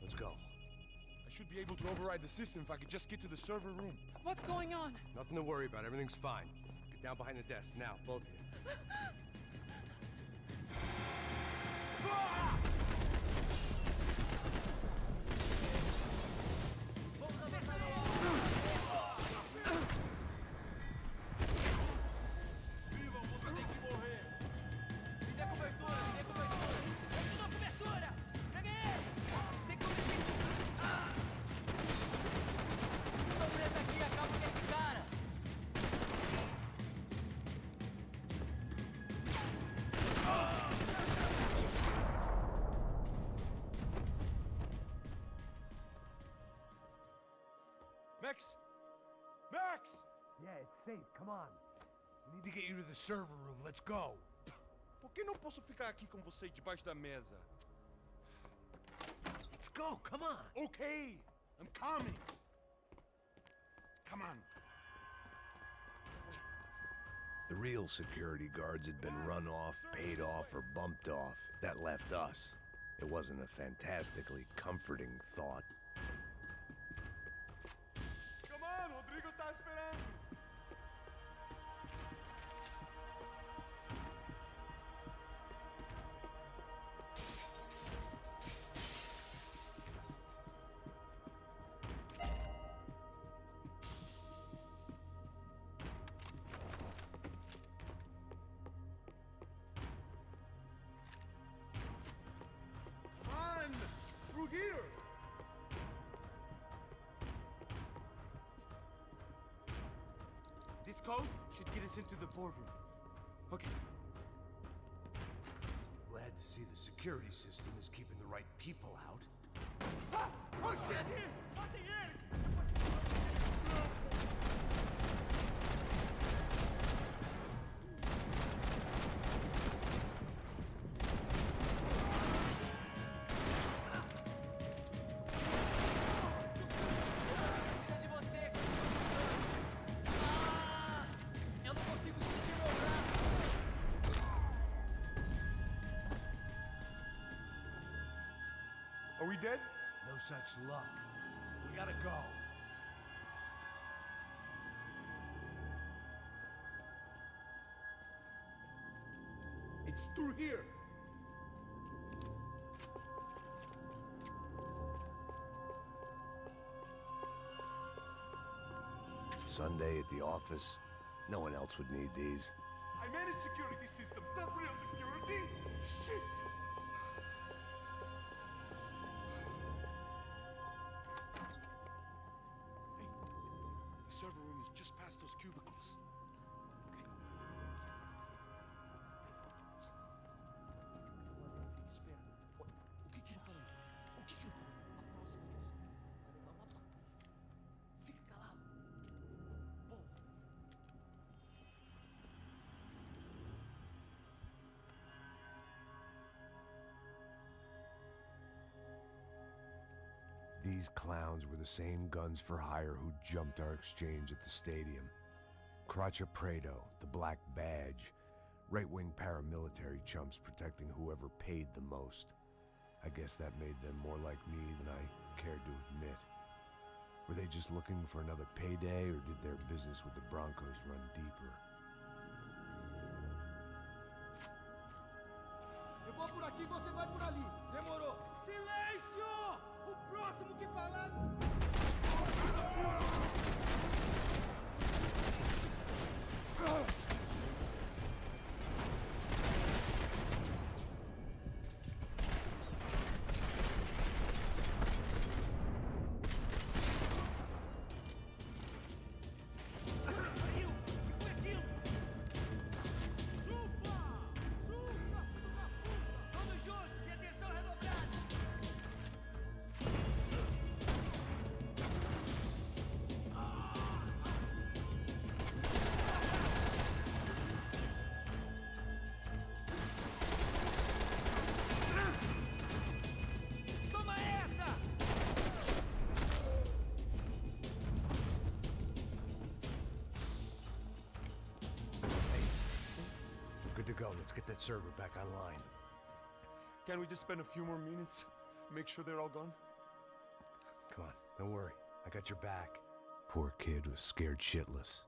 Let's go. I should be able to override the system if I could just get to the server room. What's going on? Nothing to worry about. Everything's fine. Get down behind the desk. Now, both of you. Max! Max! Yeah, it's safe. Come on. We need to get you to the server room. Let's go. Por que não posso ficar aqui com você debaixo da mesa? Let's go. Come on. Okay, I'm coming. Come on. real security guards had been run off, paid off, or bumped off. That left us. It wasn't a fantastically comforting thought. Come on, Rodrigo tá esperando. Come on, through here. This code should get us into the boardroom. Okay. Glad to see the security system is keeping the right people out. Ah! Oh shit! Matem eles! De você. Ah! Eu não consigo sentir meu braço. Are we dead? No such luck. We gotta go. It's through here. Sunday at the office. No one else would need these. I manage security systems, not real security. Shit! The server room is just past those cubicles. Espera. O que eu falei? O que eu falei? A próxima vai levar uma pá. Fica calado. Bom. These clowns were the same guns for hire who jumped our exchange at the stadium. Crotcha Prado, the Black Badge. Right-wing paramilitary chumps protecting whoever paid the most. I guess that made them more like me than I cared to admit. Were they just looking for another payday, or did their business with the Broncos run deeper? Eu vou por aqui, você vai por ali. Demorou. Silêncio! O próximo que falar... Saiu! O que foi aquilo? Supa! Supa, filho da puta! Vamos juntos e atenção redobrada! Toma essa! We're good to go. Let's get that server back online. Can we just spend a few more minutes? Make sure they're all gone? Come on, don't worry. I got your back. Poor kid was scared shitless,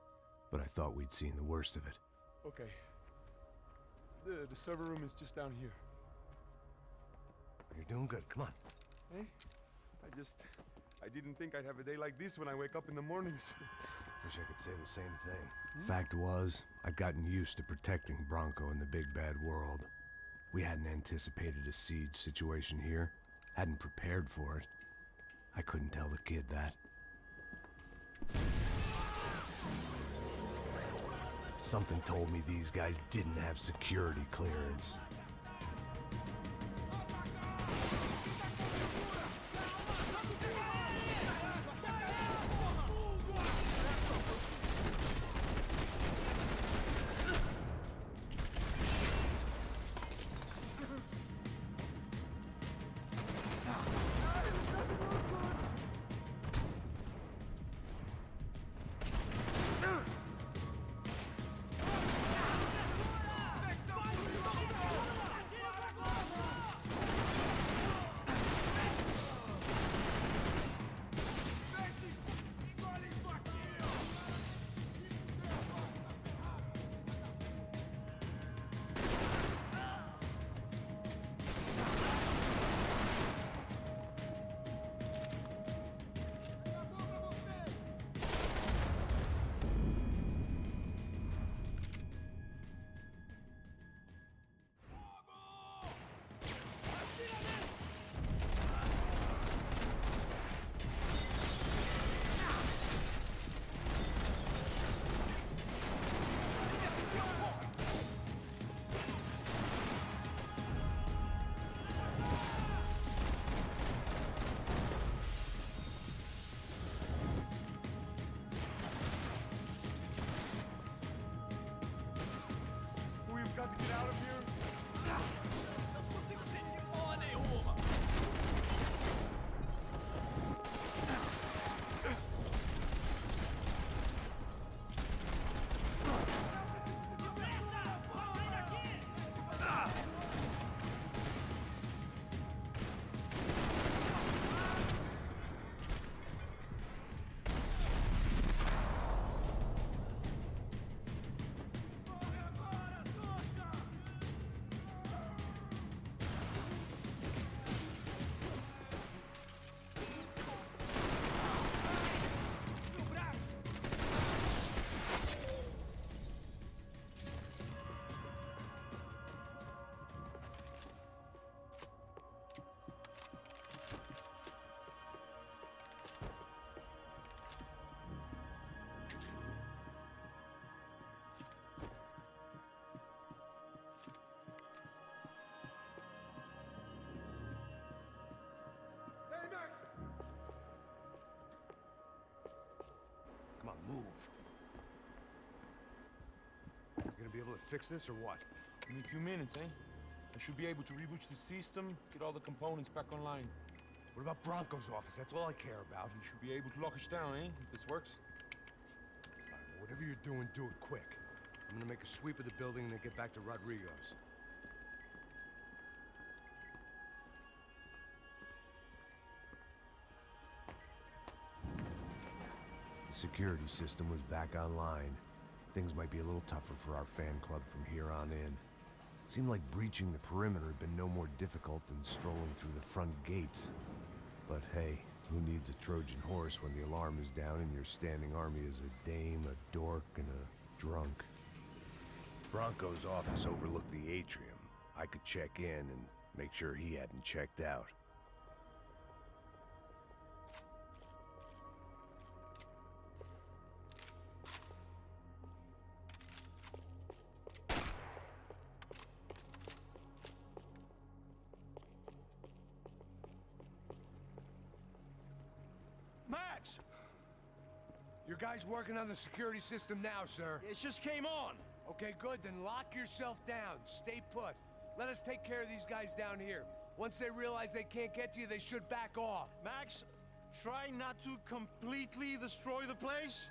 but I thought we'd seen the worst of it. Okay. The server room is just down here. You're doing good. Come on. Hey? I didn't think I'd have a day like this when I wake up in the mornings. Wish I could say the same thing. Fact was, I'd gotten used to protecting Bronco in the big bad world. We hadn't anticipated a siege situation here, hadn't prepared for it. I couldn't tell the kid that. Something told me these guys didn't have security clearance. Get out of here. Hey, Max! Come on, move. You gonna be able to fix this or what? Give me a few minutes, eh? I should be able to reboot the system, get all the components back online. What about Bronco's office? That's all I care about. You should be able to lock us down, eh? If this works. All right, well, whatever you're doing, do it quick. I'm gonna make a sweep of the building and then get back to Rodrigo's. The security system was back online. Things might be a little tougher for our fan club from here on in. Seemed like breaching the perimeter had been no more difficult than strolling through the front gates. But hey, who needs a Trojan horse when the alarm is down and your standing army is a dame, a dork, and a drunk? Bronco's office overlooked the atrium. I could check in and make sure he hadn't checked out. Max! Your guy's working on the security system now, sir. It just came on. Okay, good. Then lock yourself down. Stay put. Let us take care of these guys down here. Once they realize they can't get to you, they should back off. Max, try not to completely destroy the place.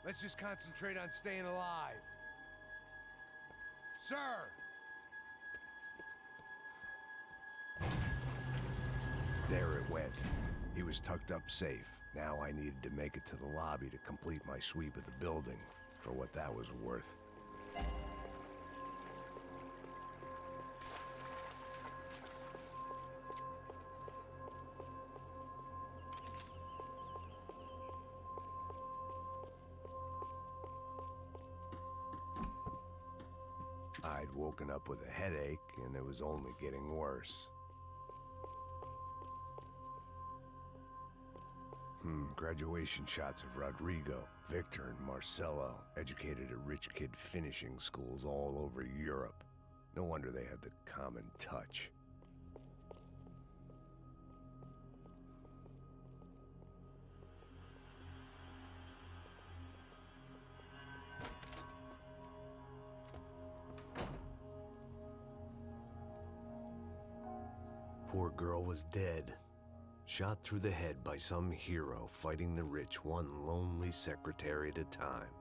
Let's just concentrate on staying alive. Sir! There it went. He was tucked up safe. Now I needed to make it to the lobby to complete my sweep of the building, for what that was worth. I'd woken up with a headache, and it was only getting worse. Graduation shots of Rodrigo, Victor, and Marcelo, educated at rich kid finishing schools all over Europe. No wonder they had the common touch. Poor girl was dead. Shot through the head by some hero fighting the rich one lonely secretary at a time.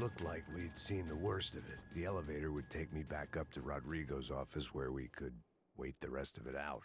looked like we'd seen the worst of it. The elevator would take me back up to Rodrigo's office where we could wait the rest of it out.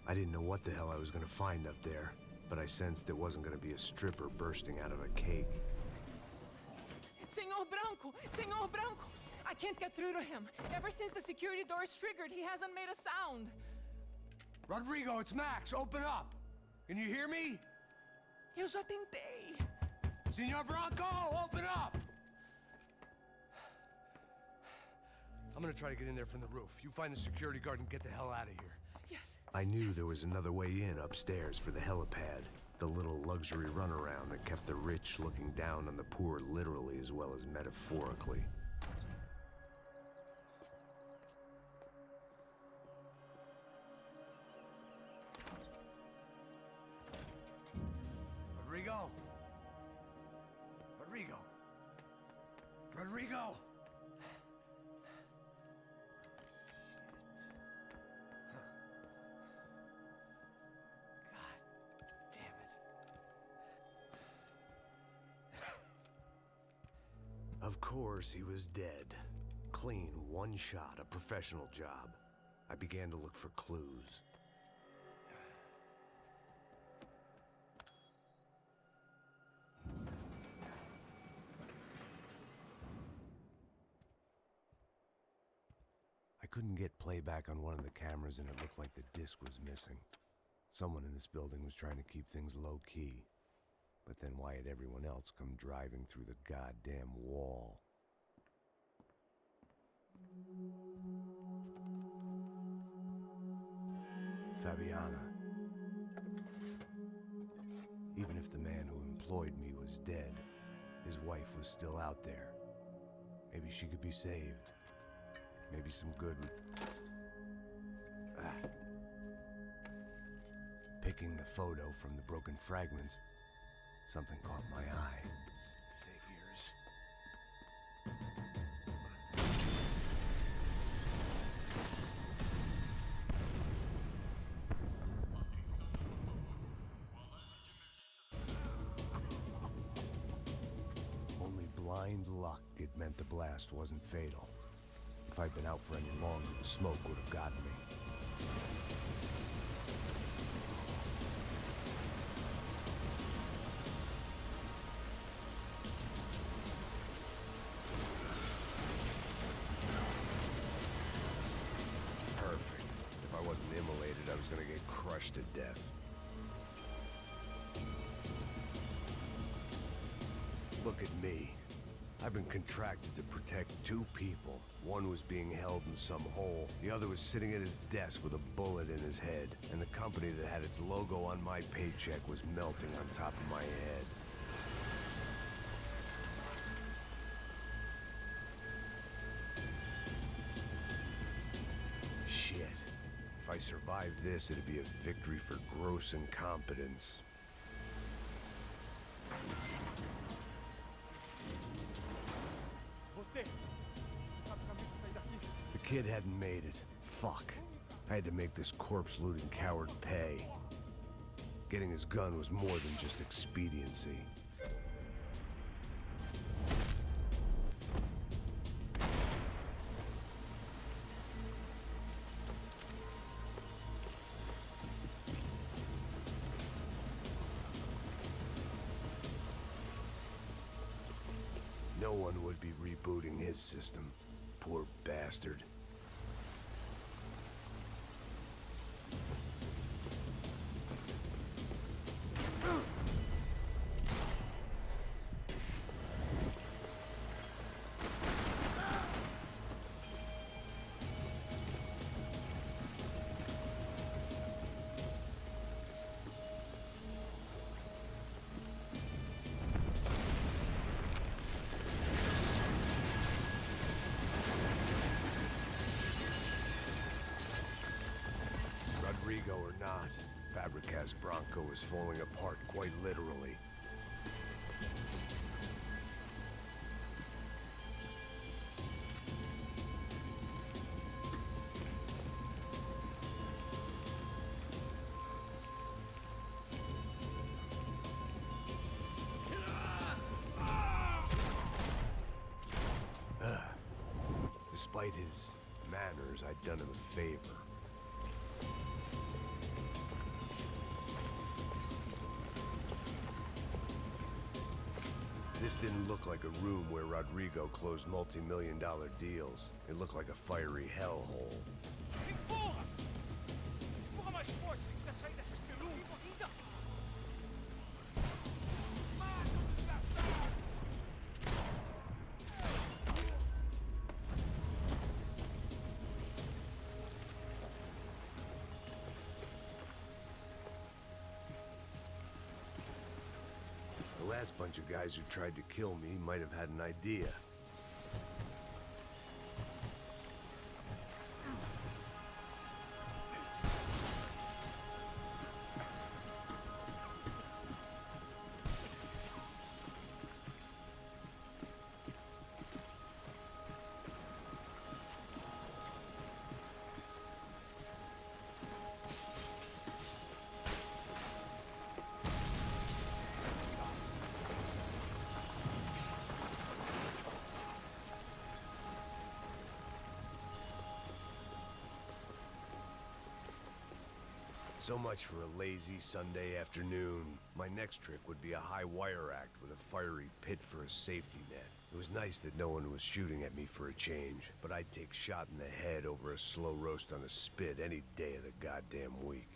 I didn't know what the hell I was gonna find up there, but I sensed it wasn't gonna be a stripper bursting out of a cake. Senor Branco! Senor Branco! I can't get through to him. Ever since the security door is triggered, he hasn't made a sound. Rodrigo, it's Max! Open up! Can you hear me? Eu já tentei. Senor Branco, open up! I'm gonna try to get in there from the roof. You find the security guard and get the hell out of here. Yes. I knew there was another way in upstairs for the helipad. The little luxury runaround that kept the rich looking down on the poor literally as well as metaphorically. Rodrigo! Rodrigo! Rodrigo! Of course, he was dead. Clean, one shot, a professional job. I began to look for clues. I couldn't get playback on one of the cameras and it looked like the disc was missing. Someone in this building was trying to keep things low-key. But then why had everyone else come driving through the goddamn wall? Fabiana. Even if the man who employed me was dead, his wife was still out there. Maybe she could be saved. Maybe some good would... Picking the photo from the broken fragments, something caught my eye. Figures. Only blind luck it meant the blast wasn't fatal. If I'd been out for any longer, the smoke would have gotten me. I was gonna get crushed to death. Look at me. I've been contracted to protect two people. One was being held in some hole. The other was sitting at his desk with a bullet in his head. And the company that had its logo on my paycheck was melting on top of my head. Shit. If I survived this, it'd be a victory for gross incompetence. The kid hadn't made it. Fuck. I had to make this corpse-looting coward pay. Getting his gun was more than just expediency. No one would be rebooting his system. Poor bastard. Rodrigo or not, Fabregas Bronco is falling apart quite literally. Despite his manners, I'd done him a favor. This didn't look like a room where Rodrigo closed multi-million-dollar deals. It looked like a fiery hellhole. Porra! Porra mais forte, sem que você sair dessa espelunca ainda! The last bunch of guys who tried to kill me might have had an idea. So much for a lazy Sunday afternoon. My next trick would be a high wire act with a fiery pit for a safety net. It was nice that no one was shooting at me for a change, but I'd take shot in the head over a slow roast on a spit any day of the goddamn week.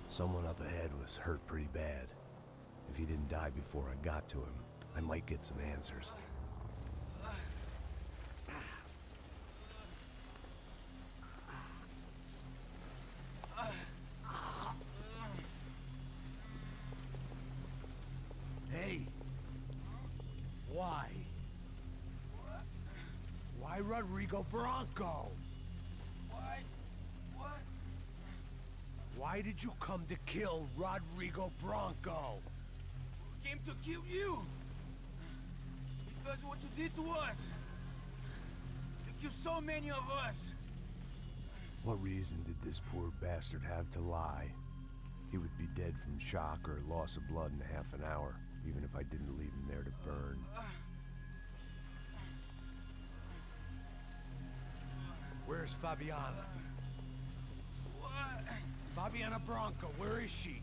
Someone up ahead was hurt pretty bad. If he didn't die before I got to him, I might get some answers. Hey! Why? Why Rodrigo Bronco? Why did you come to kill Rodrigo Bronco? We came to kill you! Because of what you did to us! You killed so many of us! What reason did this poor bastard have to lie? He would be dead from shock or loss of blood in half an hour, even if I didn't leave him there to burn. Where's Fabiana? What? Fabiana Bronco, where is she?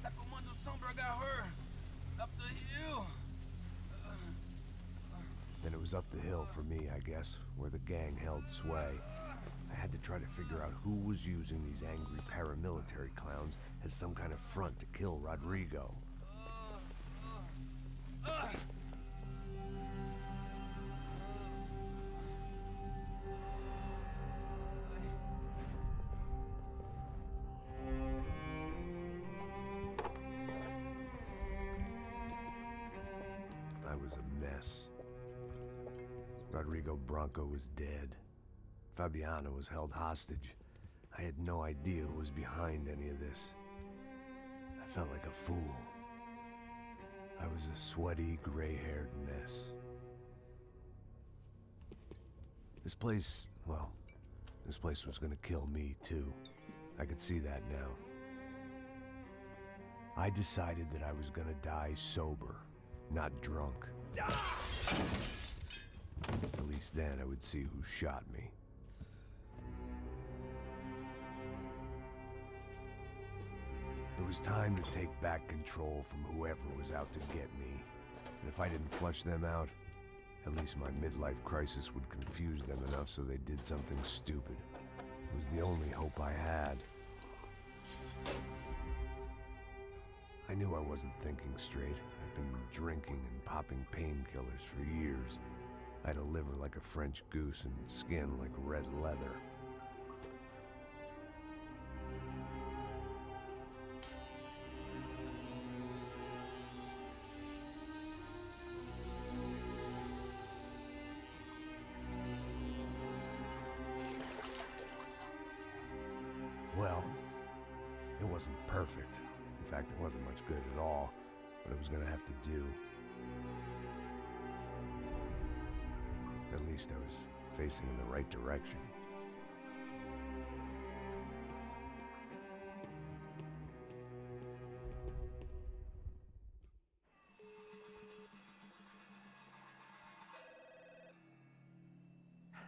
That Commando Sombra got her! Up the hill! Then it was up the hill for me, I guess, where the gang held sway. I had to try to figure out who was using these angry paramilitary clowns as some kind of front to kill Rodrigo. I was a mess. Rodrigo Bronco was dead. Fabiana was held hostage. I had no idea who was behind any of this. I felt like a fool. I was a sweaty, gray-haired mess. This place, well, this place was gonna kill me too. I could see that now. I decided that I was gonna die sober, not drunk. At least then I would see who shot me. It was time to take back control from whoever was out to get me. And if I didn't flush them out, at least my midlife crisis would confuse them enough so they did something stupid. It was the only hope I had. I knew I wasn't thinking straight. I'd been drinking and popping painkillers for years. I had a liver like a French goose and skin like red leather. Well, it wasn't perfect. In fact, it wasn't much good at all, but it was gonna have to do. At least I was facing in the right direction.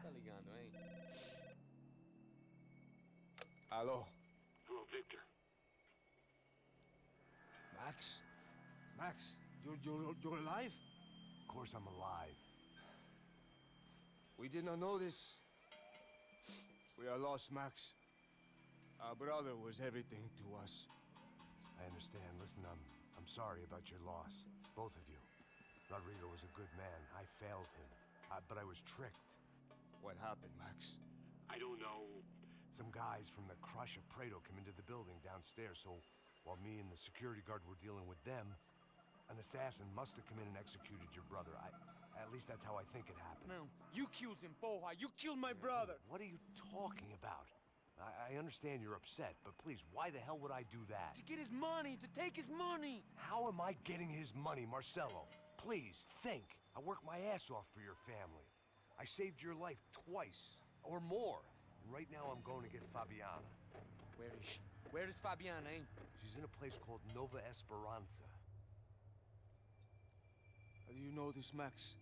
Tá ligando, hein? Hello. Hello, Victor. Max? Max, you're alive? Of course I'm alive. We did not know this. We are lost, Max. Our brother was everything to us. I understand. Listen, I'm sorry about your loss. Both of you. Rodrigo was a good man. I failed him. But I was tricked. What happened, Max? I don't know. Some guys from the Crush of Prado came into the building downstairs, so while me and the security guard were dealing with them, an assassin must have come in and executed your brother. At least that's how I think it happened. No, you killed him, porra. You killed my brother. What are you talking about? I understand you're upset, but please, why the hell would I do that? To get his money, to take his money. How am I getting his money, Marcelo? Please, think. I worked my ass off for your family. I saved your life twice, or more. Right now, I'm going to get Fabiana. Where is she? Where is Fabiana, eh? She's in a place called Nova Esperanza. How do you know this, Max?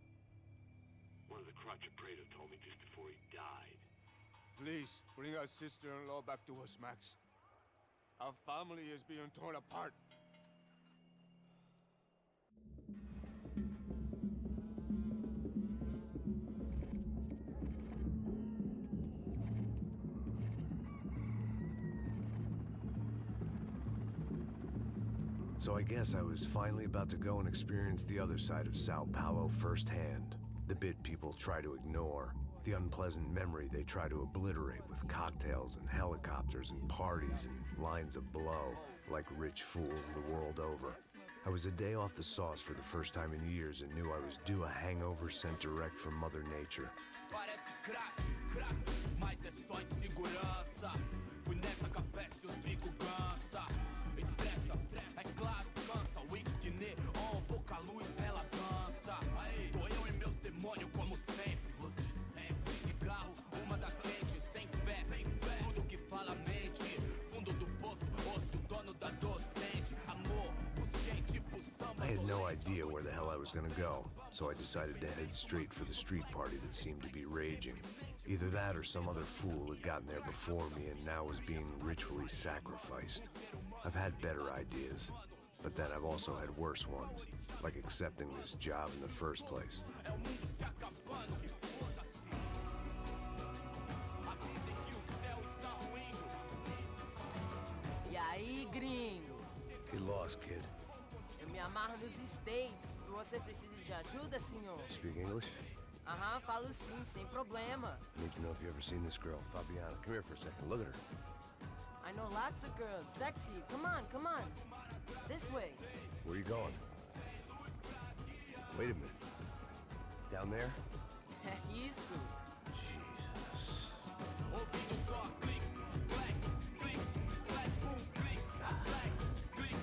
One of the Crotch of Prado told me just before he died. Please, bring our sister-in-law back to us, Max. Our family is being torn apart. So I guess I was finally about to go and experience the other side of Sao Paulo firsthand. The bit people try to ignore. The unpleasant memory they try to obliterate with cocktails and helicopters and parties and lines of blow, like rich fools the world over. I was a day off the sauce for the first time in years and knew I was due a hangover sent direct from Mother Nature. I had no idea where the hell I was gonna go, so I decided to head straight for the street party that seemed to be raging. Either that or some other fool had gotten there before me and now was being ritually sacrificed. I've had better ideas, but then I've also had worse ones, like accepting this job in the first place. E aí, gringo? Get lost, kid. Eu me amarro nos States. Você precisa de ajuda, senhor? Speak English? Aham, falo sim, sem problema. Need to know if you ever seen this girl, Fabiana. Come here for a second. Look at her. I know lots of girls. Sexy. Come on, come on. This way. Where are you going? Wait a minute. Down there? Isso. Jesus.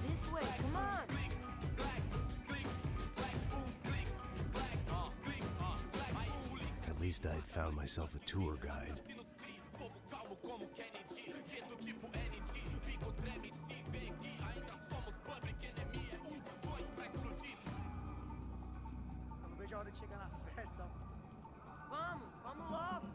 This way, come on. At least I had found myself a tour guide. Eu não vejo a hora de chegar na festa. Vamos, vamos logo.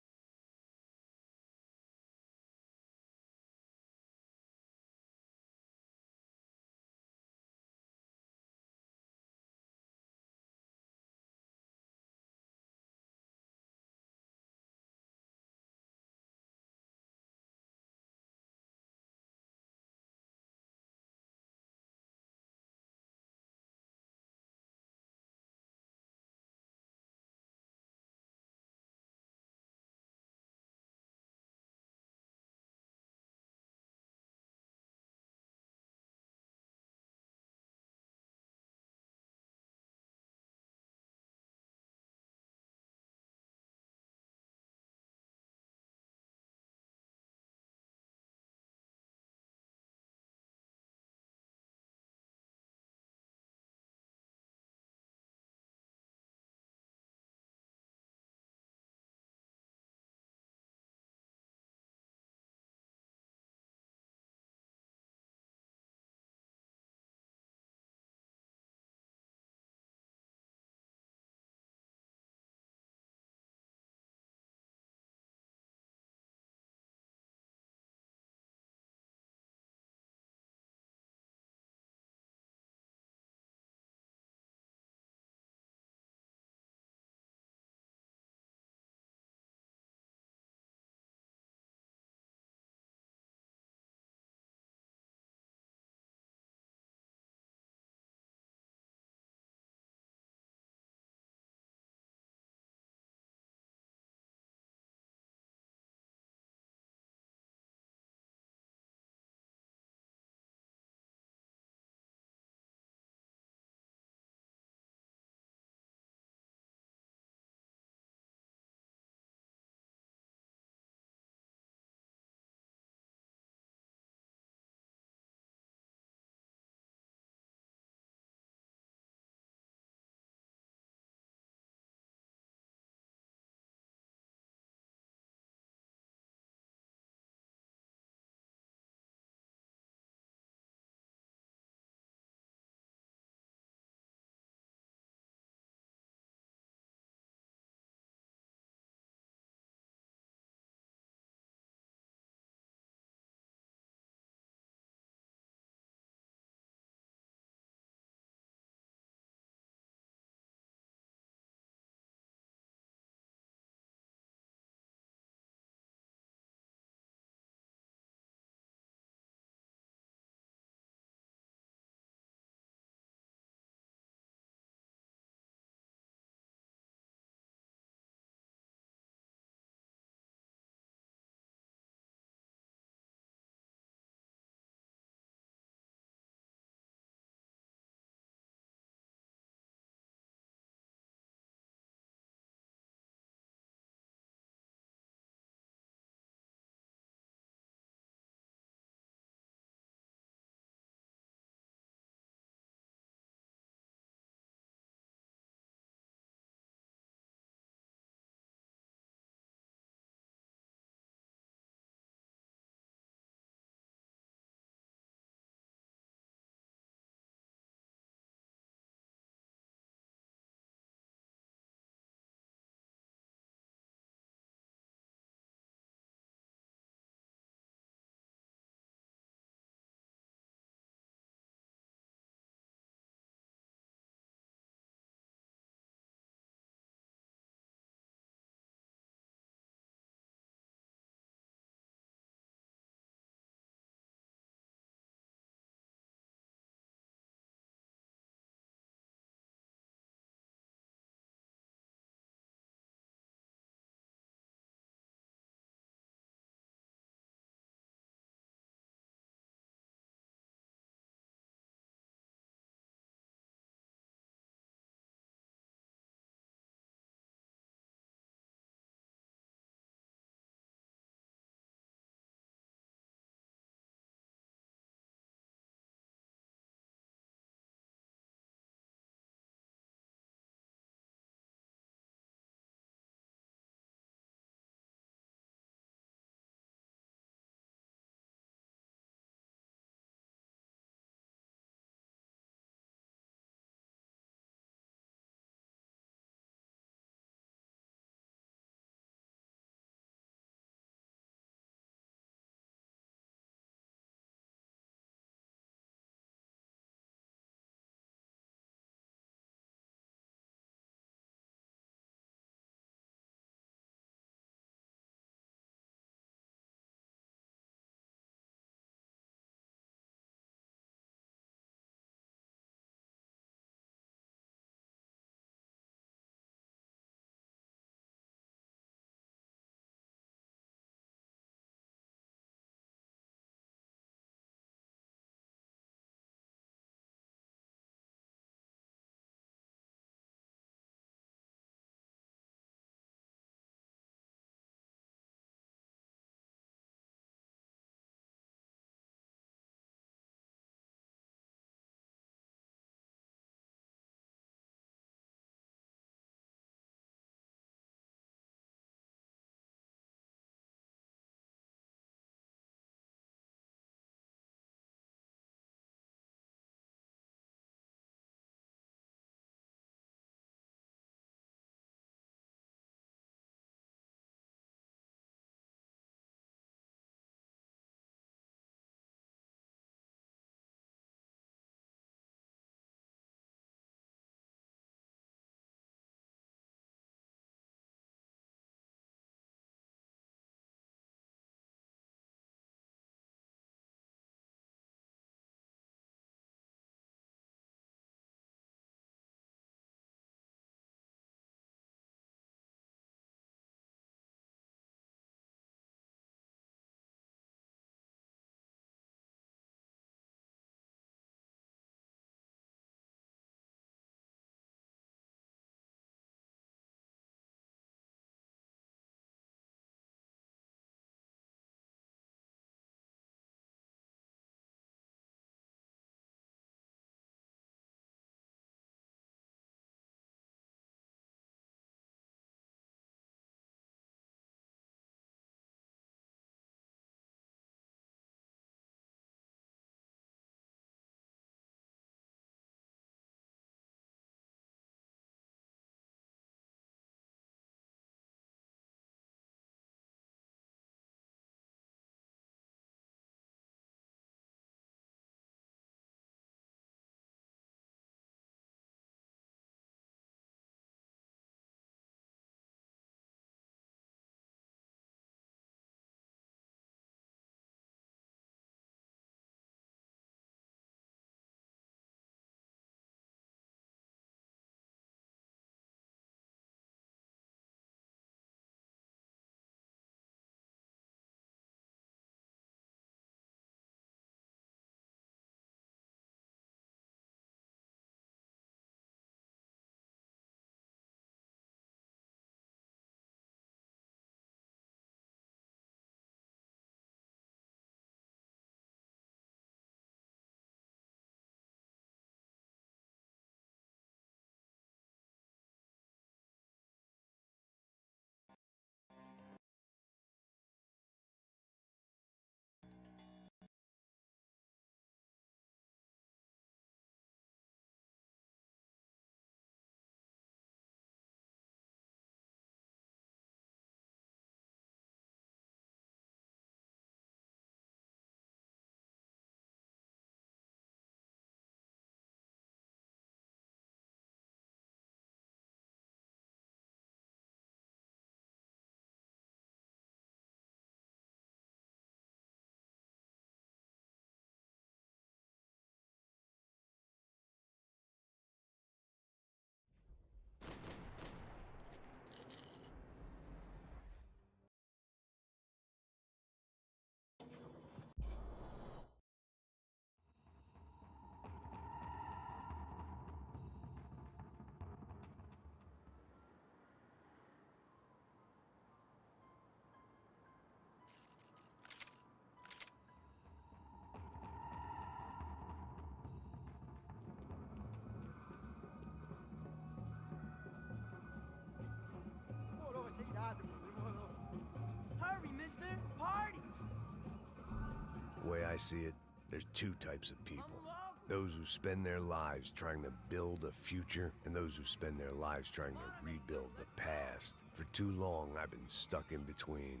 I see it, there's two types of people. Those who spend their lives trying to build a future, and those who spend their lives trying to rebuild the past. For too long, I've been stuck in between.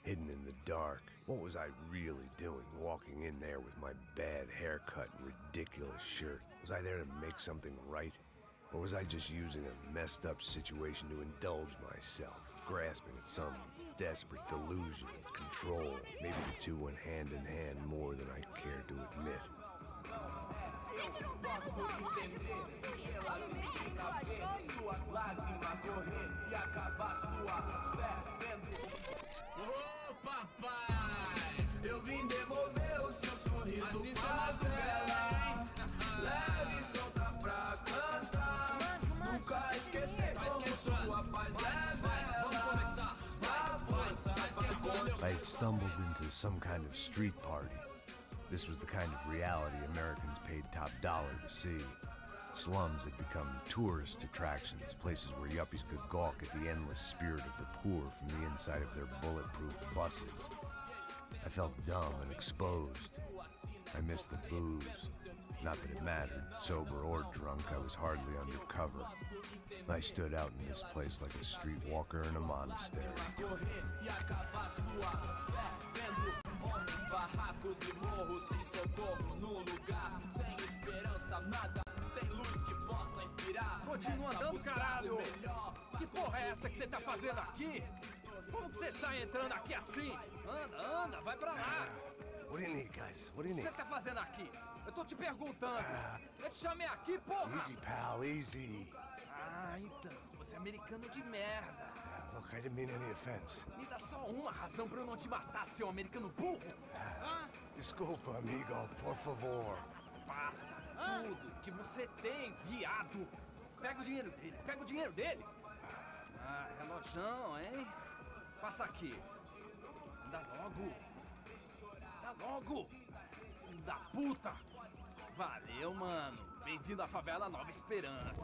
Hidden in the dark. What was I really doing, walking in there with my bad haircut and ridiculous shirt? Was I there to make something right? Or was I just using a messed up situation to indulge myself, grasping at some desperate delusion of control? Maybe the two went hand in hand more than I cared to admit. I had stumbled into some kind of street party. This was the kind of reality Americans paid top dollar to see. Slums had become tourist attractions, places where yuppies could gawk at the endless spirit of the poor from the inside of their bulletproof buses. I felt dumb and exposed. I missed the booze. Not that it mattered, sober or drunk, I was hardly undercover. I stood out in this place like a streetwalker in a monastery. Continua andando, caralho! Que porra é essa que você tá fazendo aqui? Como que você sai entrando aqui assim? Anda, anda, vai pra lá! What do you need, guys? What do you O que need? você tá fazendo aqui? Eu tô te perguntando. Eu te chamei aqui, porra! Easy, pal, easy. Ah, então, você é americano de merda. Look, I didn't mean any offense. Me dá só uma razão pra eu não te matar, seu americano burro. Desculpa, amigo, por favor. Passa tudo que você tem, viado. Pega o dinheiro dele, pega o dinheiro dele. Ah, relojão, hein? Passa aqui. Dá logo. Dá logo. Filho da puta. Valeu, mano. Bem-vindo à favela Nova Esperança.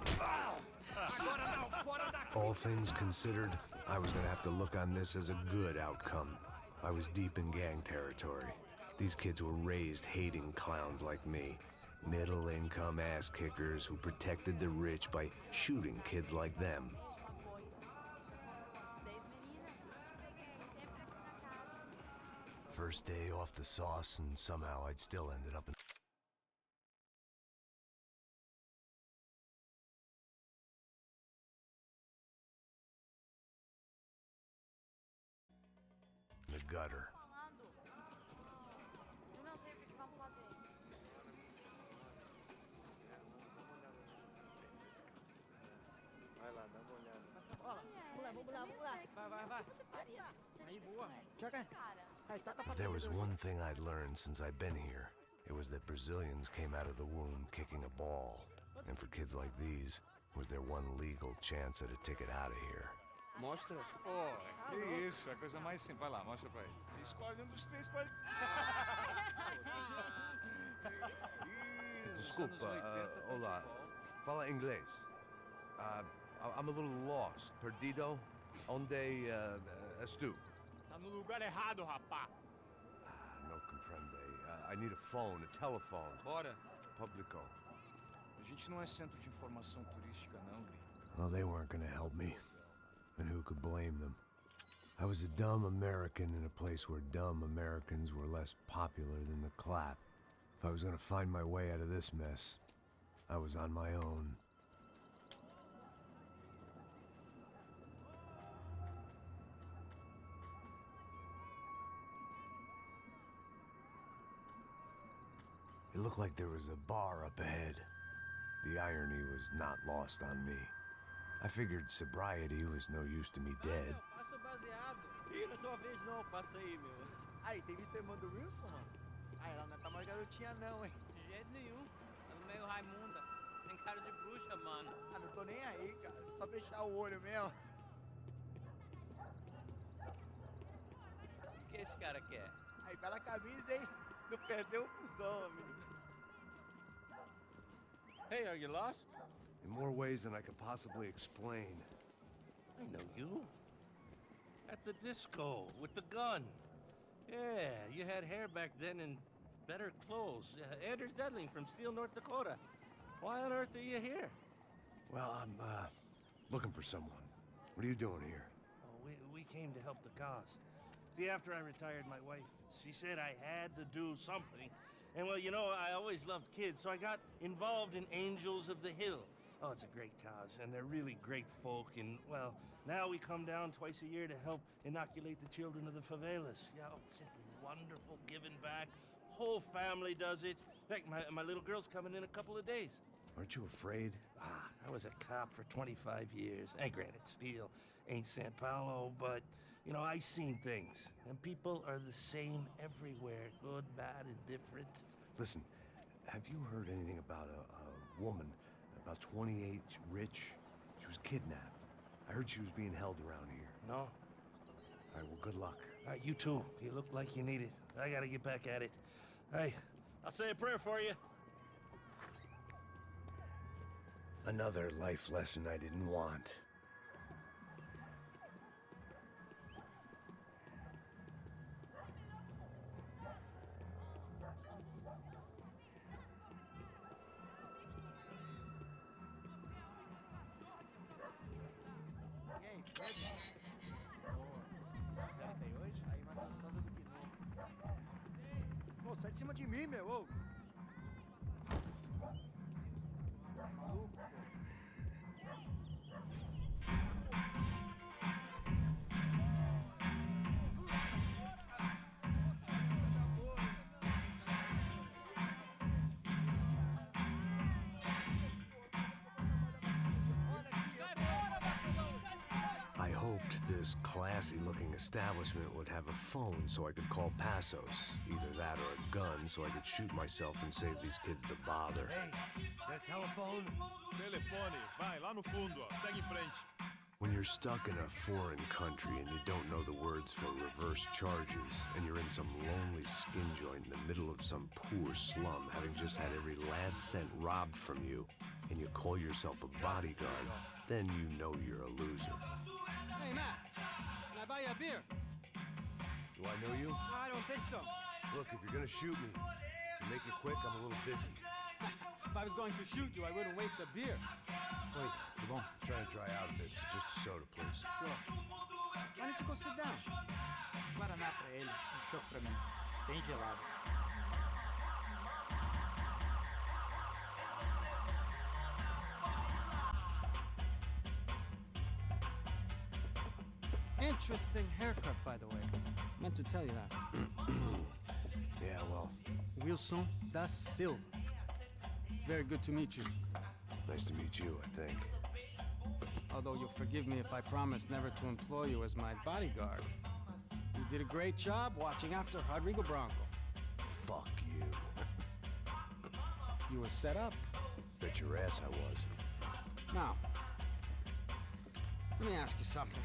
Agora não, fora daqui. All things considered, I was gonna have to look on this as a good outcome. I was deep in gang territory. These kids were raised hating clowns like me. Middle-income ass-kickers who protected the rich by shooting kids like them. First day off the sauce, and somehow I'd still ended up in the gutter. Vai lá, dá uma olhada. Vamos lá. Vai. Aí, boa. Joga. Aí, toca pra If there was one thing I'd learned since I've been here, it was that Brazilians came out of the womb kicking a ball. And for kids like these, was their one legal chance at a ticket out of here. Mostra. Oh, que isso, é a coisa mais simples. Vai lá, mostra pra ele. Você escolhe dos três pode... Desculpa, olá. Fala inglês. I'm a little lost. Perdido? Onde estou? Tá no lugar errado, rapá. No comprende. I need a phone, a telephone. Bora. Publico. A gente não é centro de informação turística, não, Gri. Well, they weren't gonna help me. And who could blame them? I was a dumb American in a place where dumb Americans were less popular than the clap. If I was gonna find my way out of this mess, I was on my own. It looked like there was a bar up ahead. The irony was not lost on me. I figured sobriety was no use to me dead. Passa baseado. Ih, não é tua vez não, passa aí, meu. Aí, tem visto a irmã do Wilson, mano? Ah, ela não tá mais garotinha não, hein? De jeito nenhum. Tá meio Raimunda. Tem cara de bruxa, mano. Ah, não tô nem aí, cara. Só fechar o olho mesmo. O que esse cara quer? Aí, bela camisa, hein? Não perdeu o cuzão, amigo. Hey, are you lost? In more ways than I could possibly explain. I know you. At the disco, with the gun. Yeah, you had hair back then and better clothes. Anders Dudling from Steele, North Dakota. Why on earth are you here? Well, I'm, looking for someone. What are you doing here? Oh, we came to help the cause. See, after I retired, my wife, she said I had to do something. And well, you know, I always loved kids, so I got involved in Angels of the Hill. Oh, it's a great cause, and they're really great folk, and, well, now we come down twice a year to help inoculate the children of the favelas. Yeah, oh, it's simply wonderful, giving back. Whole family does it. In fact, my little girl's coming in a couple of days. Aren't you afraid? I was a cop for 25 years. And granted, Steele ain't San Paulo, but, you know, I seen things. And people are the same everywhere, good, bad, and different. Listen, have you heard anything about a woman, about 28, rich? She was kidnapped. I heard she was being held around here. No? All right, well, good luck. All right, you too. You look like you need it. I gotta get back at it. Hey, I'll say a prayer for you. Another life lesson I didn't want. Ô, sai de cima de mim, meu, ô! Maluco, pô. I hoped this classy-looking establishment would have a phone so I could call Passos. Either that or a gun so I could shoot myself and save these kids the bother. Hey, that telephone? Telefone, vai, lá no fundo, ó. Segue em frente. When you're stuck in a foreign country and you don't know the words for reverse charges, and you're in some lonely skin joint in the middle of some poor slum, having just had every last cent robbed from you, and you call yourself a bodyguard, then you know you're a loser. Hey, Matt, can I buy you a beer? Do I know you? I don't think so. Look, if you're gonna shoot me, make it quick, I'm a little busy. If I was going to shoot you, I wouldn't waste a beer. Wait, come on. I'm trying to dry out a bit, so just a soda, please. Sure. Why don't you go sit down? Guaraná pra ele, chopp pra mim. Bem gelado. Interesting haircut, by the way. Meant to tell you that. Yeah, well. Wilson da Silva. Very good to meet you. Nice to meet you, I think. Although you'll forgive me if I promise never to employ you as my bodyguard. You did a great job watching after Rodrigo Branco. Fuck you. You were set up. Bet your ass I was. Now, let me ask you something.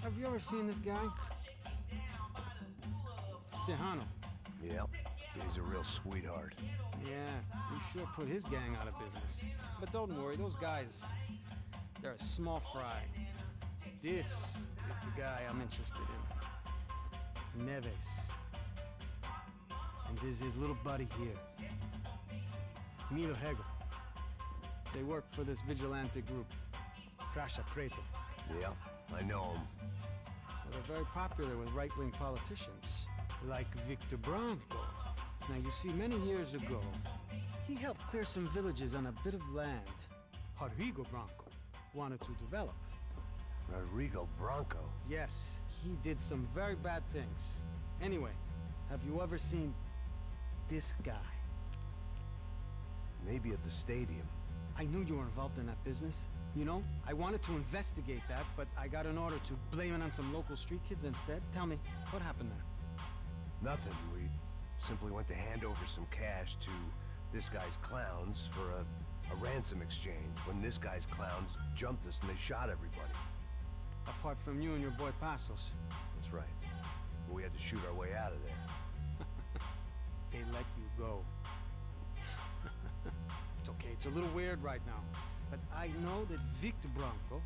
Have you ever seen this guy? Serrano. Yep. He's a real sweetheart. Yeah, he sure put his gang out of business. But don't worry, those guys, they're a small fry. This is the guy I'm interested in. Neves. And this is his little buddy here. Milo Hegel. They work for this vigilante group, Crasha Preto. Yep, I know him. Well, they're very popular with right-wing politicians, like Victor Branco. Now, you see, many years ago, he helped clear some villages on a bit of land Rodrigo Branco wanted to develop. Rodrigo Branco? Yes, he did some very bad things. Anyway, have you ever seen this guy? Maybe at the stadium. I knew you were involved in that business. You know, I wanted to investigate that, but I got an order to blame it on some local street kids instead. Tell me, what happened there? Nothing. We simply went to hand over some cash to this guy's clowns for a ransom exchange when this guy's clowns jumped us and they shot everybody. Apart from you and your boy Passos. That's right. But we had to shoot our way out of there. They let you go. It's okay, it's a little weird right now. But I know that Victor Branco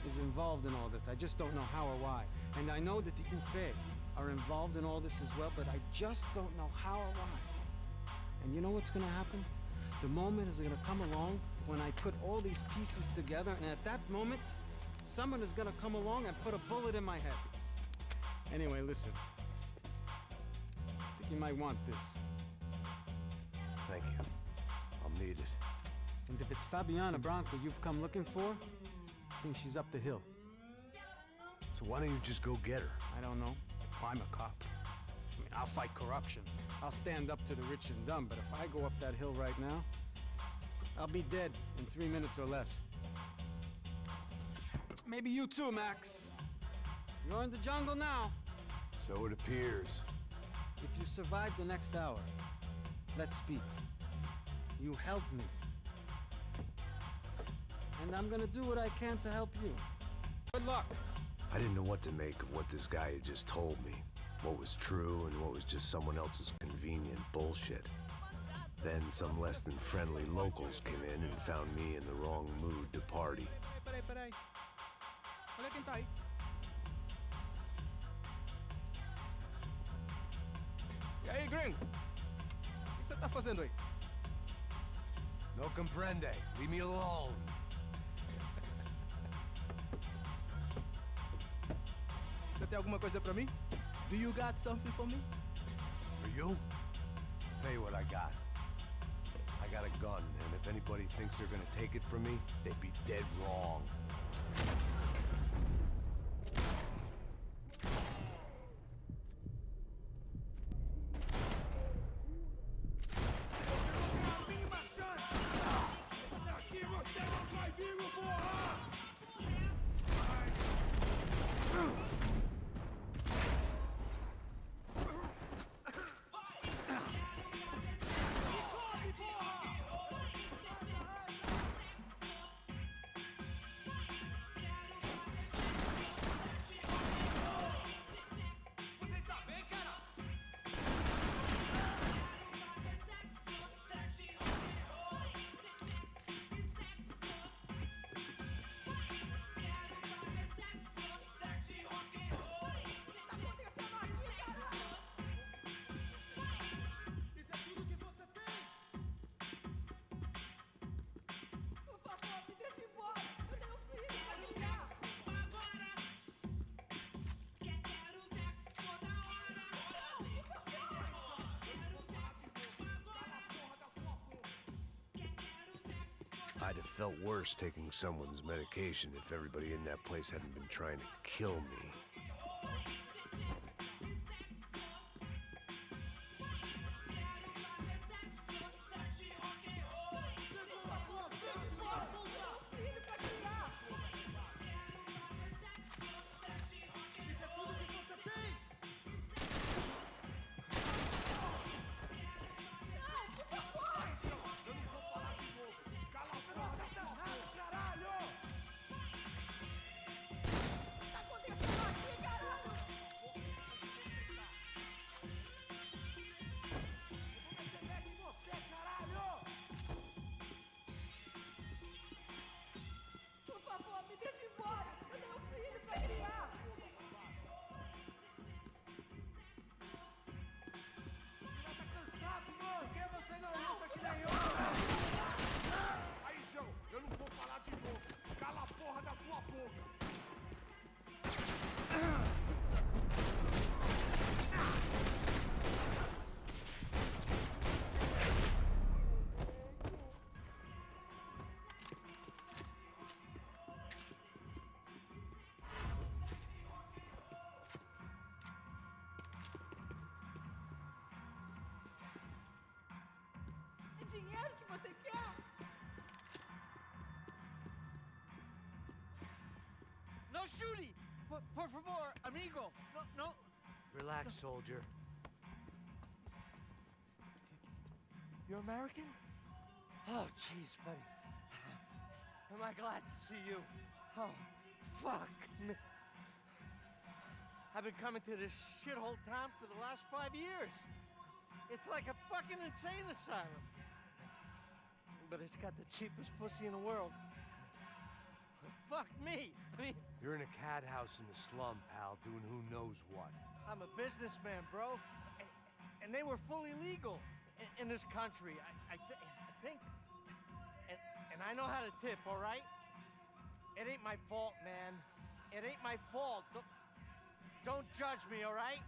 is involved in all this. I just don't know how or why. And I know that the Ufé are involved in all this as well, but I just don't know how or why. And you know what's gonna happen? The moment is gonna come along when I put all these pieces together, and at that moment, someone is gonna come along and put a bullet in my head. Anyway, listen. I think you might want this. Thank you. I'll need it. And if it's Fabiana Branco you've come looking for, I think she's up the hill. So why don't you just go get her? I don't know. I'm a cop. I mean, I'll fight corruption. I'll stand up to the rich and dumb, but if I go up that hill right now, I'll be dead in 3 minutes or less. Maybe you too, Max. You're in the jungle now. So it appears. If you survive the next hour, let's speak. You help me. And I'm gonna do what I can to help you. Good luck. I didn't know what to make of what this guy had just told me. What was true and what was just someone else's convenient bullshit. Then some less than friendly locals came in and found me in the wrong mood to party. Peraí. Olha quem tá aí. E aí, gringo? O que você tá fazendo aí? No comprende. Leave me alone. Você tem alguma coisa pra mim? Do you got something for me? For you? Tell you what I got. I got a gun, and if anybody thinks they're gonna take it from me, they'd be dead wrong. I'd have felt worse taking someone's medication if everybody in that place hadn't been trying to kill me. Dinheiro que você quer? No shooting! Por favor, amigo! No. Relax, soldier. You're American? Oh, jeez, buddy. Am I glad to see you? Oh, fuck me. I've been coming to this shithole town for the last 5 years. It's like a fucking insane asylum. But it's got the cheapest pussy in the world. fuck me. I mean, You're in a cat house in the slum, pal, doing who knows what. I'm a businessman, bro. And they were fully legal in this country. I think. And I know how to tip, all right? It ain't my fault, man. It ain't my fault. Don't judge me, all right?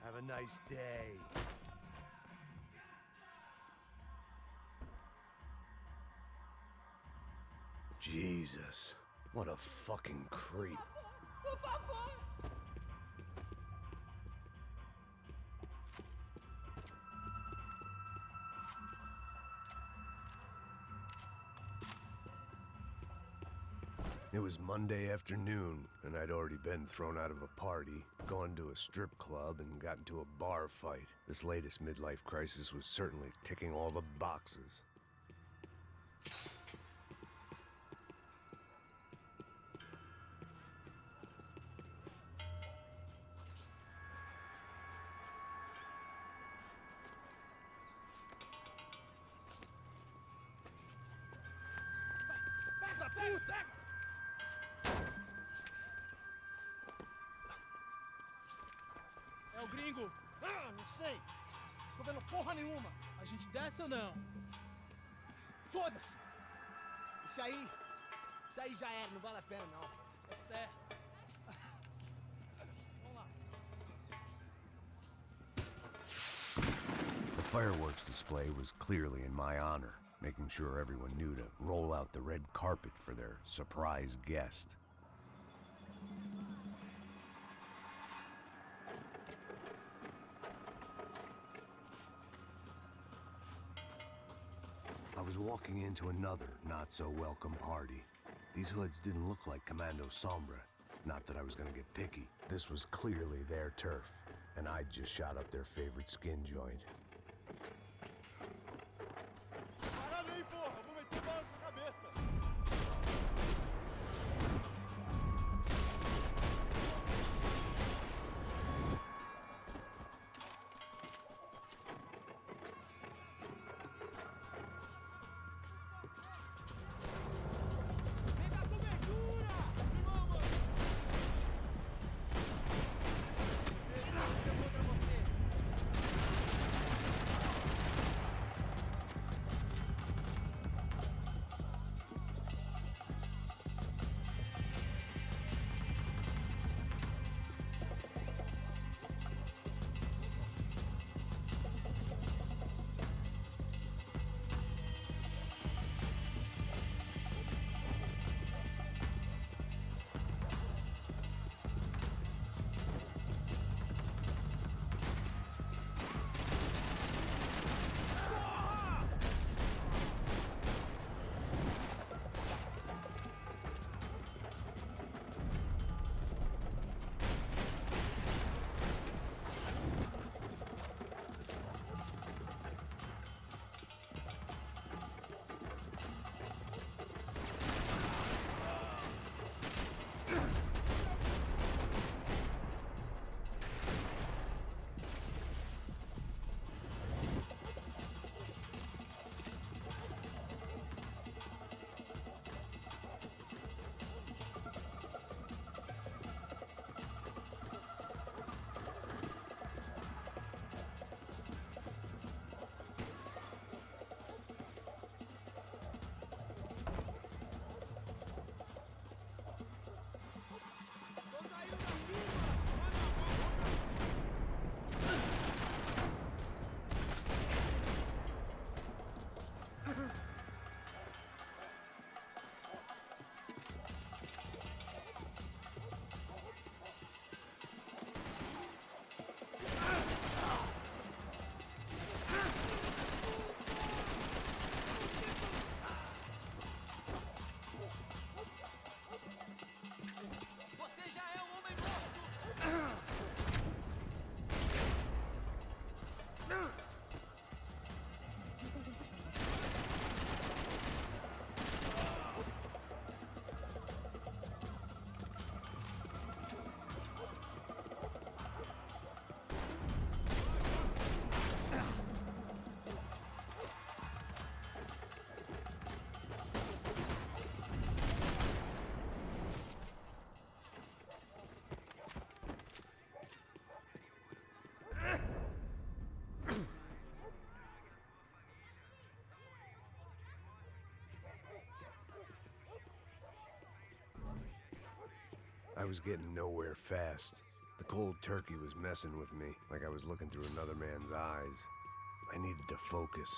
Have a nice day. Jesus, what a fucking creep. It was Monday afternoon, and I'd already been thrown out of a party, gone to a strip club, and got into a bar fight. This latest midlife crisis was certainly ticking all the boxes. É o gringo. Ah, não sei. Tô vendo porra nenhuma. A gente desce ou não? Foda-se. Isso aí já era, não vale a pena não. Tá certo. Vamos lá. The fireworks display was clearly in my honor, making sure everyone knew to roll out the red carpet for their surprise guest. I was walking into another not-so-welcome party. These hoods didn't look like Commando Sombra. Not that I was gonna get picky. This was clearly their turf, and I'd just shot up their favorite skin joint. Parada aí, porra! Vou meter bala na cabeça! I was getting nowhere fast. The cold turkey was messing with me, like I was looking through another man's eyes. I needed to focus.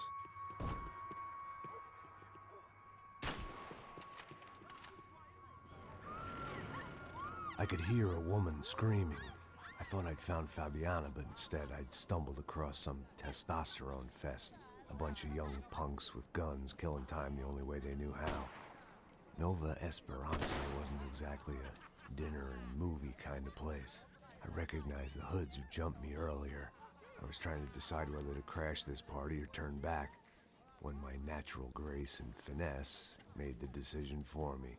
I could hear a woman screaming. I thought I'd found Fabiana, but instead I'd stumbled across some testosterone fest. A bunch of young punks with guns killing time the only way they knew how. Nova Esperanza wasn't exactly a dinner and movie kind of place. I recognized the hoods who jumped me earlier. I was trying to decide whether to crash this party or turn back, when my natural grace and finesse made the decision for me.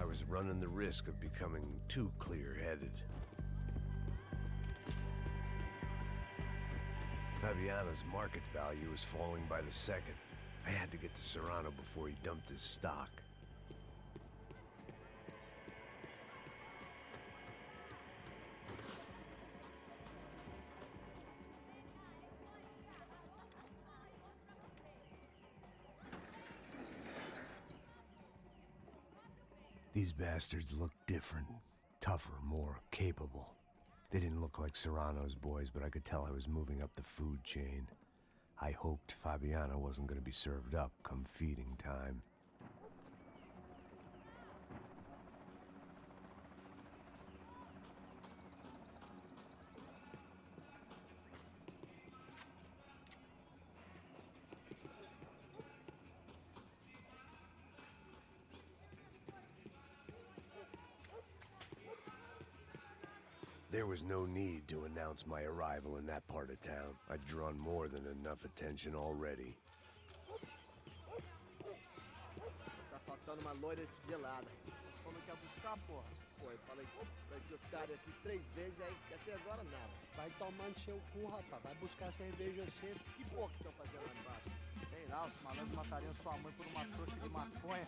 I was running the risk of becoming too clear-headed. Fabiana's market value was falling by the second. I had to get to Serrano before he dumped his stock. These bastards looked different, tougher, more capable. They didn't look like Serrano's boys, but I could tell I was moving up the food chain. I hoped Fabiana wasn't going to be served up come feeding time. There was no need to announce my arrival in that part of town. I'd drawn more than enough attention already. Tá faltando uma loira gelada. Você falou que ia buscar, porra. Pô, eu falei pra esse otário aqui 3 vezes, aí até agora nada. Vai tomando seu cu, rapaz. Vai buscar cerveja sempre. Que porra que estão fazendo lá embaixo? Sei lá, os malandros matariam sua mãe por uma trouxa de maconha.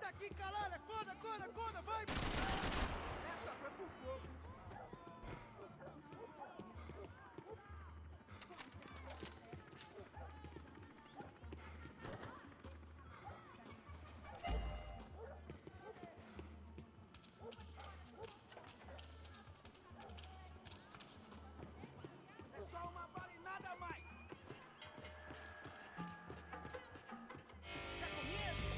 Aqui, caralho! Acorda, acorda, acorda! Vai! Essa foi por pouco. É só uma bala e nada mais! Está comigo?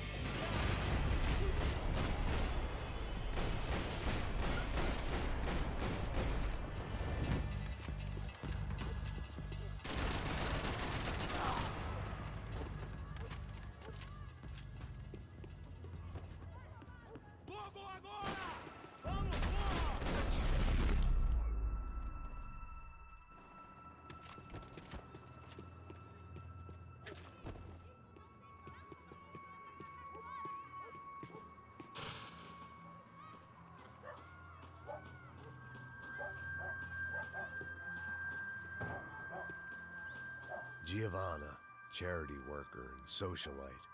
Giovanna, charity worker and socialite.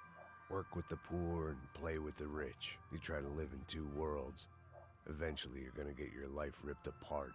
Work with the poor and play with the rich. You try to live in 2 worlds. Eventually you're gonna get your life ripped apart.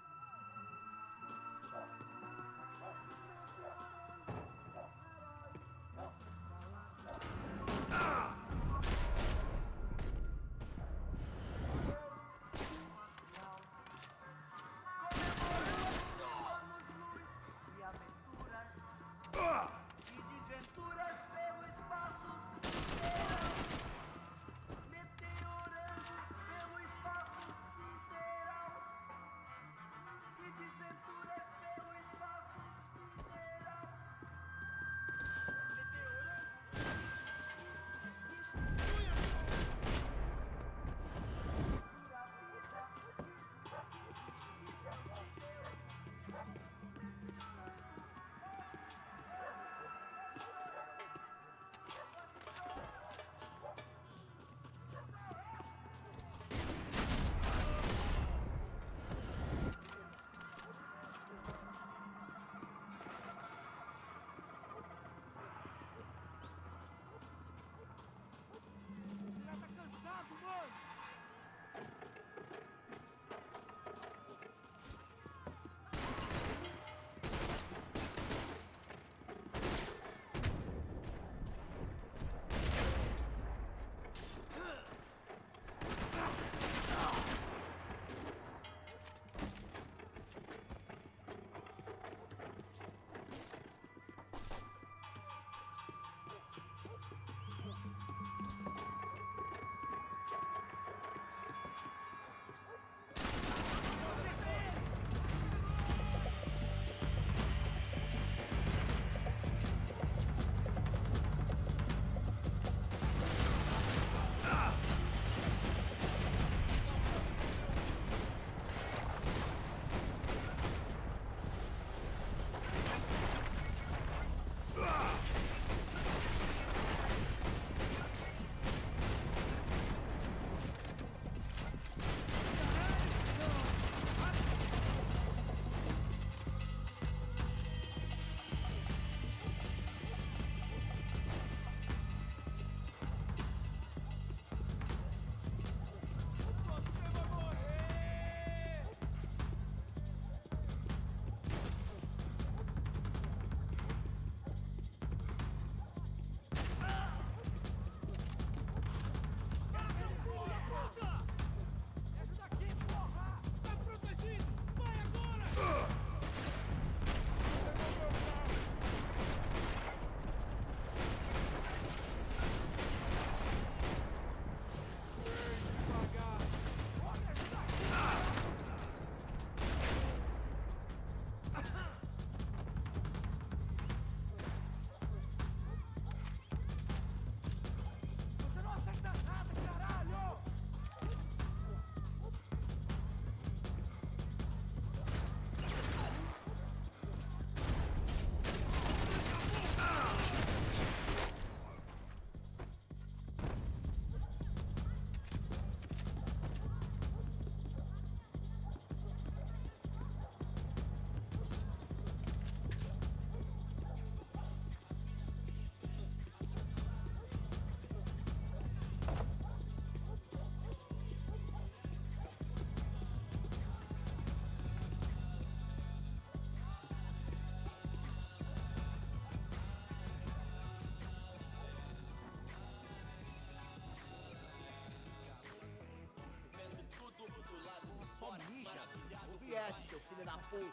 festa, seu filho da puta.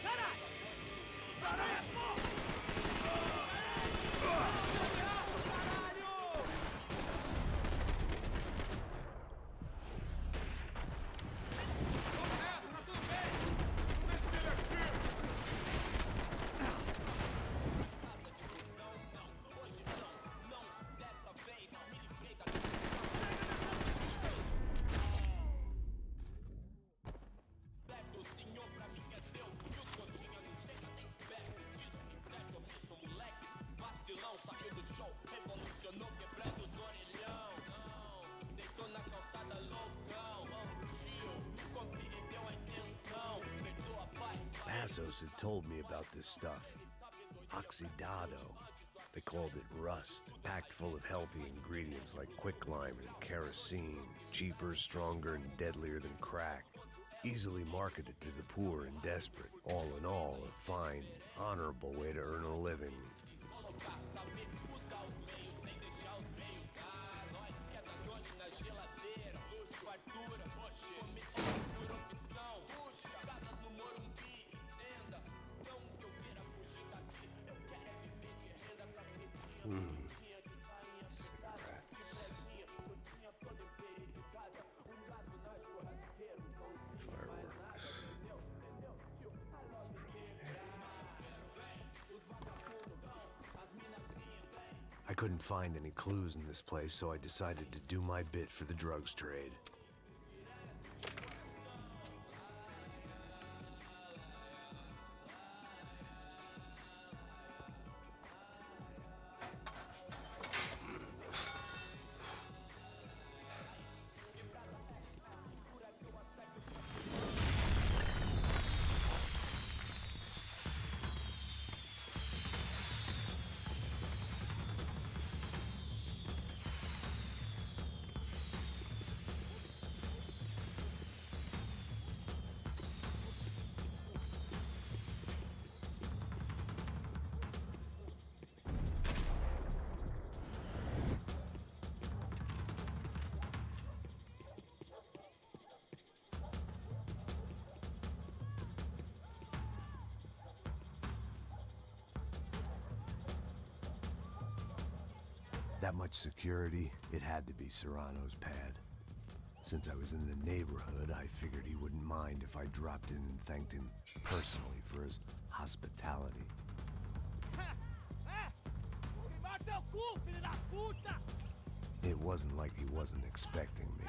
Caralho! Caralho! Passos had told me about this stuff. Oxidado. They called it rust, packed full of healthy ingredients like quicklime and kerosene, cheaper, stronger, and deadlier than crack. Easily marketed to the poor and desperate. All in all, a fine, honorable way to earn a living. Cigarettes. Fireworks. I couldn't find any clues in this place, so I decided to do my bit for the drugs trade. That much security, it had to be Serrano's pad. Since I was in the neighborhood, I figured he wouldn't mind if I dropped in and thanked him personally for his hospitality. It wasn't like he wasn't expecting me.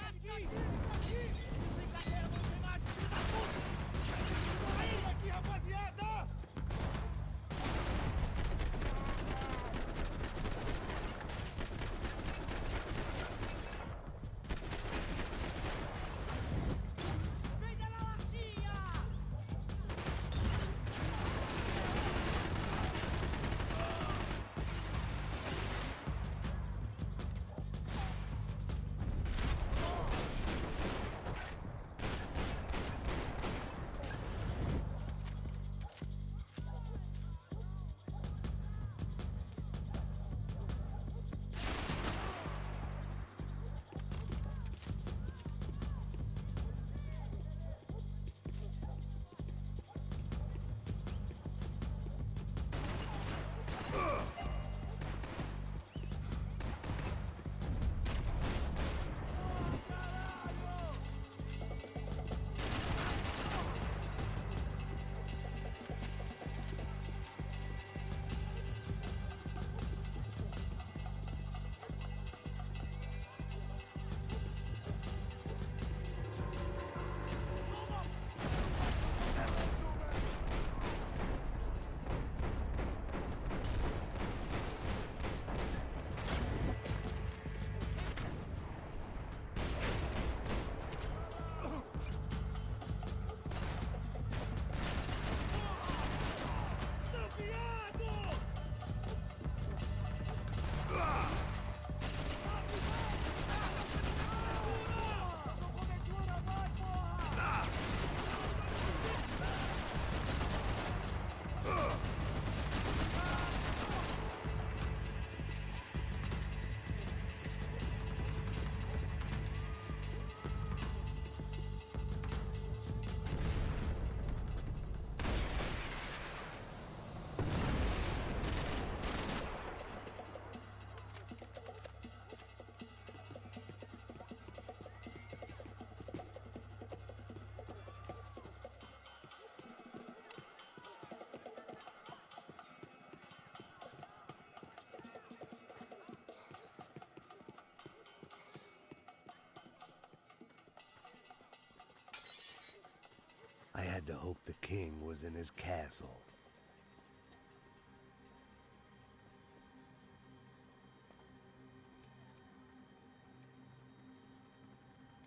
had to hope the king was in his castle.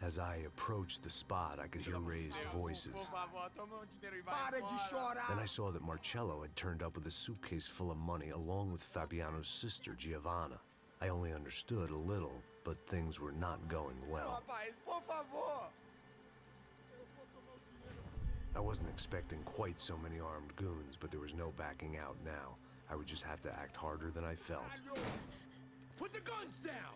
As I approached the spot, I could hear raised voices. Then I saw that Marcello had turned up with a suitcase full of money along with Fabiano's sister, Giovanna. I only understood a little, but things were not going well. I wasn't expecting quite so many armed goons, but there was no backing out now. I would just have to act harder than I felt. Put the guns down!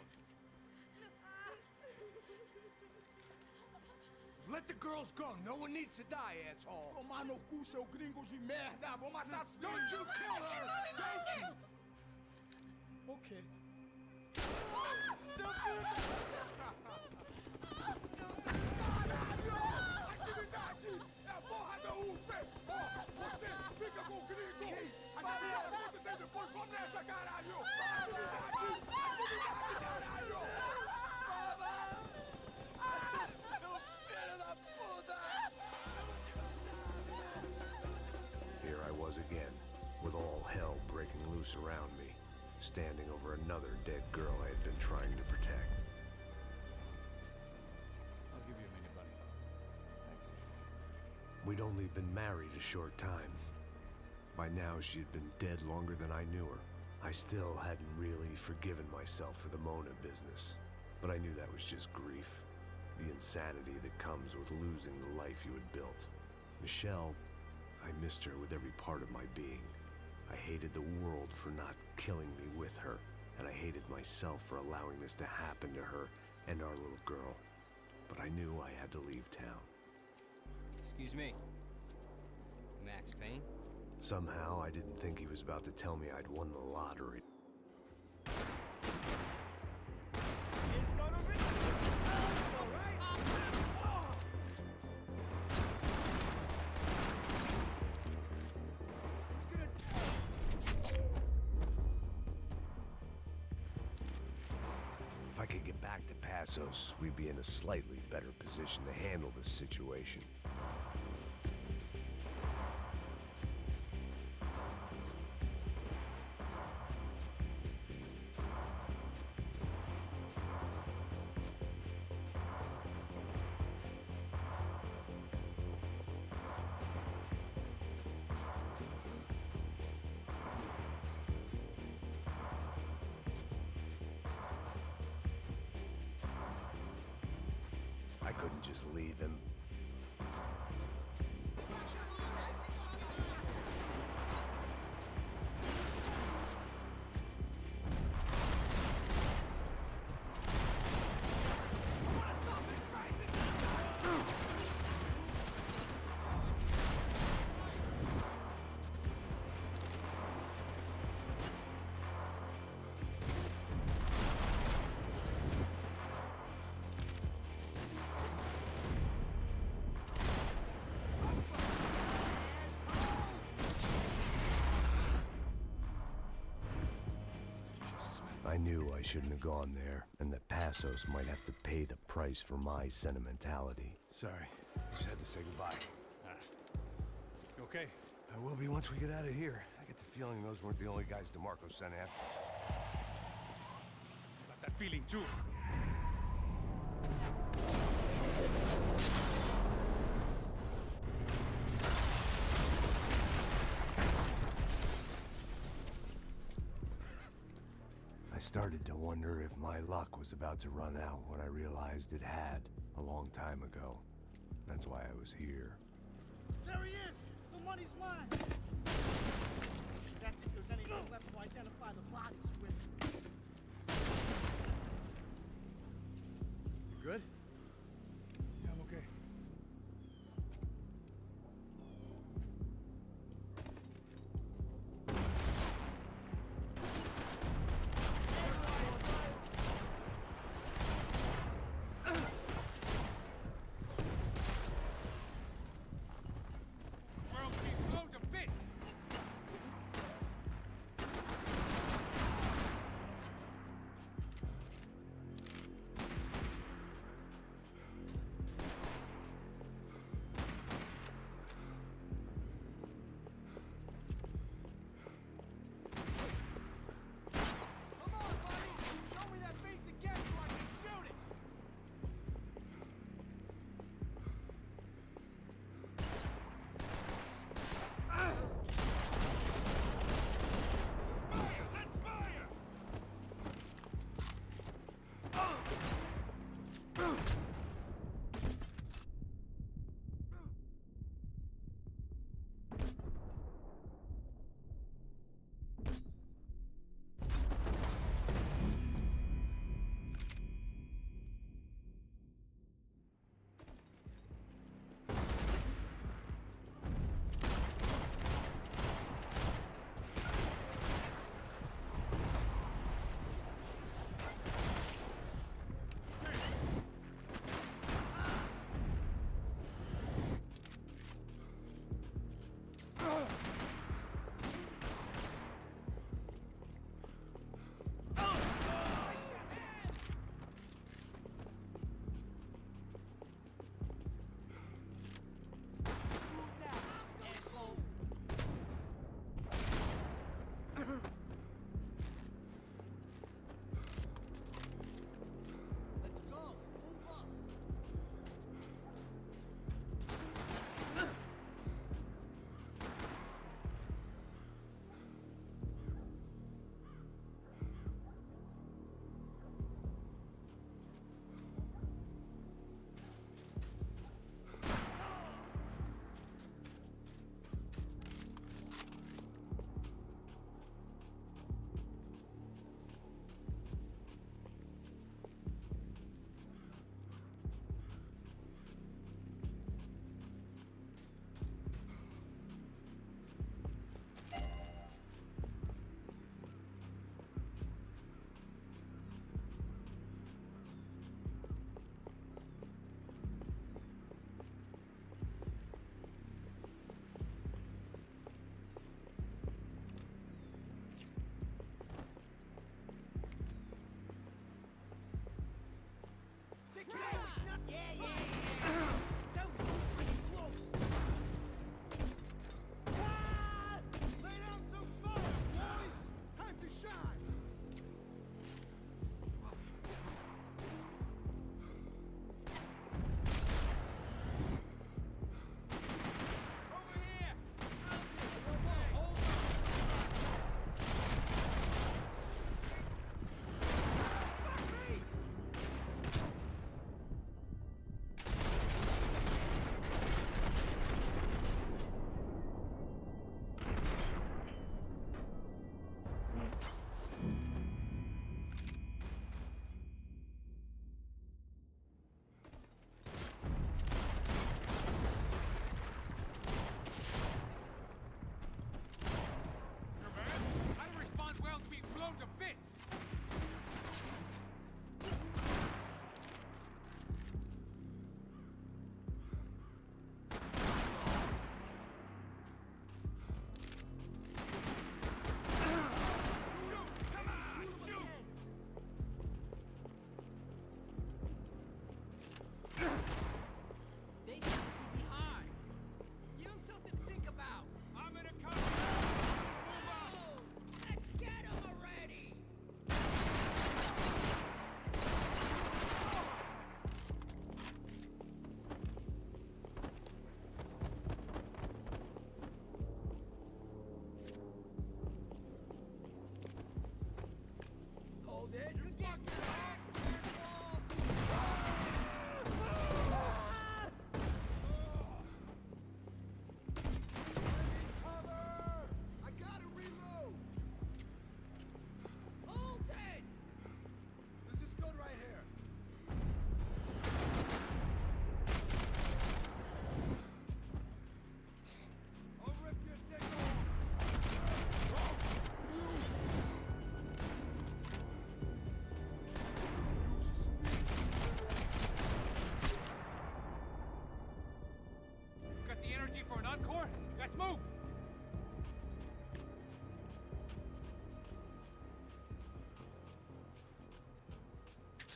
Let the girls go. No one needs to die, asshole. Tomar no cu, seu gringo de merda. Vou matar sim. Don't you kill her! Don't you? Okay. Seu filho Caralho! Atividade! É a porra da UP! Você fica com o gringo! Atividade! Você tem depois, vamos nessa, caralho! Atividade! Atividade, caralho! Here I was again, with all hell breaking loose around me, standing over another dead girl I had been trying to protect. I'll give you a minute, buddy. Thank you. We'd only been married a short time. By now, she had been dead longer than I knew her. I still hadn't really forgiven myself for the Mona business, but I knew that was just grief. The insanity that comes with losing the life you had built. Michelle, I missed her with every part of my being. I hated the world for not killing me with her, and I hated myself for allowing this to happen to her and our little girl. But I knew I had to leave town. Excuse me. Max Payne? Somehow, I didn't think he was about to tell me I'd won the lottery. If I could get back to Passos, we'd be in a slightly better position to handle this situation. I couldn't just leave him. I knew I shouldn't have gone there, and that Passos might have to pay the price for my sentimentality. Sorry, just had to say goodbye. You okay? I will be once we get out of here. I get the feeling those weren't the only guys DeMarco sent after us. Got that feeling too. I started to wonder if my luck was about to run out when I realized it had a long time ago. That's why I was here. There he is! The money's mine! That's if there's anything left to identify the bodies with. You good? Yeah, I'm okay.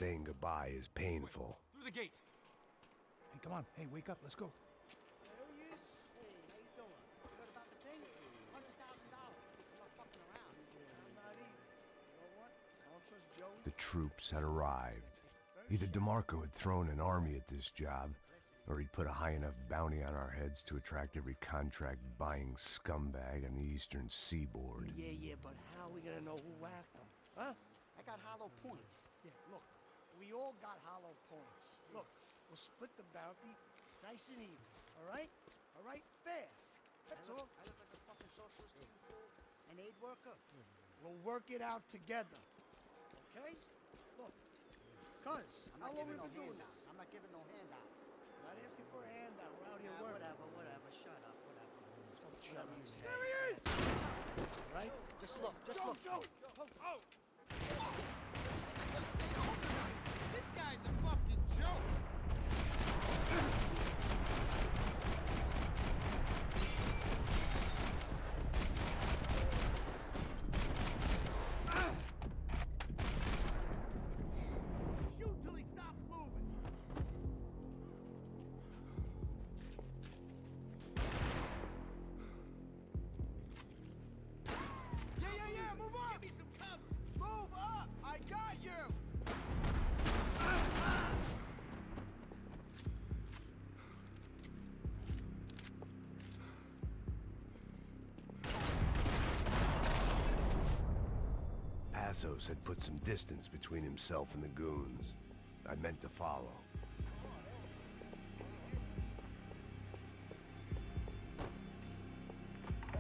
saying goodbye is painful. Through the gate. Hey, come on. Hey, wake up. Let's go. There he is. Hey, how you doing? You heard about the thing? $100,000. I'm not fucking around. I'm not either. You know what? I don't trust Joey. The troops had arrived. Either DeMarco had thrown an army at this job, or he'd put a high enough bounty on our heads to attract every contract-buying scumbag on the eastern seaboard. Yeah, but how are we gonna know who whacked him? Huh? I got hollow points. Yeah, look, we all got hollow points. Look, we'll split the bounty nice and even, all right? All right? Fair. That's all. I look like a fucking socialist to you, fool? An aid worker? We'll work it out together, okay? Look, cuz, how long we been doing this? I'm not giving no handouts. Not asking for a handout. We're out here working. Whatever. Shut up. Whatever. Shut up. You say. There he is! Right? Just look. Joe! Oh! This guy's a fucking joke. Shoot till he stops moving. Yeah, move up! Give me some cover! Move up! I got you! Passos had put some distance between himself and the goons. I meant to follow.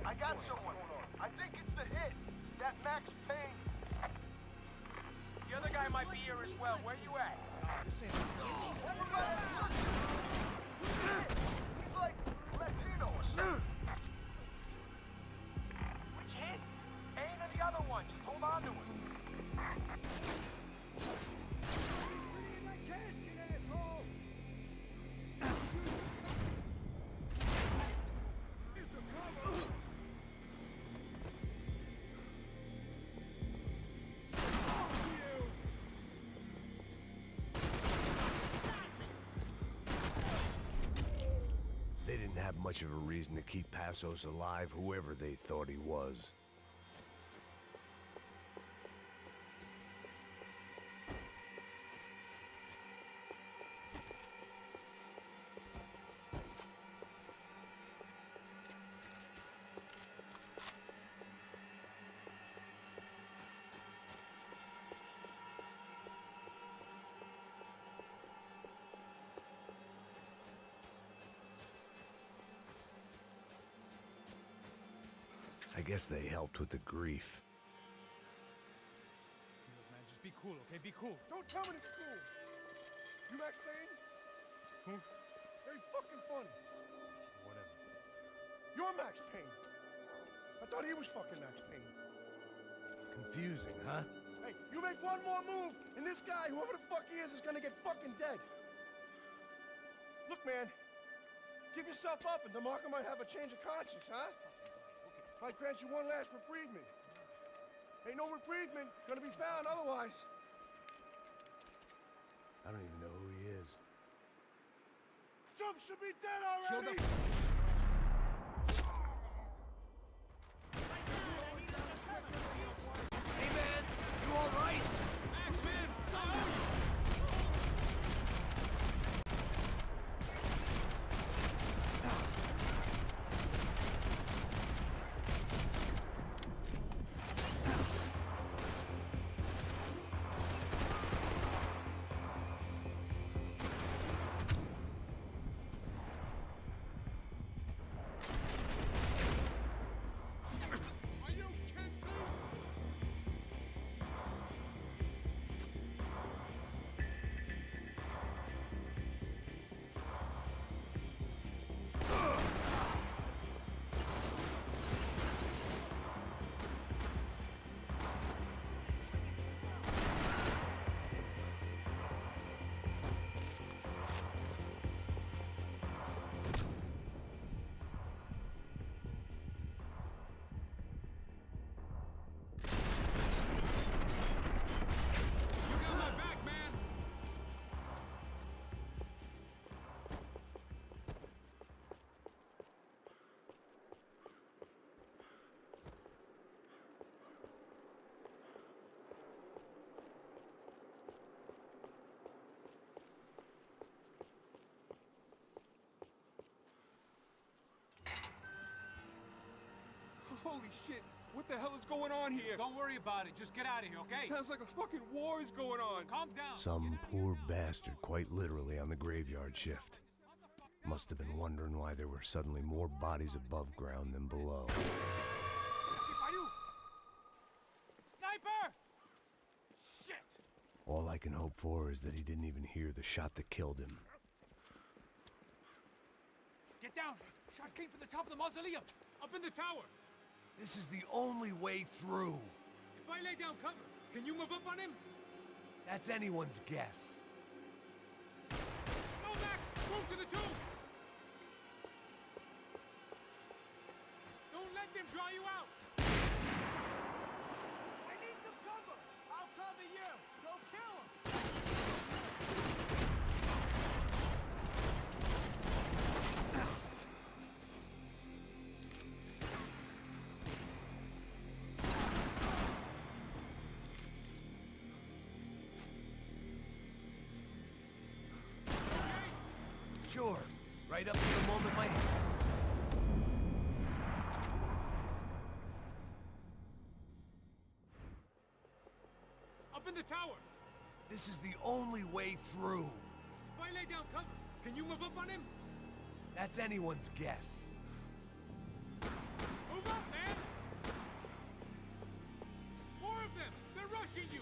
I got someone. I think it's the hit. That Max Payne. The other guy might be here as well. Where you at? He's like Latino or something. Which hit? Payne or the other one? Just hold on to him. My casket, asshole! Here's the cover! They didn't have much of a reason to keep Passos alive, whoever they thought he was. I guess they helped with the grief. Look, man, just be cool, okay? Be cool. Don't tell me to be cool. You Max Payne? Who? Very fucking funny. Whatever. You're Max Payne. I thought he was fucking Max Payne. Confusing, huh? Hey, you make one more move, and this guy, whoever the fuck he is gonna get fucking dead. Look, man, give yourself up, and DeMarco might have a change of conscience, huh? Might grant you one last reprievement. Ain't no reprievement gonna be found otherwise. I don't even know who he is. Trump should be dead already! Hey, man! You all right? Max, man! Holy shit! What the hell is going on here? Don't worry about it. Just get out of here, okay? Sounds like a fucking war is going on. Calm down. Some poor bastard quite literally on the graveyard shift. Must have been wondering why there were suddenly more bodies above ground than below. Sniper! Shit! All I can hope for is that he didn't even hear the shot that killed him. Get down! Shot came from the top of the mausoleum! Up in the tower! This is the only way through. If I lay down cover, can you move up on him? That's anyone's guess. Go, Max! Move to the tomb! Don't let them draw you out! I need some cover! I'll cover you! Go kill him! Sure. Right up to the moment my head. Up in the tower! This is the only way through. If I lay down cover, can you move up on him? That's anyone's guess. Move up, man! More of them! They're rushing you!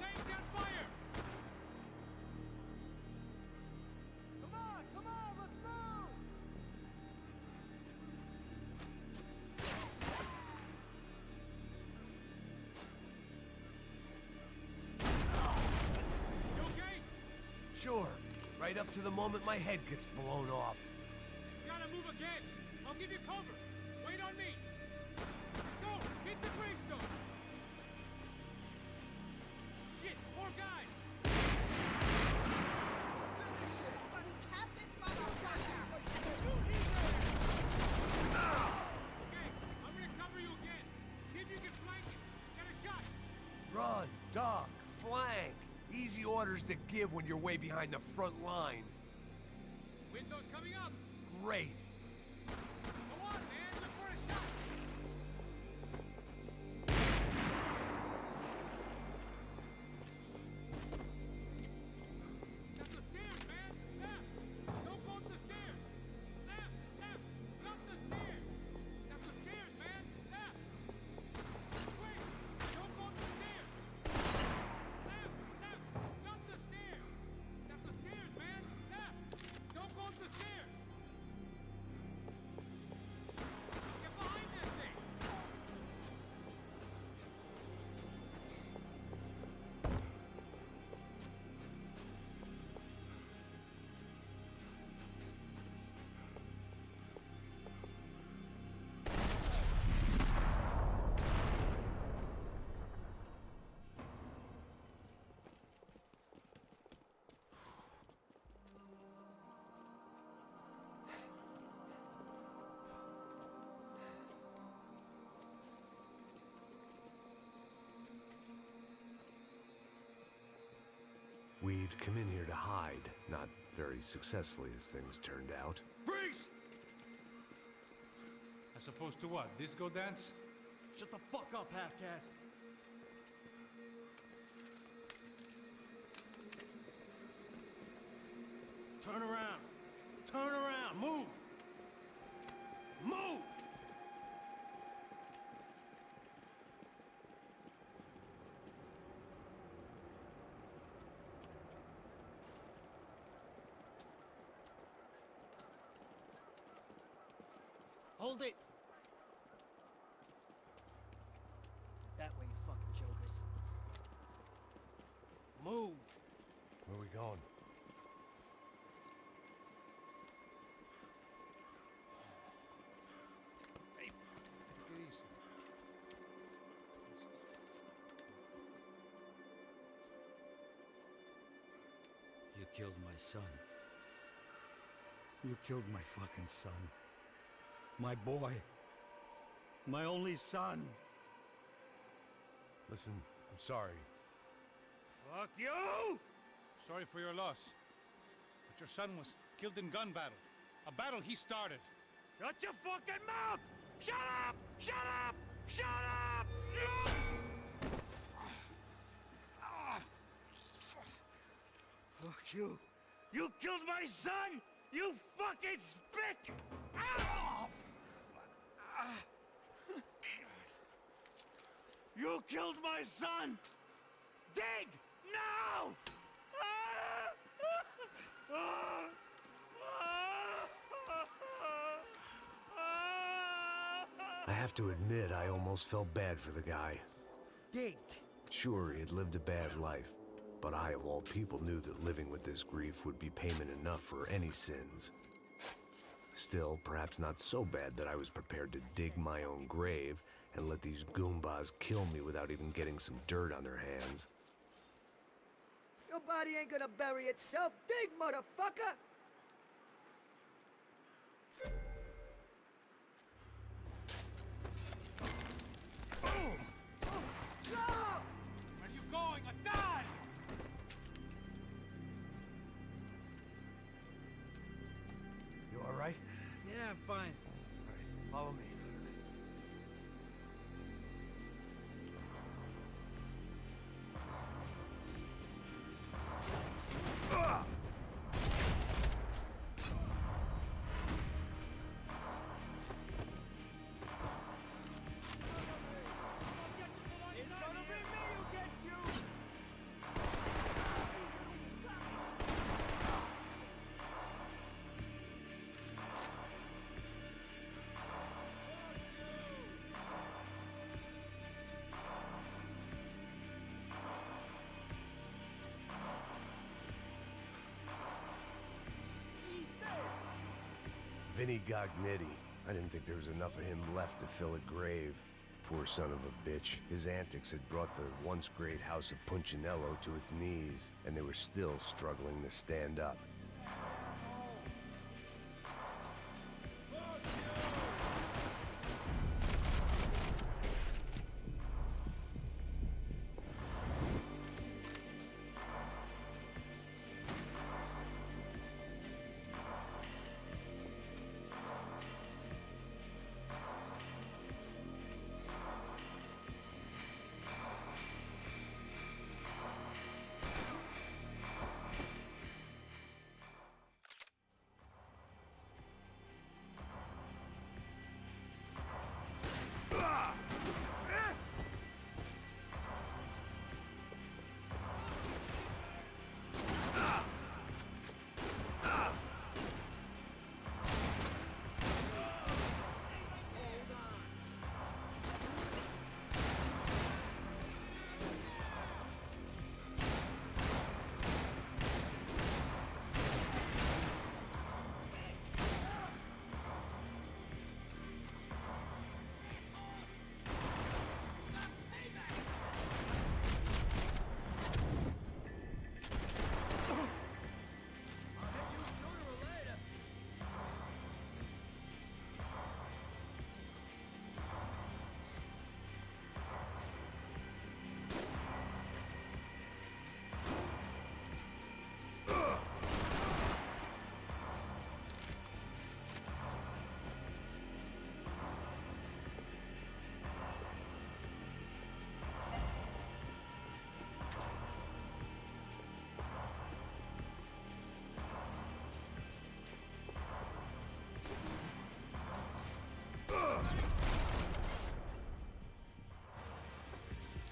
Laying down fire! Come on, let's move! You okay? Sure. Right up to the moment my head gets blown off. Gotta move again! I'll give you cover! Wait on me! Go! Hit the gravestone! Shit! More guys! Somebody cap this motherfucker! Okay, I'm gonna cover you again. See if you can flank it. Get a shot. Run, duck, flank. Easy orders to give when you're way behind the front line. Window's coming up. Great. Go on, man. Look for a shot. That's the stairs, man. Left. Don't go up the stairs. Left, left. Up the stairs. That's the stairs, man. Left. Wait. Don't go up the stairs. Left, left. Up the stairs. That's the stairs, man. Left. Don't go up the stairs. Get behind that thing. We'd come in here to hide, not very successfully as things turned out. Freeze! As opposed to what? Disco dance? Shut the fuck up, half-caste. Turn around. Turn around. Move. Move! Hold it! That way, you fucking jokers. Move! Where we going? Hey, take it easy. You killed my son. You killed my fucking son. My boy. My only son. Listen, I'm sorry. Fuck you! Sorry for your loss. But your son was killed in gun battle. A battle he started. Shut your fucking mouth! Shut up! Shut up! Shut up! Fuck you. You killed my son! You fucking spick! Ow! You killed my son! Dig! Now! I have to admit, I almost felt bad for the guy. Dig! Sure, he had lived a bad life, but I, of all people, knew that living with this grief would be payment enough for any sins. Still, perhaps not so bad that I was prepared to dig my own grave and let these goombas kill me without even getting some dirt on their hands. Your body ain't gonna bury itself. Dig, motherfucker! Where are you going? I died! You all right? Yeah, I'm fine. All right, follow me. Vinny Gognetti. I didn't think there was enough of him left to fill a grave. Poor son of a bitch. His antics had brought the once great house of Punchinello to its knees, and they were still struggling to stand up.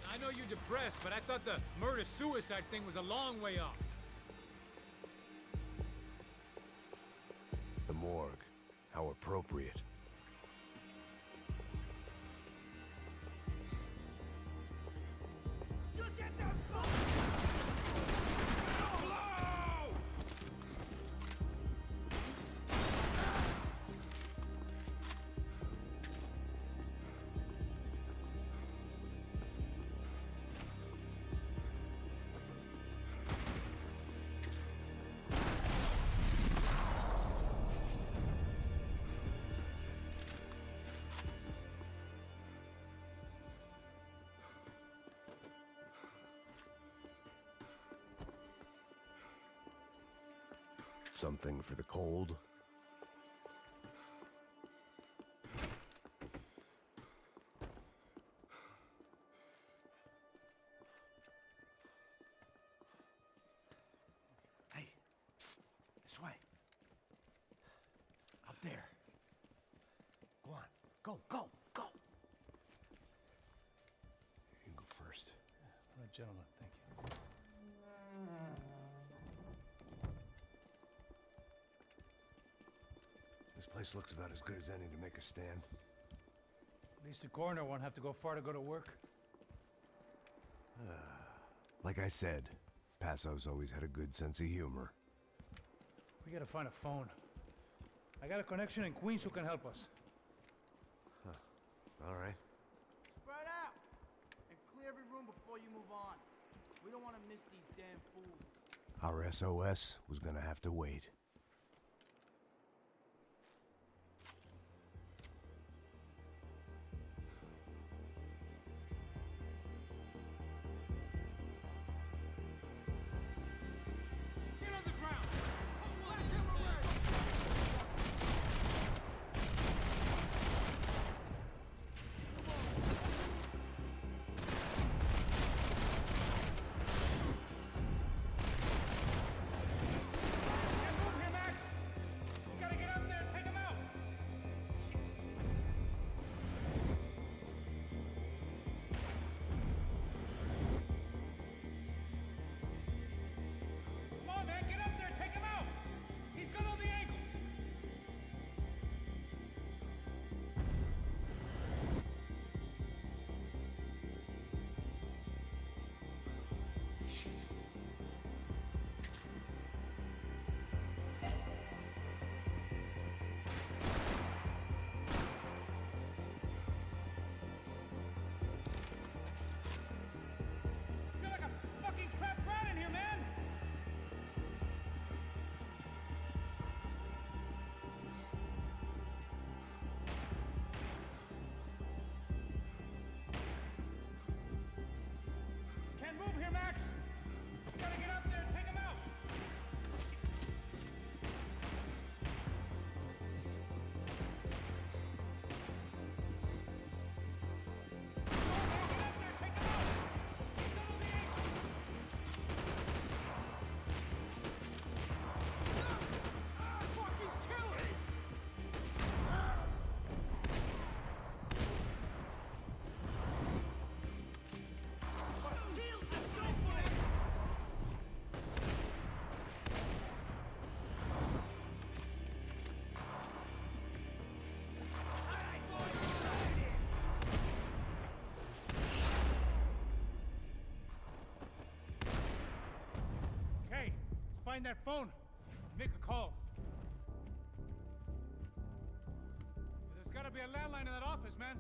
I know you're depressed, but I thought the murder-suicide thing was a long way off. The morgue. How appropriate. Something for the cold? Hey, psst, this way. Up there. Go on, go, go, go. You go first. All right, gentlemen, thank you. This place looks about as good as any to make a stand. At least the coroner won't have to go far to go to work. Like I said, Passo's always had a good sense of humor. We gotta find a phone. I got a connection in Queens who can help us. All right. Spread out! And clear every room before you move on. We don't want to miss these damn fools. Our SOS was gonna have to wait. Get on the ground! Can't move here, Max! You gotta get up there and take him out! Come on, man, get up there, take him out! He's got all the angles! You're like a fucking trapped rat in here, man! Can't move here, Max! You gotta get up there and take him out! Come on, man, get up there, take him out! He's got all the angles! Fucking kill it! Shield, just go for it! Okay, let's find that phone. Make a call. There's gotta be a landline in that office, man.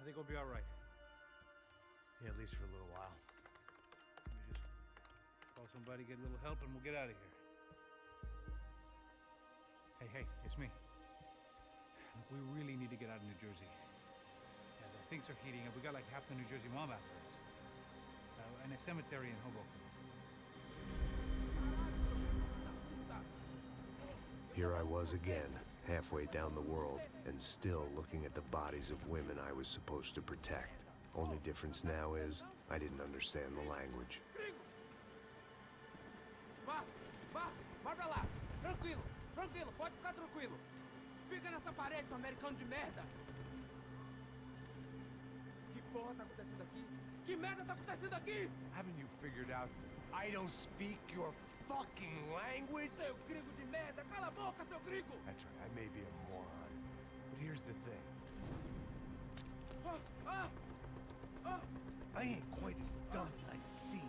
I think we'll be all right. Yeah, at least for a little while. Let me just call somebody, get a little help, and we'll get out of here. Hey, it's me. Look, we really need to get out of New Jersey. Yeah, things are heating up. We got like half the New Jersey mob after us. And a cemetery in Hoboken. Here I was again, halfway down the world, and still looking at the bodies of women I was supposed to protect. Only difference now is, I didn't understand the language. Vá pra lá. Tranquilo, tranquilo, pode ficar tranquilo. Fica nessa parede, seu americano de merda. Que porra tá acontecendo aqui? Que merda tá acontecendo aqui? Haven't you figured out I don't speak your fucking language? Seu gringo de merda, cala a boca, seu gringo! That's right, I may be a moron, but here's the thing. I ain't quite as dumb as I seem.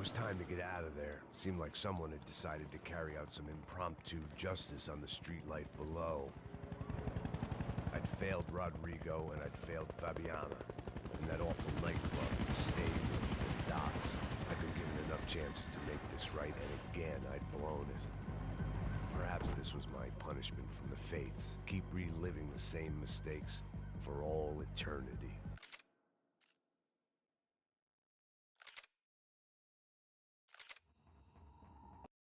was time to get out of there. Seemed like someone had decided to carry out some impromptu justice on the street life below. I'd failed Rodrigo and I'd failed Fabiana. And that awful nightclub, the stage, the docks. I'd been given enough chances to make this right, and again I'd blown it. Perhaps this was my punishment from the fates. Keep reliving the same mistakes for all eternity.